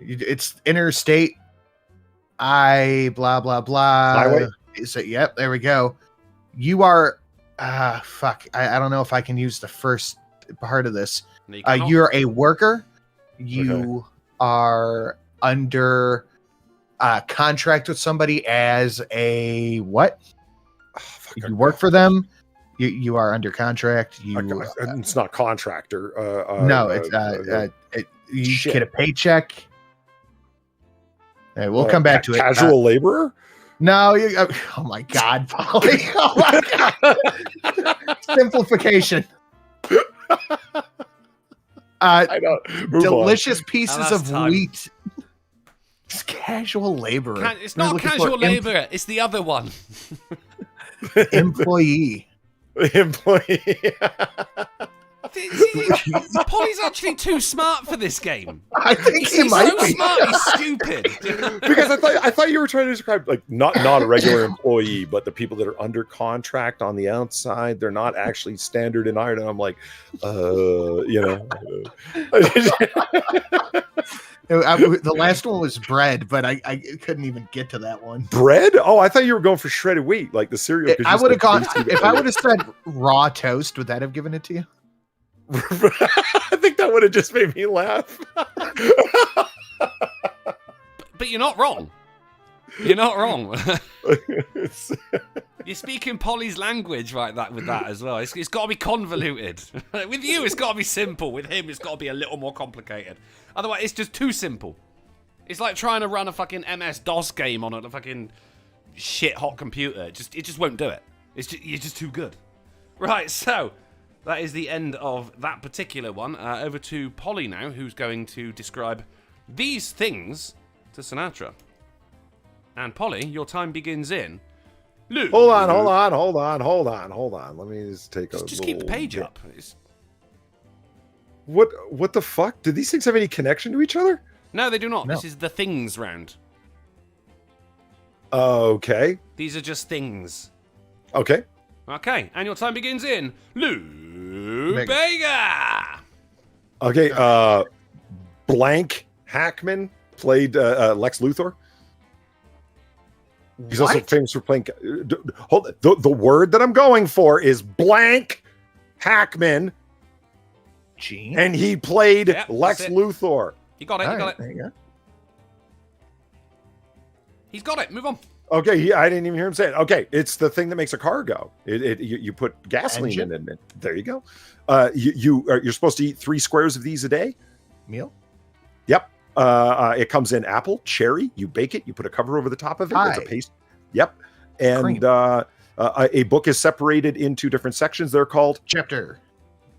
Speaker 3: It's interstate. Blah blah blah.
Speaker 4: Highway.
Speaker 3: Is it? Yep. There we go. You are. Fuck. I don't know if I can use the first part of this. You're a worker. You are under contract with somebody as a what? You work for them. You are under contract.
Speaker 4: It's not contractor.
Speaker 3: No, it's you get a paycheck. Hey, we'll come back to it.
Speaker 4: Casual laborer?
Speaker 3: No, oh my God, Polly. Oh my God. Simplification.
Speaker 4: I know.
Speaker 3: Delicious pieces of
Speaker 5: time.
Speaker 3: wheat. It's casual laborer.
Speaker 5: It's not casual laborer. It's the other one.
Speaker 3: Employee.
Speaker 5: Polly's actually too smart for this game.
Speaker 3: I think he
Speaker 5: He's
Speaker 3: might
Speaker 5: so
Speaker 3: be.
Speaker 5: smart, he's stupid.
Speaker 4: Because I thought you were trying to describe like not a regular employee, but the people that are under contract on the outside. They're not actually standard in Ireland. I'm like,
Speaker 3: The last one was bread, but I couldn't even get to that one.
Speaker 4: bread. Oh, I thought you were going for shredded wheat, like the cereal. 'cause
Speaker 3: I
Speaker 4: you
Speaker 3: would have
Speaker 4: said
Speaker 3: gone if I would have said raw toast. Would that have given it to you?
Speaker 4: I think that would have just made me laugh.
Speaker 5: But you're not wrong. You're not wrong. You're speaking Polly's language with that as well. It's got to be convoluted. With you, it's got to be simple. With him, it's got to be a little more complicated. Otherwise, it's just too simple. It's like trying to run a fucking MS-DOS game on a fucking shit-hot computer. It just won't do it. You're just too good. Right, so that is the end of that particular one. Over to Polly now, who's going to describe these things to Sinatra. And Polly, your time begins in. Lou.
Speaker 4: Hold on. Let me just take
Speaker 5: Just keep the page up.
Speaker 4: What the fuck? Do these things have any connection to each other?
Speaker 5: No, they do not.
Speaker 3: No.
Speaker 5: This is the things round.
Speaker 4: Okay.
Speaker 5: These are just things.
Speaker 4: Okay.
Speaker 5: Okay, and your time begins in Lou
Speaker 3: Bega.
Speaker 5: Bega.
Speaker 4: Okay. Blank Hackman played Lex Luthor. He's also famous for playing. Hold the word that I'm going for is blank Hackman,
Speaker 3: Gene?
Speaker 4: and he played
Speaker 5: Yep,
Speaker 4: Lex
Speaker 5: that's it.
Speaker 4: Luthor.
Speaker 5: You got it.
Speaker 3: All
Speaker 5: You got
Speaker 3: right,
Speaker 5: it.
Speaker 3: there you go.
Speaker 5: He's got it. Move on.
Speaker 4: Okay, I didn't even hear him say it. Okay, it's the thing that makes a car go. You put gasoline
Speaker 3: Engine?
Speaker 4: in it. There you go. You're supposed to eat 3 squares of these a day.
Speaker 3: Meal?
Speaker 4: Yep. It comes in apple, cherry. You bake it. You put a cover over the top of it. It's a
Speaker 3: Pie.
Speaker 4: paste. Yep. And
Speaker 3: Cream.
Speaker 4: a book is separated into different sections. They're called
Speaker 3: Chapter.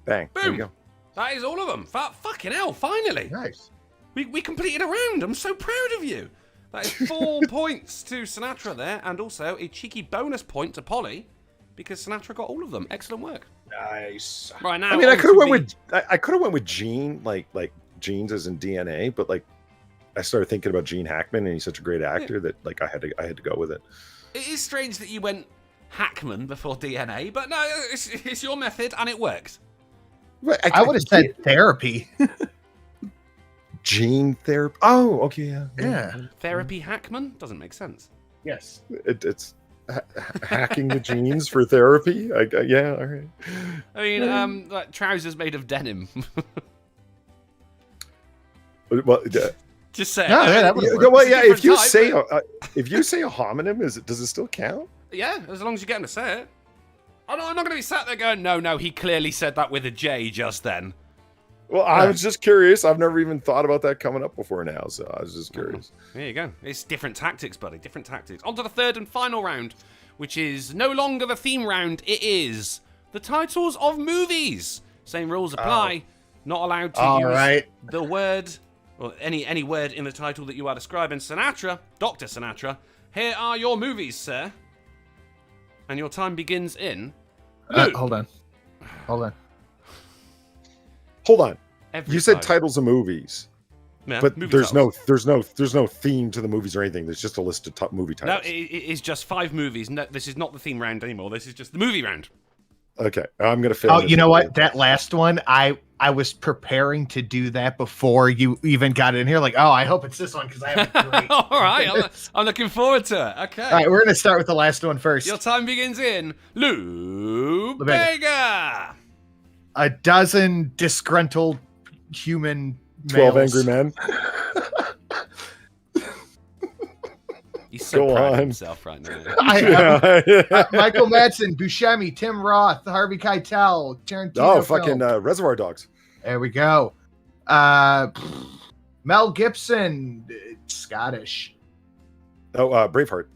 Speaker 4: bang. There
Speaker 5: Boom.
Speaker 4: you go.
Speaker 5: That is all of them. Fucking hell! Finally,
Speaker 3: Nice.
Speaker 5: we completed a round. I'm so proud of you. That is 4 points to Sinatra there, and also a cheeky bonus point to Polly because Sinatra got all of them. Excellent work.
Speaker 3: Nice.
Speaker 5: Right now,
Speaker 4: I mean, I
Speaker 5: on
Speaker 4: could have
Speaker 5: to
Speaker 4: went
Speaker 5: the-
Speaker 4: with I could have went with Gene, like genes as in DNA, but like I started thinking about Gene Hackman, and he's such a great actor that like I had to go with it.
Speaker 5: It is strange that you went Hackman before DNA, but no, it's your method and it works.
Speaker 3: I would have said therapy.
Speaker 4: gene therapy. Oh, okay, yeah.
Speaker 3: Yeah.
Speaker 5: Therapy Hackman doesn't make sense.
Speaker 3: Yes.
Speaker 4: It's hacking the genes for therapy. Yeah, all right.
Speaker 5: I mean, like trousers made of denim.
Speaker 4: Well,
Speaker 5: Just saying.
Speaker 3: No, yeah, that would-
Speaker 4: well, yeah.
Speaker 5: It's a
Speaker 4: If you
Speaker 5: different
Speaker 4: say
Speaker 5: type,
Speaker 4: if you say a homonym, does it still count?
Speaker 5: yeah, as long as you get him to say it. I'm not going to be sat there going, no, he clearly said that with a J just then.
Speaker 4: Well, I was just curious. I've never even thought about that coming up before now, so I was just curious.
Speaker 5: There you go. It's different tactics, buddy. Different tactics. On to the third and final round, which is no longer the theme round. It is the titles of movies. Same rules apply. Not allowed to
Speaker 3: All
Speaker 5: use
Speaker 3: right.
Speaker 5: the word or any word in the title that you are describing. Sinatra, Dr. Sinatra, here are your movies, sir. And your time begins in...
Speaker 3: Hold on.
Speaker 4: Hold on.
Speaker 5: Every
Speaker 4: You said
Speaker 5: time.
Speaker 4: titles of movies,
Speaker 5: Yeah,
Speaker 4: but
Speaker 5: movie
Speaker 4: there's
Speaker 5: titles.
Speaker 4: no theme to the movies or anything. There's just a list of top movie
Speaker 5: No,
Speaker 4: titles.
Speaker 5: it is just 5 movies. No, this is not the theme round anymore. This is just the movie round.
Speaker 4: Okay, I'm gonna fail.
Speaker 3: Oh,
Speaker 4: this
Speaker 3: you know
Speaker 4: one.
Speaker 3: what? That last one, I was preparing to do that before you even got in here. Like, oh, I hope it's this one because I have a great.
Speaker 5: All right, I'm looking forward to it. Okay.
Speaker 3: All right, we're gonna start with the last one first.
Speaker 5: Your time begins in Lou
Speaker 3: Vega.
Speaker 5: Vega.
Speaker 3: A dozen disgruntled human
Speaker 4: 12
Speaker 3: males.
Speaker 4: Angry Men.
Speaker 5: He's so
Speaker 4: Go
Speaker 5: proud of
Speaker 4: on.
Speaker 5: himself right now.
Speaker 3: I have Michael Madsen, Buscemi, Tim Roth, Harvey Keitel, Tarantino.
Speaker 4: Oh, fucking
Speaker 3: film.
Speaker 4: Reservoir Dogs.
Speaker 3: There we go. Mel Gibson, Scottish.
Speaker 4: Oh, Braveheart.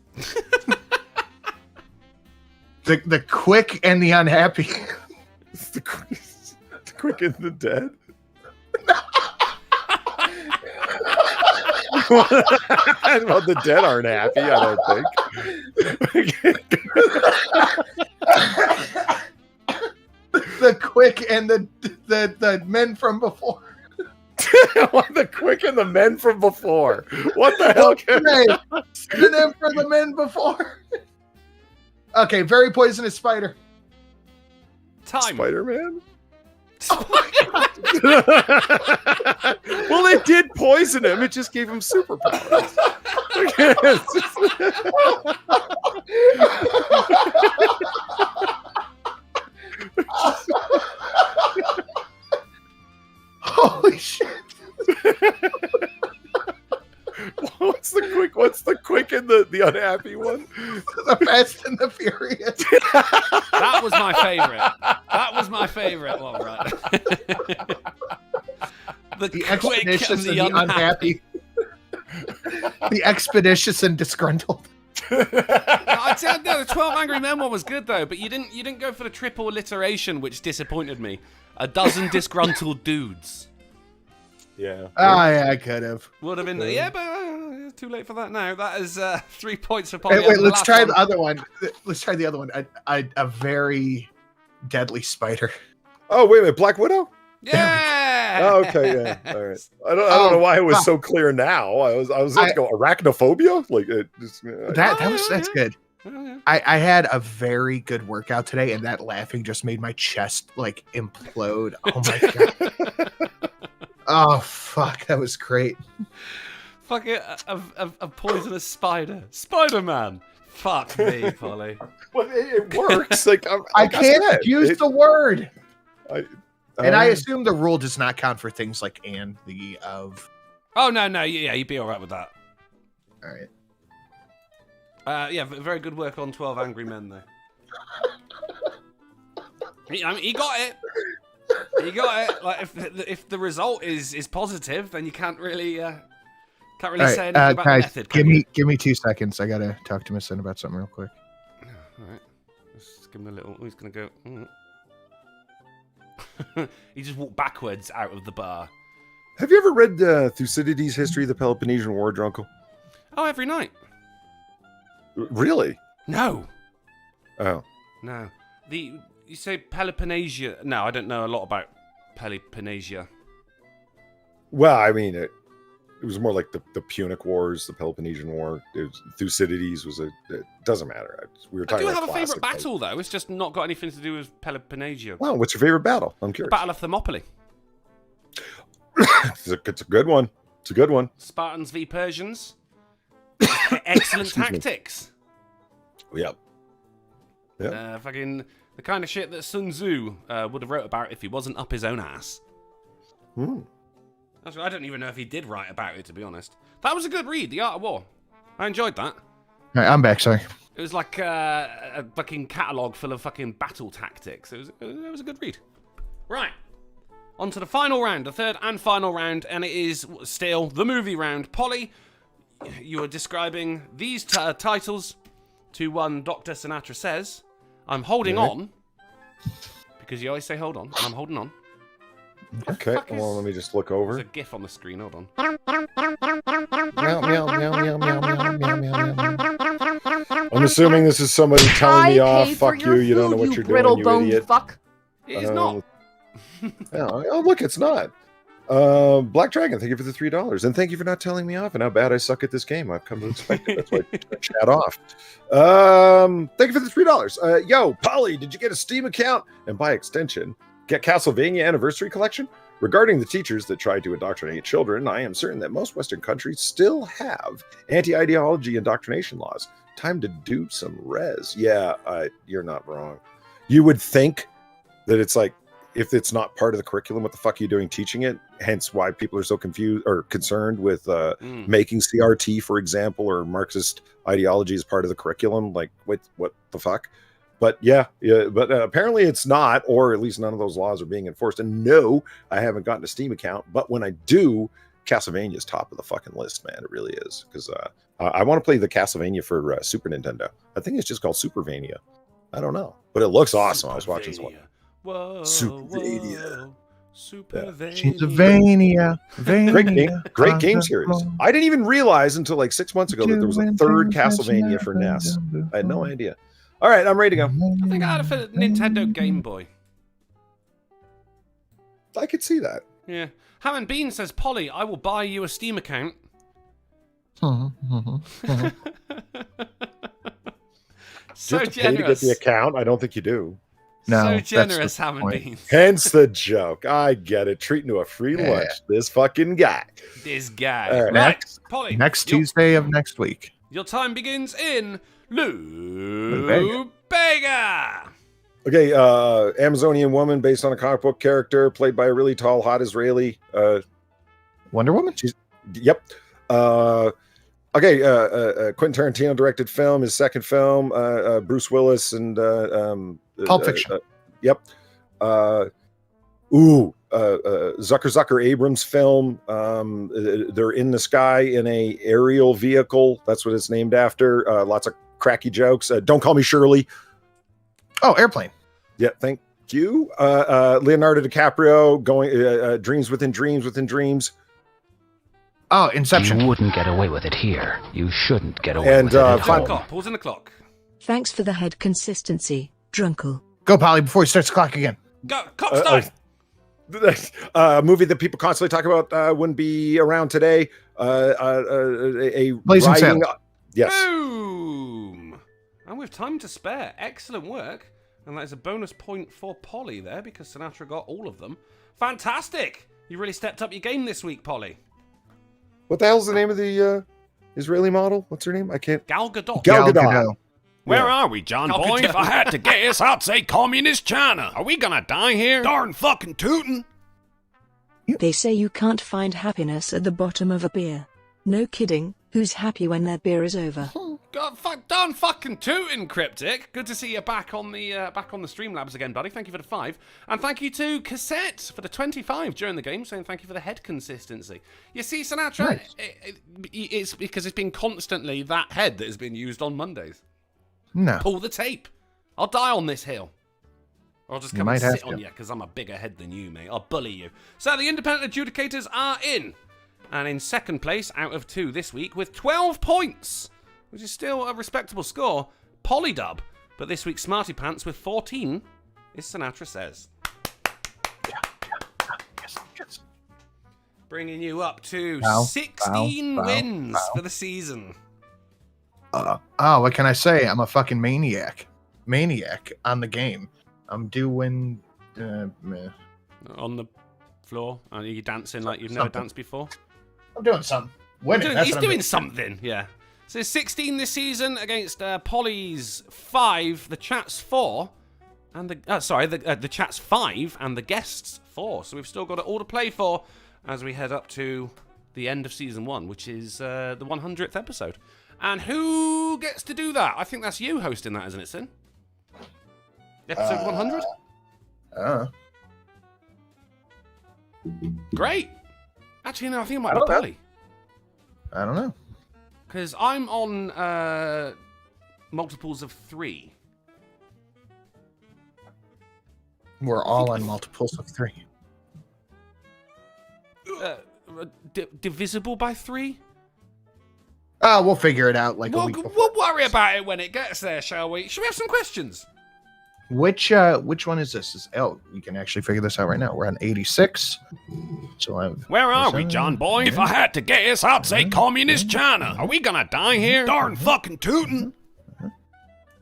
Speaker 3: The quick and the unhappy.
Speaker 4: the Quick and the Dead. Well, the dead aren't happy, I don't think.
Speaker 3: The quick and the men from before.
Speaker 4: The Quick and the Men from Before. What the hell?
Speaker 3: Hey, synonym for the men before. Okay, very poisonous spider.
Speaker 5: Time.
Speaker 4: Spider-Man? Well, it did poison him. It just gave him superpowers.
Speaker 3: Holy shit.
Speaker 4: What's the quick and the unhappy one?
Speaker 3: The Fast and the Furious.
Speaker 5: That was my favorite. That was my favorite one, right? the
Speaker 3: The
Speaker 5: quick and
Speaker 3: expeditious
Speaker 5: the
Speaker 3: and the
Speaker 5: unhappy.
Speaker 3: unhappy. The expeditious and disgruntled.
Speaker 5: I'd say no, the 12 Angry Men one was good though, but you didn't go for the triple alliteration, which disappointed me. A dozen disgruntled dudes.
Speaker 4: Yeah.
Speaker 3: Ah, yeah, I could have.
Speaker 5: Would have been yeah, but too late for that now. That is 3 points for
Speaker 3: Hey,
Speaker 5: Polly.
Speaker 3: wait,
Speaker 5: The
Speaker 3: let's
Speaker 5: last
Speaker 3: try
Speaker 5: one.
Speaker 3: the other one. Let's try the other one. A very deadly spider.
Speaker 4: Oh, wait a minute. Black Widow?
Speaker 5: Yeah.
Speaker 4: Oh, okay, yeah. All right. I don't know why it was so clear now. I was going to go arachnophobia? Like it just
Speaker 3: That's good.
Speaker 5: Oh, yeah.
Speaker 3: I had a very good workout today, and that laughing just made my chest like implode. Oh my god. Oh fuck, that was great.
Speaker 5: Fuck it, a poisonous spider. Spider-Man. Fuck me, Polly.
Speaker 4: Well, it works. Like
Speaker 3: I can't use the word. And I
Speaker 4: uh,
Speaker 3: assume the rule does not count for things like and, the, of.
Speaker 5: Oh, no, yeah, you'd be all right with that.
Speaker 3: All right.
Speaker 5: Yeah, very good work on 12 Angry Men, though. He got it. He got it. Like, if the result is positive, then you can't really say anything about the
Speaker 3: guys,
Speaker 5: method.
Speaker 3: give me 2 seconds. I gotta talk to my son about something real quick.
Speaker 5: All right. Let's give him a little. He's gonna go. He just walked backwards out of the bar.
Speaker 4: Have you ever read Thucydides' History of the Peloponnesian War, Drunken?
Speaker 5: Oh, every night.
Speaker 4: Really?
Speaker 5: No.
Speaker 4: Oh.
Speaker 5: No. You say Peloponnesia. No, I don't know a lot about Peloponnesia.
Speaker 4: Well, I mean, it was more like the Punic Wars, the Peloponnesian War. Thucydides was it doesn't matter. We were
Speaker 5: I
Speaker 4: talking
Speaker 5: do
Speaker 4: about
Speaker 5: have a
Speaker 4: classic,
Speaker 5: favourite battle, though. It's just not got anything to do with Peloponnesia.
Speaker 4: Well, what's your favorite battle? I'm curious.
Speaker 5: Battle of Thermopylae.
Speaker 4: It's a good one. It's a good one.
Speaker 5: Spartans v Persians. Excellent tactics.
Speaker 4: Yep.
Speaker 5: Fucking the kind of shit that Sun Tzu would have wrote about if he wasn't up his own ass. I don't even know if he did write about it, to be honest. That was a good read, The Art of War. I enjoyed that.
Speaker 3: All right, I'm back. Sorry.
Speaker 5: It was like a fucking catalogue full of fucking battle tactics. It was a good read. Right. On to the final round, the third and final round, and it is still the movie round. Polly, you are describing these titles to one Dr. Sinatra Says. I'm holding on, because you always say hold on, and I'm holding on.
Speaker 4: Okay, well, let me just look over.
Speaker 5: There's a GIF on the screen, hold on.
Speaker 4: I'm assuming this is somebody telling me off.
Speaker 9: paid for
Speaker 4: Fuck
Speaker 9: your
Speaker 4: you, you don't know
Speaker 9: food,
Speaker 4: what you're
Speaker 9: brittle
Speaker 4: doing, you
Speaker 9: boned
Speaker 4: idiot.
Speaker 9: fuck.
Speaker 5: It is not.
Speaker 4: Oh, look, it's not. Black Dragon, thank you for the $3. And thank you for not telling me off and how bad I suck at this game. I've come to expect it. That's why I chat off. Thank you for the $3. Yo, Polly, did you get a Steam account? And by extension, get Castlevania Anniversary Collection? Regarding the teachers that tried to indoctrinate children, I am certain that most Western countries still have anti-ideology indoctrination laws. Time to do some res. Yeah, you're not wrong. You would think that it's like, if it's not part of the curriculum, what the fuck are you doing teaching it? Hence why people are so confused or concerned with making CRT, for example, or Marxist ideology as part of the curriculum. Like, what the fuck? But but apparently it's not, or at least none of those laws are being enforced. And no, I haven't gotten a Steam account, but when I do, Castlevania is top of the fucking list, man. It really is, because I want to play the Castlevania for Super Nintendo. I think it's just called Supervania. I don't know, but it looks awesome. I was watching this one.
Speaker 5: Whoa,
Speaker 4: Supervania.
Speaker 3: Supervania.
Speaker 4: Great game series. I didn't even realize until like 6 months ago that there was a third Castlevania for NES. I had no idea. All right, I'm ready to go.
Speaker 5: I think I had it for the Nintendo Game Boy.
Speaker 4: I could see that.
Speaker 5: Yeah. Hammond Bean says, Polly, I will buy you a Steam account. So
Speaker 4: Do you have to pay
Speaker 5: generous.
Speaker 4: to get the account? I don't think you do.
Speaker 3: No,
Speaker 5: So
Speaker 3: that's
Speaker 5: generous,
Speaker 3: the
Speaker 5: Hammond
Speaker 3: point.
Speaker 5: Bean.
Speaker 4: Hence the joke. I get it. Treating to a free
Speaker 3: Yeah.
Speaker 4: lunch. This fucking guy.
Speaker 5: This guy.
Speaker 4: All right.
Speaker 5: Right, Polly.
Speaker 3: Next Tuesday of next week.
Speaker 5: Your time begins in
Speaker 3: Lubega.
Speaker 5: Lubega.
Speaker 4: Okay, Amazonian woman based on a comic book character played by a really tall, hot Israeli.
Speaker 3: Wonder Woman?
Speaker 4: Yep. Quentin Tarantino directed film, his second film. Bruce Willis and
Speaker 3: Pulp Fiction.
Speaker 4: Yep. Zucker Abrams film. They're in the sky in a aerial vehicle. That's what it's named after. Lots of cracky jokes. Don't Call Me Shirley.
Speaker 3: Oh, Airplane.
Speaker 4: Yeah, thank you. Leonardo DiCaprio going Dreams Within Dreams Within Dreams.
Speaker 3: Oh, Inception.
Speaker 10: You wouldn't get away with it here. You shouldn't get away
Speaker 4: And,
Speaker 10: with it at
Speaker 4: final-
Speaker 10: home.
Speaker 5: Pause in the clock.
Speaker 1: Thanks for the head consistency, Drunkle.
Speaker 3: Go, Polly, before he starts the clock again.
Speaker 5: Go, clock start.
Speaker 4: A movie that people constantly talk about wouldn't be around today. A
Speaker 3: Blazing
Speaker 4: riding,
Speaker 3: Saddles.
Speaker 4: yes.
Speaker 5: Boom. And with time to spare. Excellent work. And that is a bonus point for Polly there, because Sinatra got all of them. Fantastic. You really stepped up your game this week, Polly.
Speaker 4: What the hell's the name of the Israeli model. What's her name? I can't.
Speaker 5: Gal Gadot.
Speaker 4: Gal Gadot.
Speaker 3: Gadot.
Speaker 2: Where
Speaker 4: Yeah.
Speaker 2: are we, John
Speaker 5: Gal
Speaker 2: Boy?
Speaker 5: Gadot.
Speaker 2: If I had to guess, I'd say communist China. Are we gonna die here? Darn fucking tootin'.
Speaker 1: They say you can't find happiness at the bottom of a beer. No kidding, who's happy when their beer is over?
Speaker 5: God, darn fucking tootin', Cryptic. Good to see you back on the Streamlabs again, buddy. Thank you for the 5. And thank you to Cassette for the 25 during the game, saying thank you for the head consistency. You see, Sinatra,
Speaker 3: Nice.
Speaker 5: it's because it's been constantly that head that has been used on Mondays.
Speaker 3: No.
Speaker 5: Pull the tape. I'll die on this hill. Or I'll just
Speaker 3: You
Speaker 5: come and
Speaker 3: might have
Speaker 5: sit on
Speaker 3: to.
Speaker 5: you because I'm a bigger head than you, mate. I'll bully you. So the independent adjudicators are in. And in second place out of 2 this week with 12 points, which is still a respectable score, Polydub. But this week, Smarty Pants with 14 is Sinatra Says.
Speaker 3: Yes.
Speaker 5: Bringing you up to
Speaker 3: Bow,
Speaker 5: 16
Speaker 3: bow,
Speaker 5: wins
Speaker 3: bow.
Speaker 5: for the season.
Speaker 3: What can I say? I'm a fucking maniac on the game. I'm doing meh.
Speaker 5: On the floor, are you dancing like you've never
Speaker 3: Something.
Speaker 5: danced before?
Speaker 3: I'm doing something. Winning.
Speaker 5: He's doing something, yeah. So 16 this season against Polly's 5, the chat's 4, and the chat's 5 and the guests 4. So we've still got it all to play for as we head up to the end of season 1, which is the 100th episode. And who gets to do that? I think that's you hosting that, isn't it, Sin? Episode 100? Great. Actually, no, I think it might be Polly.
Speaker 3: I don't know.
Speaker 5: Because I'm on multiples of 3.
Speaker 3: We're all on multiples of 3.
Speaker 5: Divisible by 3?
Speaker 3: We'll figure it out like a
Speaker 5: We'll,
Speaker 3: week before.
Speaker 5: we'll worry about it when it gets there, shall we? Should we have some questions?
Speaker 3: Which one is this? We can actually figure this out right now. We're on 86. So
Speaker 2: Where are we, John Boy? If I had to guess, I'd say communist China. Are we gonna die here? Darn fucking tootin'.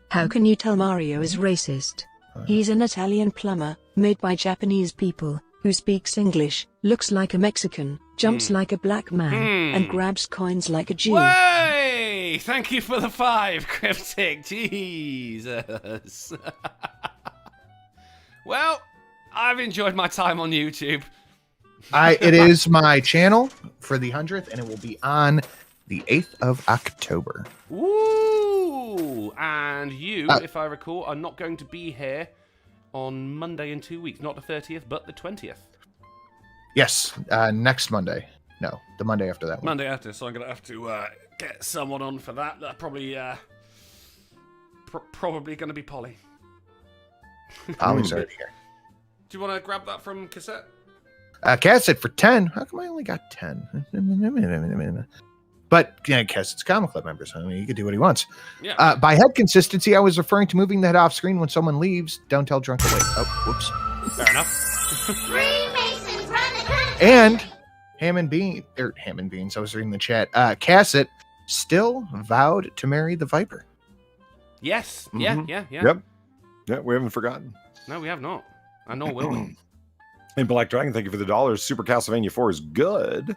Speaker 1: How can you tell Mario is racist? He's an Italian plumber, made by Japanese people, who speaks English, looks like a Mexican, jumps like a black man, and grabs coins like a Jew.
Speaker 5: Way! Thank you for the 5, Cryptic. Jesus. Well, I've enjoyed my time on YouTube.
Speaker 3: it is my channel for the 100th, and it will be on the 8th of October.
Speaker 5: Ooh! And you, if I recall, are not going to be here on Monday in 2 weeks. Not the 30th, but the 20th.
Speaker 3: Yes, next Monday. No, the Monday after that one.
Speaker 5: Monday after, so I'm going to have to get someone on for that. That probably going to be Polly.
Speaker 3: Ollie's already here.
Speaker 5: Do you want to grab that from Cassette?
Speaker 3: Cassette for 10. How come I only got 10? But Cassette's Comic Club members. I mean, he can do what he wants.
Speaker 5: Yeah.
Speaker 3: By head consistency, I was referring to moving the head off screen when someone leaves. Don't tell Drunken. Wait. Oh, whoops.
Speaker 5: Fair enough.
Speaker 8: Freemasons run the country.
Speaker 3: And Hammond Beans. I was reading the chat. Cassette still vowed to marry the Viper.
Speaker 5: Yes.
Speaker 4: Mhm.
Speaker 5: Yeah.
Speaker 4: Yep. Yeah, we haven't forgotten.
Speaker 5: No, we have not. I know will we.
Speaker 4: And Black Dragon, thank you for the dollars. Super Castlevania 4 is good,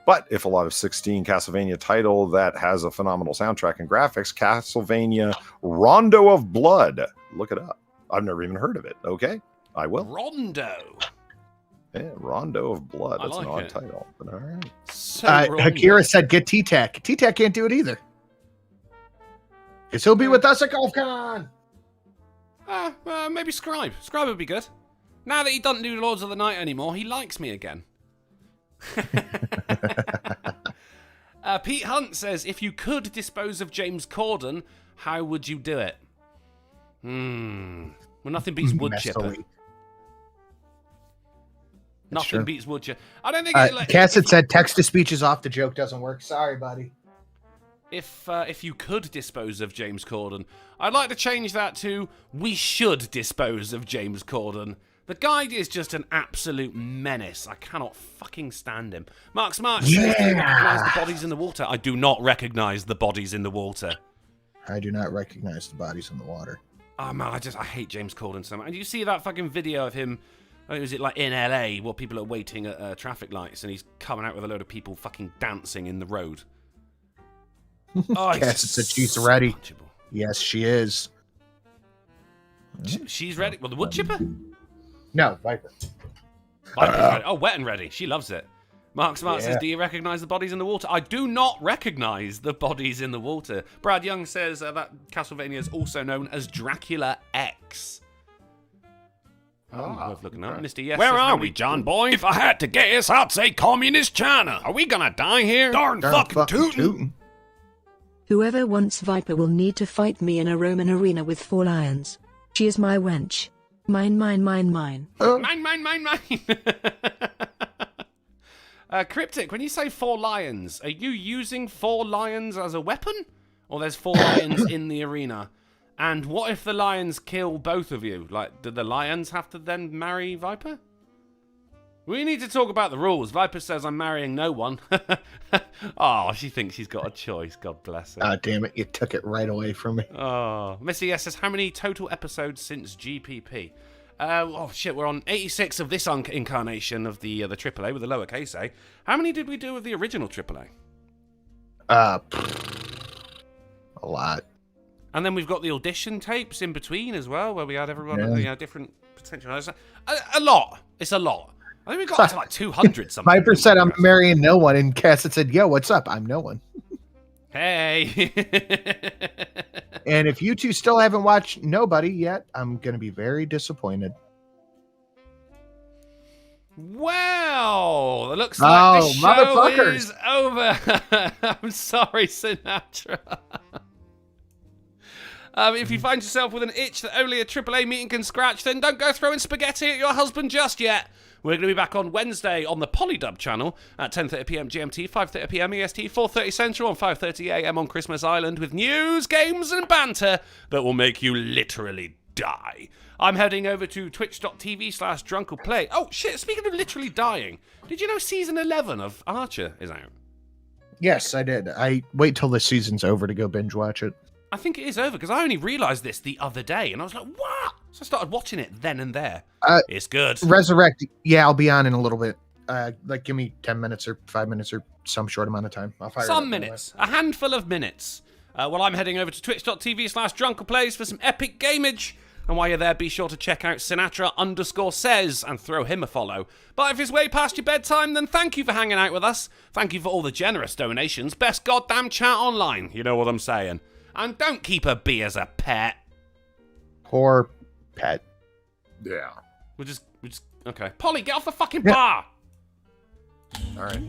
Speaker 4: but if a lot of 16 Castlevania title that has a phenomenal soundtrack and graphics, Castlevania Rondo of Blood. Look it up. I've never even heard of it. Okay, I will.
Speaker 5: Rondo.
Speaker 4: Yeah, Rondo of Blood.
Speaker 5: I
Speaker 4: That's
Speaker 5: like
Speaker 4: an odd
Speaker 5: it.
Speaker 4: title, but all right.
Speaker 5: So
Speaker 3: Hakira said get T-Tac. T-Tac can't do it either. Because he'll be with us at GolfCon.
Speaker 5: Maybe Scribe. Scribe would be good. Now that he doesn't do Lords of the Night anymore, he likes me again. Pete Hunt says, if you could dispose of James Corden, how would you do it? Well, nothing beats wood chipper.
Speaker 3: Messily.
Speaker 5: Nothing
Speaker 3: true.
Speaker 5: beats wood chipper. I don't think
Speaker 3: Cassett said text to speech is off. The joke doesn't work. Sorry, buddy.
Speaker 5: if you could dispose of James Corden, I'd like to change that to we should dispose of James Corden. The guy is just an absolute menace. I cannot fucking stand him. Mark Smart says, do you recognize the bodies in the water? I do not recognize the bodies in the water.
Speaker 3: I do not recognize the bodies in the water.
Speaker 5: Oh man, I hate James Corden so much. And you see that fucking video of him, was it like in LA, where people are waiting at traffic lights and he's coming out with a load of people fucking dancing in the road? Oh,
Speaker 3: Cass said she's ready. Yes, she is.
Speaker 5: She's ready. Well, the wood chipper?
Speaker 3: No, Viper.
Speaker 5: Viper's ready. Oh, wet and ready. She loves it. Mark Smart says,
Speaker 3: Yeah.
Speaker 5: do you recognise the bodies in the water? I do not recognise the bodies in the water. Brad Young says that Castlevania is also known as Dracula X. Worth looking at. Mr. Yes.
Speaker 2: Where
Speaker 5: says,
Speaker 2: are we, John Boy? If I had to guess, I'd say Communist China. Are we gonna die here? Darn fucking tootin'.
Speaker 1: Whoever wants Viper will need to fight me in a Roman arena with 4 lions. She is my wench. Mine, mine, mine, mine.
Speaker 5: Mine. Cryptic, when you say 4 lions, are you using 4 lions as a weapon? Or there's 4 lions in the arena? And what if the lions kill both of you? Like, do the lions have to then marry Viper? We need to talk about the rules. Viper says I'm marrying no one. Oh, she thinks she's got a choice. God bless her.
Speaker 3: Ah, damn it. You took it right away from me.
Speaker 5: Oh, Missy S says, how many total episodes since GPP? Oh shit, we're on 86 of this incarnation of the AAA with the lowercase a. How many did we do of the original AAA?
Speaker 3: A lot.
Speaker 5: And then we've got the audition tapes in between as well, where we had everyone, different potential. A lot. It's a lot. I think we got to like 200 something.
Speaker 3: Viper said I'm marrying no one, and Cass said, yo, what's up? I'm no one.
Speaker 5: Hey.
Speaker 3: And if you two still haven't watched Nobody yet, I'm going to be very disappointed.
Speaker 5: Well, it looks like the show is over. I'm sorry, Sinatra. If you find yourself with an itch that only a AAA meeting can scratch, then don't go throwing spaghetti at your husband just yet. We're going to be back on Wednesday on the Polydub channel at 10:30pm GMT, 5:30pm EST, 4:30 Central, and 5:30am on Christmas Island with news, games, and banter that will make you literally die. I'm heading over to twitch.tv/drunkenplay. Oh, shit, speaking of literally dying, did you know season 11 of Archer is out?
Speaker 3: Yes, I did. I wait till the season's over to go binge watch it.
Speaker 5: I think it is over, because I only realised this the other day, and I was like, what? So I started watching it then and there. It's good.
Speaker 3: Resurrect, yeah, I'll be on in a little bit. Like, give me 10 minutes or 5 minutes or some short amount of time. I'll fire
Speaker 5: some minutes. A handful of minutes. Well, I'm heading over to twitch.tv/drunkenplays for some epic gameage. And while you're there, be sure to check out Sinatra_says and throw him a follow. But if it's way past your bedtime, then thank you for hanging out with us. Thank you for all the generous donations. Best goddamn chat online. You know what I'm saying. And don't keep a bee as a pet.
Speaker 3: Poor pet.
Speaker 4: Yeah.
Speaker 5: We're just okay. Polly, get off the fucking bar!
Speaker 3: All right.